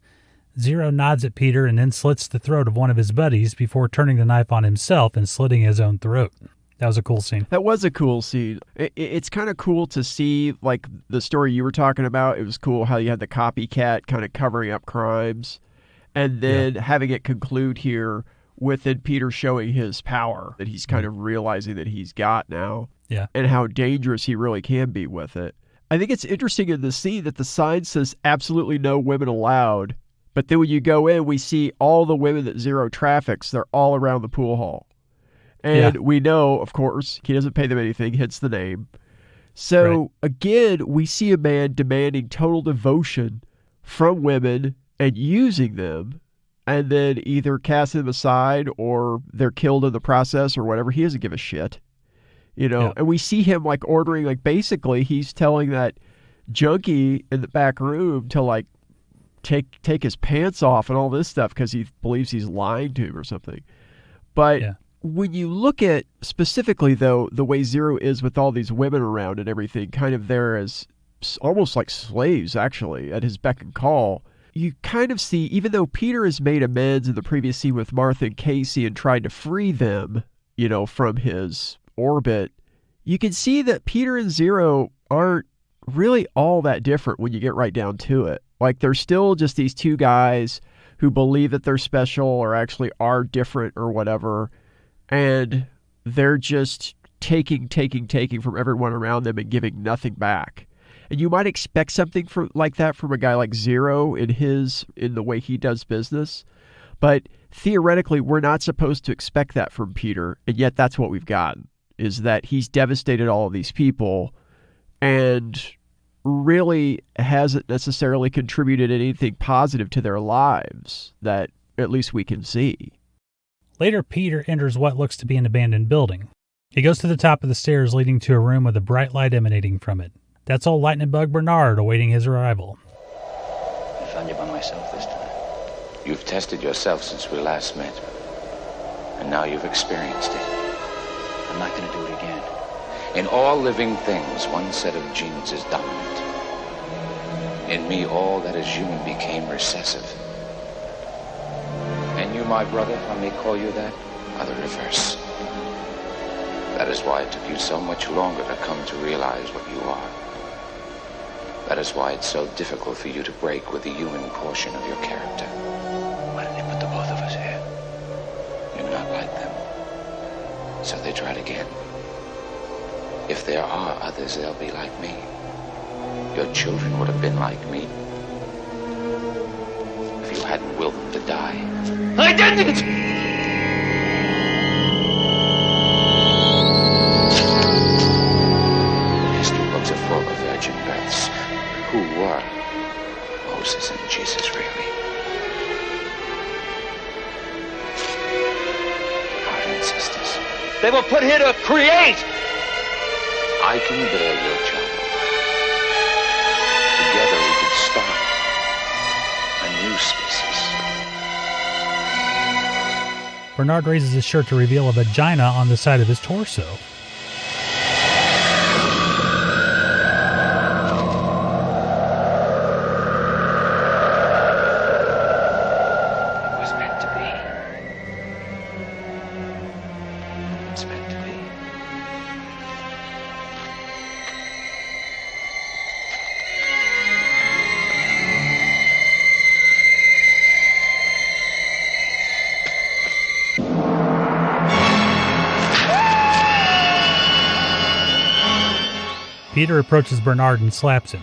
Zero nods at Peter and then slits the throat of one of his buddies before turning the knife on himself and slitting his own throat. That was a cool scene. That was a cool scene. It's kind of cool to see, like, the story you were talking about. It was cool how you had the copycat kind of covering up crimes. And then having it conclude here with Peter showing his power that he's kind of realizing that he's got now. Yeah. And how dangerous he really can be with it. I think it's interesting in the scene that the sign says absolutely no women allowed. But then when you go in, we see all the women that Zero traffics. They're all around the pool hall. And we know, of course, he doesn't pay them anything, hence the name. So, again, we see a man demanding total devotion from women and using them, and then either casting them aside or they're killed in the process or whatever. He doesn't give a shit. You know, and we see him like ordering, like basically he's telling that junkie in the back room to like take his pants off and all this stuff because he believes he's lying to him or something. But when you look at specifically, though, the way Zero is with all these women around and everything, kind of there as almost like slaves, actually, at his beck and call, you kind of see, even though Peter has made amends in the previous scene with Martha and Casey and tried to free them, you know, from his orbit, you can see that Peter and Zero aren't really all that different when you get right down to it. Like, they're still just these two guys who believe that they're special or actually are different or whatever, and they're just taking from everyone around them and giving nothing back. And you might expect something like that from a guy like Zero in the way he does business. But theoretically, we're not supposed to expect that from Peter. And yet that's what we've gotten, is that he's devastated all of these people and really hasn't necessarily contributed anything positive to their lives that at least we can see. Later, Peter enters what looks to be an abandoned building. He goes to the top of the stairs leading to a room with a bright light emanating from it. That's old Lightning Bug Bernard awaiting his arrival. I found you by myself this time. You've tested yourself since we last met. And now you've experienced it. I'm not going to do it again. In all living things, one set of genes is dominant. In me, all that is human became recessive. And you, my brother, I may call you that, are the reverse. That is why it took you so much longer to come to realize what you are. That is why it's so difficult for you to break with the human portion of your character. Why did they put the both of us here? You're not like them. So they tried again. If there are others, they'll be like me. Your children would have been like me. If you hadn't willed them to die. I didn't! History books are full of virgin births. Who were Moses and Jesus really? Our ancestors. They were put here to create! I can bear your child. Together we could start a new species. Bernard raises his shirt to reveal a vagina on the side of his torso. It was meant to be. It's meant to be. Peter approaches Bernard and slaps him.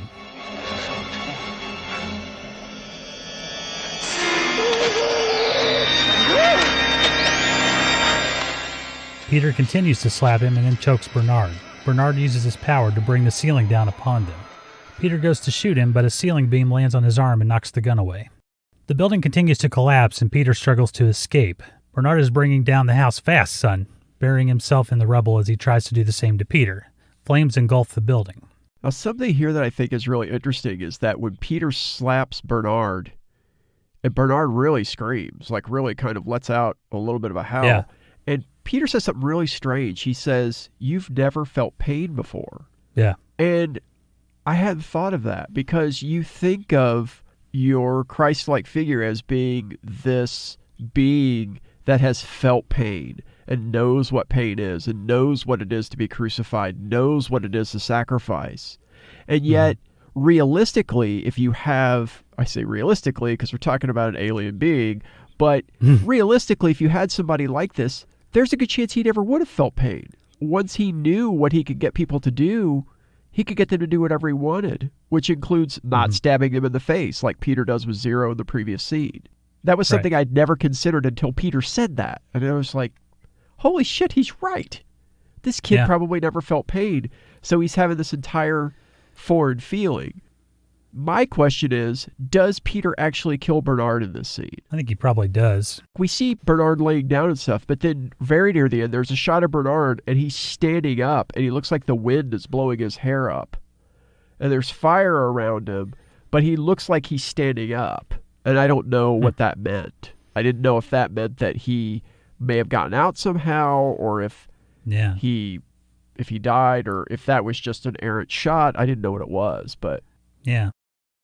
Peter continues to slap him and then chokes Bernard. Bernard uses his power to bring the ceiling down upon them. Peter goes to shoot him, but a ceiling beam lands on his arm and knocks the gun away. The building continues to collapse and Peter struggles to escape. Bernard is bringing down the house fast, son, burying himself in the rubble as he tries to do the same to Peter. Flames engulf the building. Now, something here that I think is really interesting is that when Peter slaps Bernard, and Bernard really screams, like really kind of lets out a little bit of a howl. Yeah. And Peter says something really strange. He says, "You've never felt pain before." Yeah. And I hadn't thought of that, because you think of your Christ-like figure as being this being that has felt pain and knows what pain is and knows what it is to be crucified, knows what it is to sacrifice. And yet, realistically, if you have, I say realistically because we're talking about an alien being, but realistically, if you had somebody like this, there's a good chance he never would have felt pain. Once he knew what he could get people to do, he could get them to do whatever he wanted, which includes not stabbing them in the face like Peter does with Zero in the previous scene. That was something I'd never considered until Peter said that. And I was like, holy shit, he's right. This kid probably never felt pain, so he's having this entire foreign feeling. My question is, does Peter actually kill Bernard in this scene? I think he probably does. We see Bernard laying down and stuff, but then very near the end, there's a shot of Bernard, and he's standing up, and he looks like the wind is blowing his hair up. And there's fire around him, but he looks like he's standing up. And I don't know what that meant. I didn't know if that meant that he may have gotten out somehow, or if he died, or if that was just an errant shot. I didn't know what it was, but... Yeah.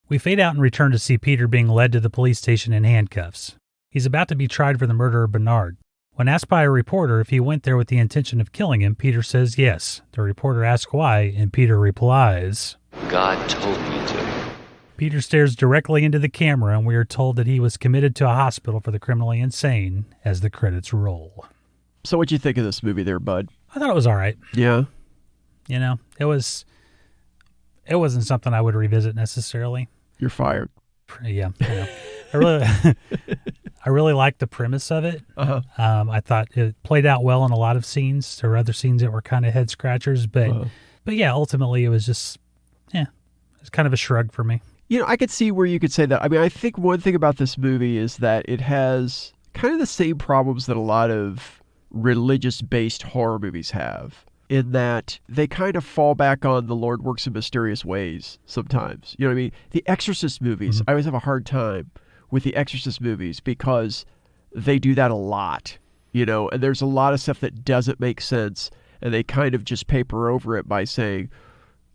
We fade out and return to see Peter being led to the police station in handcuffs. He's about to be tried for the murder of Bernard. When asked by a reporter if he went there with the intention of killing him, Peter says yes. The reporter asks why, and Peter replies, God told me to. Peter stares directly into the camera, and we are told that he was committed to a hospital for the criminally insane as the credits roll. So what'd you think of this movie there, bud? I thought it was all right. Yeah. You know, it wasn't something I would revisit necessarily. You're fired. Yeah. You know, I really liked the premise of it. I thought it played out well in a lot of scenes. There were other scenes that were kind of head scratchers, but yeah, ultimately it was just, it's kind of a shrug for me. You know, I could see where you could say that. I mean, I think one thing about this movie is that it has kind of the same problems that a lot of religious-based horror movies have, in that they kind of fall back on the Lord works in mysterious ways sometimes. You know what I mean? The Exorcist movies, I always have a hard time with the Exorcist movies because they do that a lot, you know, and there's a lot of stuff that doesn't make sense, and they kind of just paper over it by saying,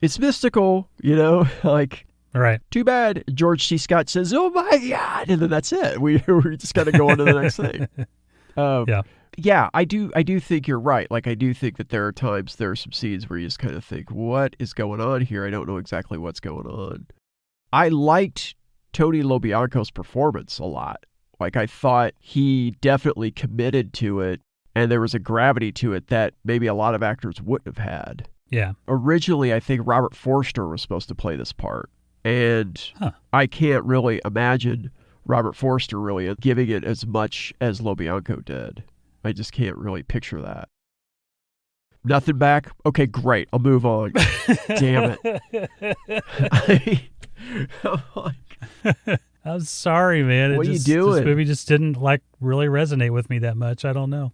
it's mystical, you know, like... Right. Too bad. George C. Scott says, oh my God. And then that's it. We just got to go on to the next thing. Yeah. Yeah, I do think you're right. Like, I do think that there are some scenes where you just kind of think, what is going on here? I don't know exactly what's going on. I liked Tony LoBianco's performance a lot. Like, I thought he definitely committed to it, and there was a gravity to it that maybe a lot of actors wouldn't have had. Yeah. Originally, I think Robert Forster was supposed to play this part, and I can't really imagine Robert Forster really giving it as much as LoBianco did. I just can't really picture that. Nothing back? Okay, great. I'll move on. Damn it. I'm sorry, man. What are you doing? This movie just didn't really resonate with me that much. I don't know.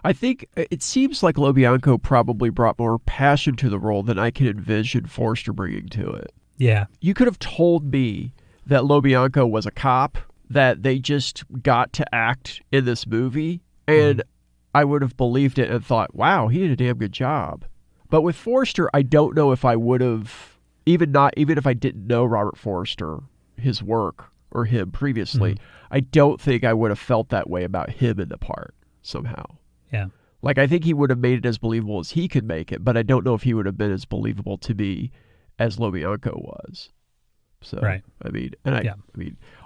I think it seems like LoBianco probably brought more passion to the role than I can envision Forster bringing to it. Yeah. You could have told me that LoBianco was a cop, that they just got to act in this movie, and I would have believed it and thought, wow, he did a damn good job. But with Forster, I don't know if I would have, even if I didn't know Robert Forster, his work, or him previously, I don't think I would have felt that way about him in the part somehow. Yeah. Like, I think he would have made it as believable as he could make it, but I don't know if he would have been as believable to me as LoBianco was. So, right. I mean,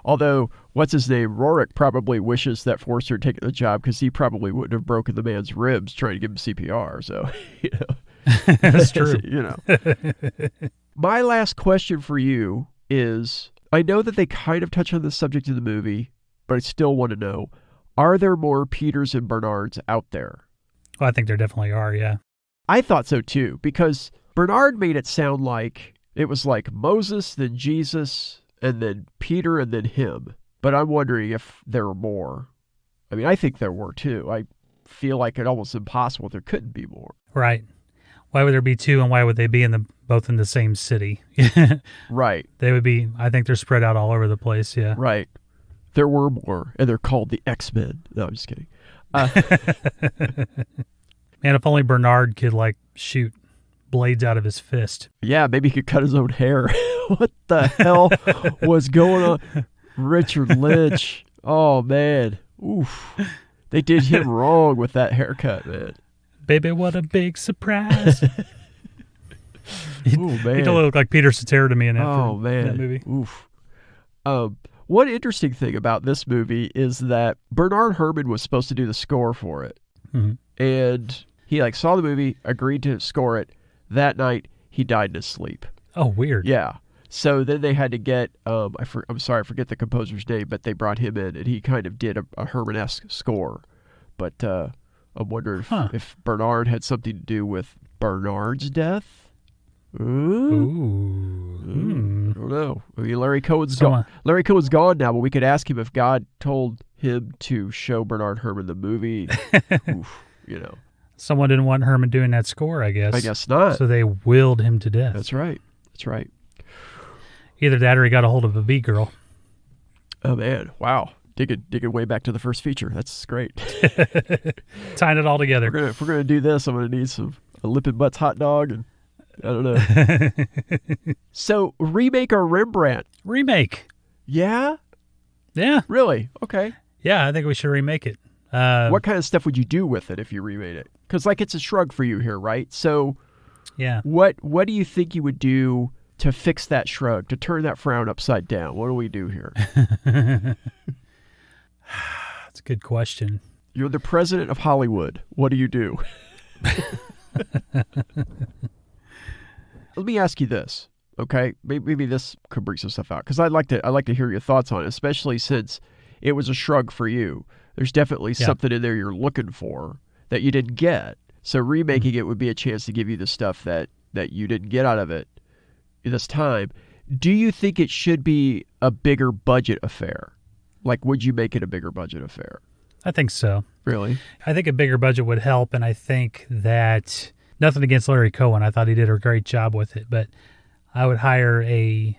although, what's his name? Rourke probably wishes that Forster had taken the job because he probably wouldn't have broken the man's ribs trying to give him CPR. So, That's true. My last question for you is, I know that they kind of touch on this subject in the movie, but I still want to know, are there more Peters and Bernards out there? Well, I think there definitely are, yeah. I thought so too, because Bernard made it sound like it was like Moses, then Jesus, and then Peter, and then him. But I'm wondering if there were more. I mean, I think there were too. I feel like it's almost impossible there couldn't be more. Right. Why would there be two, and why would they be both in the same city? Right. They would be, I think they're spread out all over the place, yeah. Right. There were more, and they're called the X-Men. No, I'm just kidding. Man, if only Bernard could, shoot blades out of his fist. Yeah, maybe he could cut his own hair. What the hell was going on? Richard Lynch. Oh, man. Oof. They did him wrong with that haircut, man. Baby, what a big surprise. Oh, man. He totally looked like Peter Cetera to me in that, man. That movie. Oof. One interesting thing about this movie is that Bernard Herrmann was supposed to do the score for it. Mm-hmm. And he saw the movie, agreed to score it. That night, he died in his sleep. Oh, weird. Yeah. So then they had to get, I'm sorry, I forget the composer's name, but they brought him in, and he kind of did a Herrmann-esque score. But I'm wondering if Bernard had something to do with Bernard's death? Ooh. I don't know. I mean, Larry Cohen's gone. Larry Cohen's gone now, but we could ask him if God told him to show Bernard Herrmann the movie. Oof, Someone didn't want Herrmann doing that score, I guess. I guess not. So they willed him to death. That's right. That's right. Either that or he got a hold of a B-girl. Oh, man. Wow. Digging way back to the first feature. That's great. Tying it all together. If we're gonna do this, I'm going to need a Lip and Butts hot dog, and I don't know. So, remake or Rembrandt? Remake. Yeah? Yeah. Really? Okay. Yeah, I think we should remake it. What kind of stuff would you do with it if you remade it? Because it's a shrug for you here, right? So, yeah. What do you think you would do to fix that shrug, to turn that frown upside down? What do we do here? That's a good question. You're the president of Hollywood. What do you do? Let me ask you this, okay? Maybe this could bring some stuff out, because I'd like to hear your thoughts on it, especially since it was a shrug for you. There's definitely something in there you're looking for that you didn't get. So remaking it would be a chance to give you the stuff that you didn't get out of it this time. Do you think it should be a bigger budget affair? Would you make it a bigger budget affair? I think so. Really? I think a bigger budget would help, and I think that, nothing against Larry Cohen, I thought he did a great job with it, but I would hire a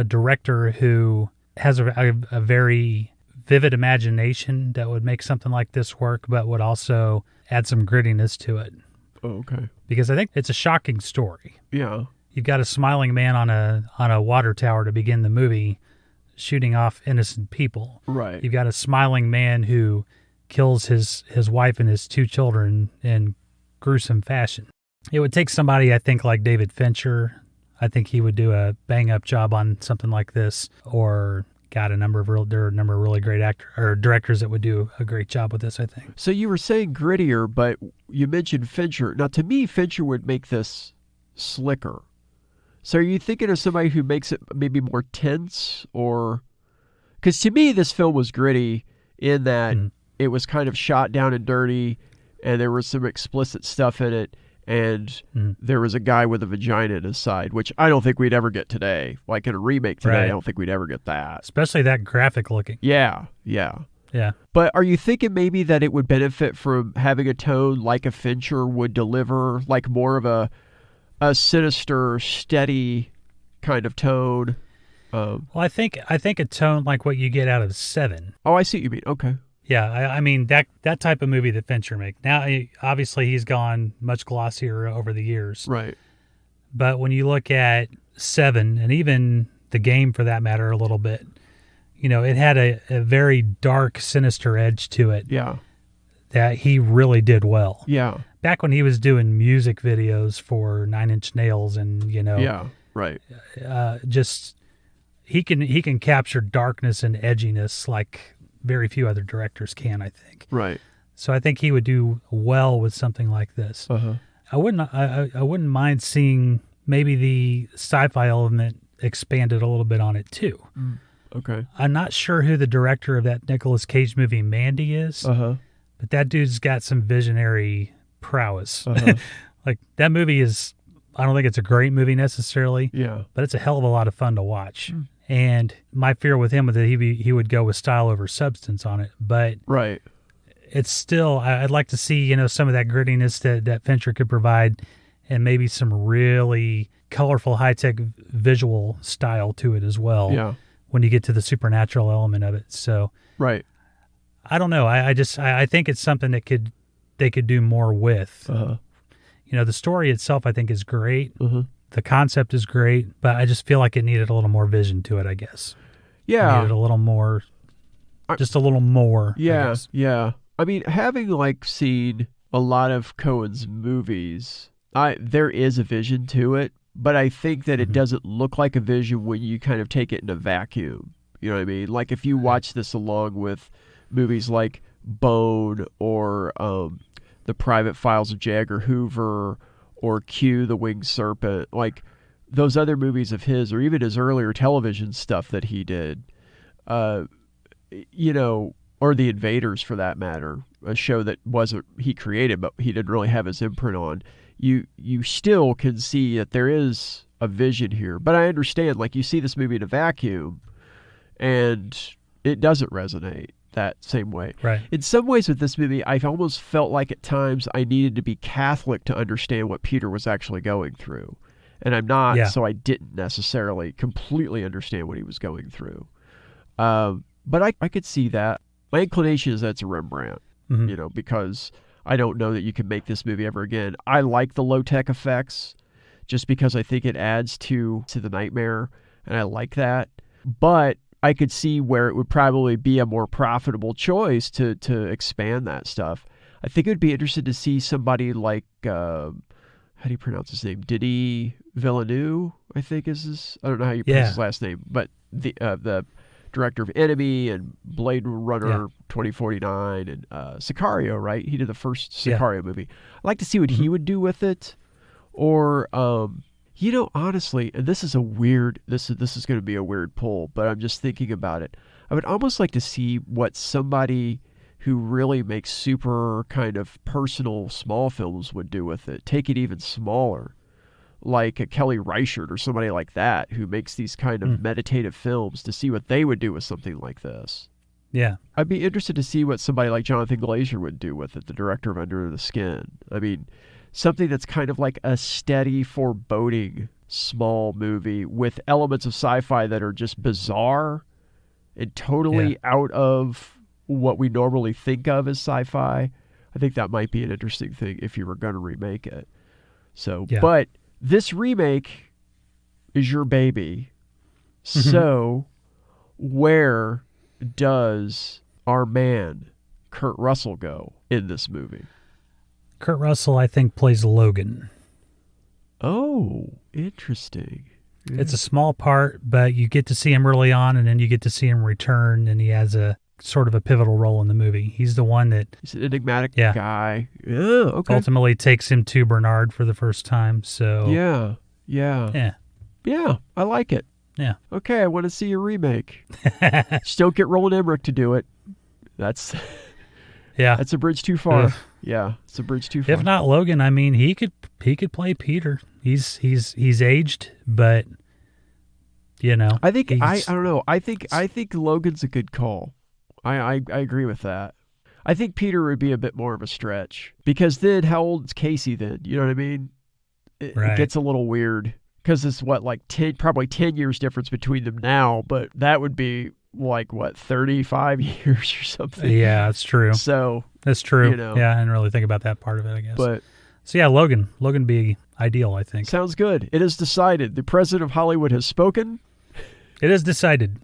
director who has a very vivid imagination that would make something like this work, but would also add some grittiness to it. Oh, okay. Because I think it's a shocking story. Yeah. You've got a smiling man on a water tower to begin the movie, shooting off innocent people. Right. You've got a smiling man who kills his wife and his 2 children in gruesome fashion. It would take somebody, I think, like David Fincher. I think he would do a bang-up job on something like this, or there are a number of really great directors that would do a great job with this, I think. So you were saying grittier, but you mentioned Fincher. Now, to me, Fincher would make this slicker. So are you thinking of somebody who makes it maybe more tense, or... Because to me, this film was gritty in that it was kind of shot down and dirty, and there was some explicit stuff in it, and there was a guy with a vagina in his side, which I don't think we'd ever get today. Like in a remake today, I don't think we'd ever get that. Especially that graphic looking. Yeah. But are you thinking maybe that it would benefit from having a tone like a Fincher would deliver, like more of a sinister, steady kind of tone? Well, I think a tone like what you get out of Seven. Oh, I see what you mean. Okay. Yeah, I mean, that type of movie that Fincher makes. Now, obviously, he's gone much glossier over the years. Right. But when you look at Seven, and even The Game for that matter a little bit, it had a very dark, sinister edge to it. Yeah. That he really did well. Yeah. Back when he was doing music videos for Nine Inch Nails and, Yeah, right. Just, he can capture darkness and edginess like very few other directors can, I think. Right. So I think he would do well with something like this. Uh-huh. I wouldn't mind seeing maybe the sci-fi element expanded a little bit on it too. Okay. I'm not sure who the director of that Nicolas Cage movie Mandy is, but that dude's got some visionary prowess. Like that movie is, I don't think it's a great movie necessarily, but it's a hell of a lot of fun to watch. And my fear with him was that he would go with style over substance on it. But it's still, I'd like to see, some of that grittiness that Fincher could provide, and maybe some really colorful, high-tech visual style to it as well. Yeah. When you get to the supernatural element of it. So I don't know. I think it's something that they could do more with. The story itself I think is great. The concept is great, but I just feel like it needed a little more vision to it, I guess. Yeah. It needed a little more, just a little more. Yeah, yeah. I mean, having seen a lot of Coen's movies, there is a vision to it, but I think that it doesn't look like a vision when you kind of take it in a vacuum. You know what I mean? Like if you watch this along with movies like Bone or The Private Files of J. Edgar Hoover or Q, The Winged Serpent, like those other movies of his, or even his earlier television stuff that he did, or The Invaders for that matter, a show that wasn't he created, but he didn't really have his imprint on, you still can see that there is a vision here. But I understand, like you see this movie in a vacuum and it doesn't resonate that same way. Right. In some ways with this movie, I almost felt like at times I needed to be Catholic to understand what Peter was actually going through. And I'm not, so I didn't necessarily completely understand what he was going through. But I could see that. My inclination is that's a Rembrandt, because I don't know that you can make this movie ever again. I like the low-tech effects just because I think it adds to the nightmare, and I like that. But I could see where it would probably be a more profitable choice to expand that stuff. I think it would be interesting to see somebody like, how do you pronounce his name? Denis Villeneuve, I think is his, I don't know how you pronounce his last name, but the director of Enemy and Blade Runner 2049 and Sicario, right? He did the first Sicario movie. I'd like to see what he would do with it. Or, honestly, and this is a weird, this is going to be a weird pull, but I'm just thinking about it. I would almost like to see what somebody who really makes super kind of personal small films would do with it. Take it even smaller, like a Kelly Reichardt or somebody like that who makes these kind of meditative films, to see what they would do with something like this. Yeah. I'd be interested to see what somebody like Jonathan Glazer would do with it, the director of Under the Skin. I mean, something that's kind of like a steady, foreboding, small movie with elements of sci-fi that are just bizarre and totally out of what we normally think of as sci-fi. I think that might be an interesting thing if you were going to remake it. So, but this remake is your baby. So, where does our man, Kurt Russell go in this movie? Kurt Russell, I think, plays Logan. Oh, interesting. It's a small part, but you get to see him early on, and then you get to see him return, and he has a sort of a pivotal role in the movie. He's the one that... He's an enigmatic guy. Yeah, okay. Ultimately takes him to Bernard for the first time, so... Yeah, I like it. Yeah. Okay, I want to see a remake. Just don't get Roland Emmerich to do it. That's a bridge too far. Ugh. Yeah, it's a bridge too far. If not Logan, I mean, he could play Peter. He's aged, but I think I don't know. I think Logan's a good call. I agree with that. I think Peter would be a bit more of a stretch, because then how old is Casey then? You know what I mean? It gets a little weird, because it's probably 10 years difference between them now, but that would be 35 years or something. Yeah, that's true. So that's true. Yeah, I didn't really think about that part of it, I guess. But so yeah, Logan would be ideal, I think. Sounds good. It is decided. The president of Hollywood has spoken. It is decided.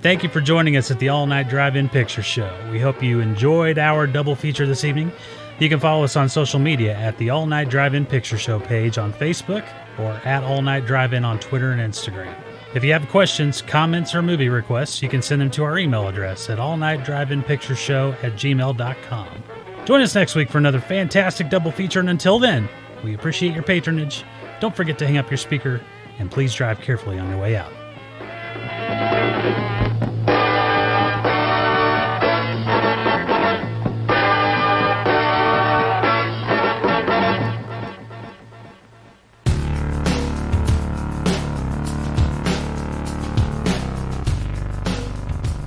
Thank you for joining us at the All Night Drive-In Picture Show. We hope you enjoyed our double feature this evening. You can follow us on social media at the All Night Drive-In Picture Show page on Facebook or at All Night Drive-In on Twitter and Instagram. If you have questions, comments, or movie requests, you can send them to our email address at allnightdriveinpictureshow@gmail.com. Join us next week for another fantastic double feature, and until then, we appreciate your patronage. Don't forget to hang up your speaker, and please drive carefully on your way out.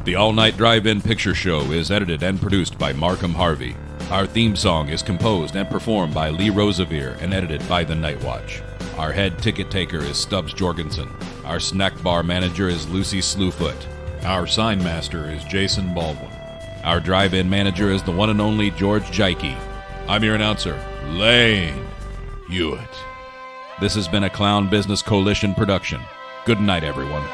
The All Night Drive-In Picture Show is edited and produced by Markham Harvey. Our theme song is composed and performed by Lee Rosevere and edited by The Night Watch. Our head ticket taker is Stubbs Jorgensen. Our snack bar manager is Lucy Slewfoot. Our sign master is Jason Baldwin. Our drive-in manager is the one and only George Jaike. I'm your announcer, Lane Hewitt. This has been a Clown Business Coalition production. Good night, everyone.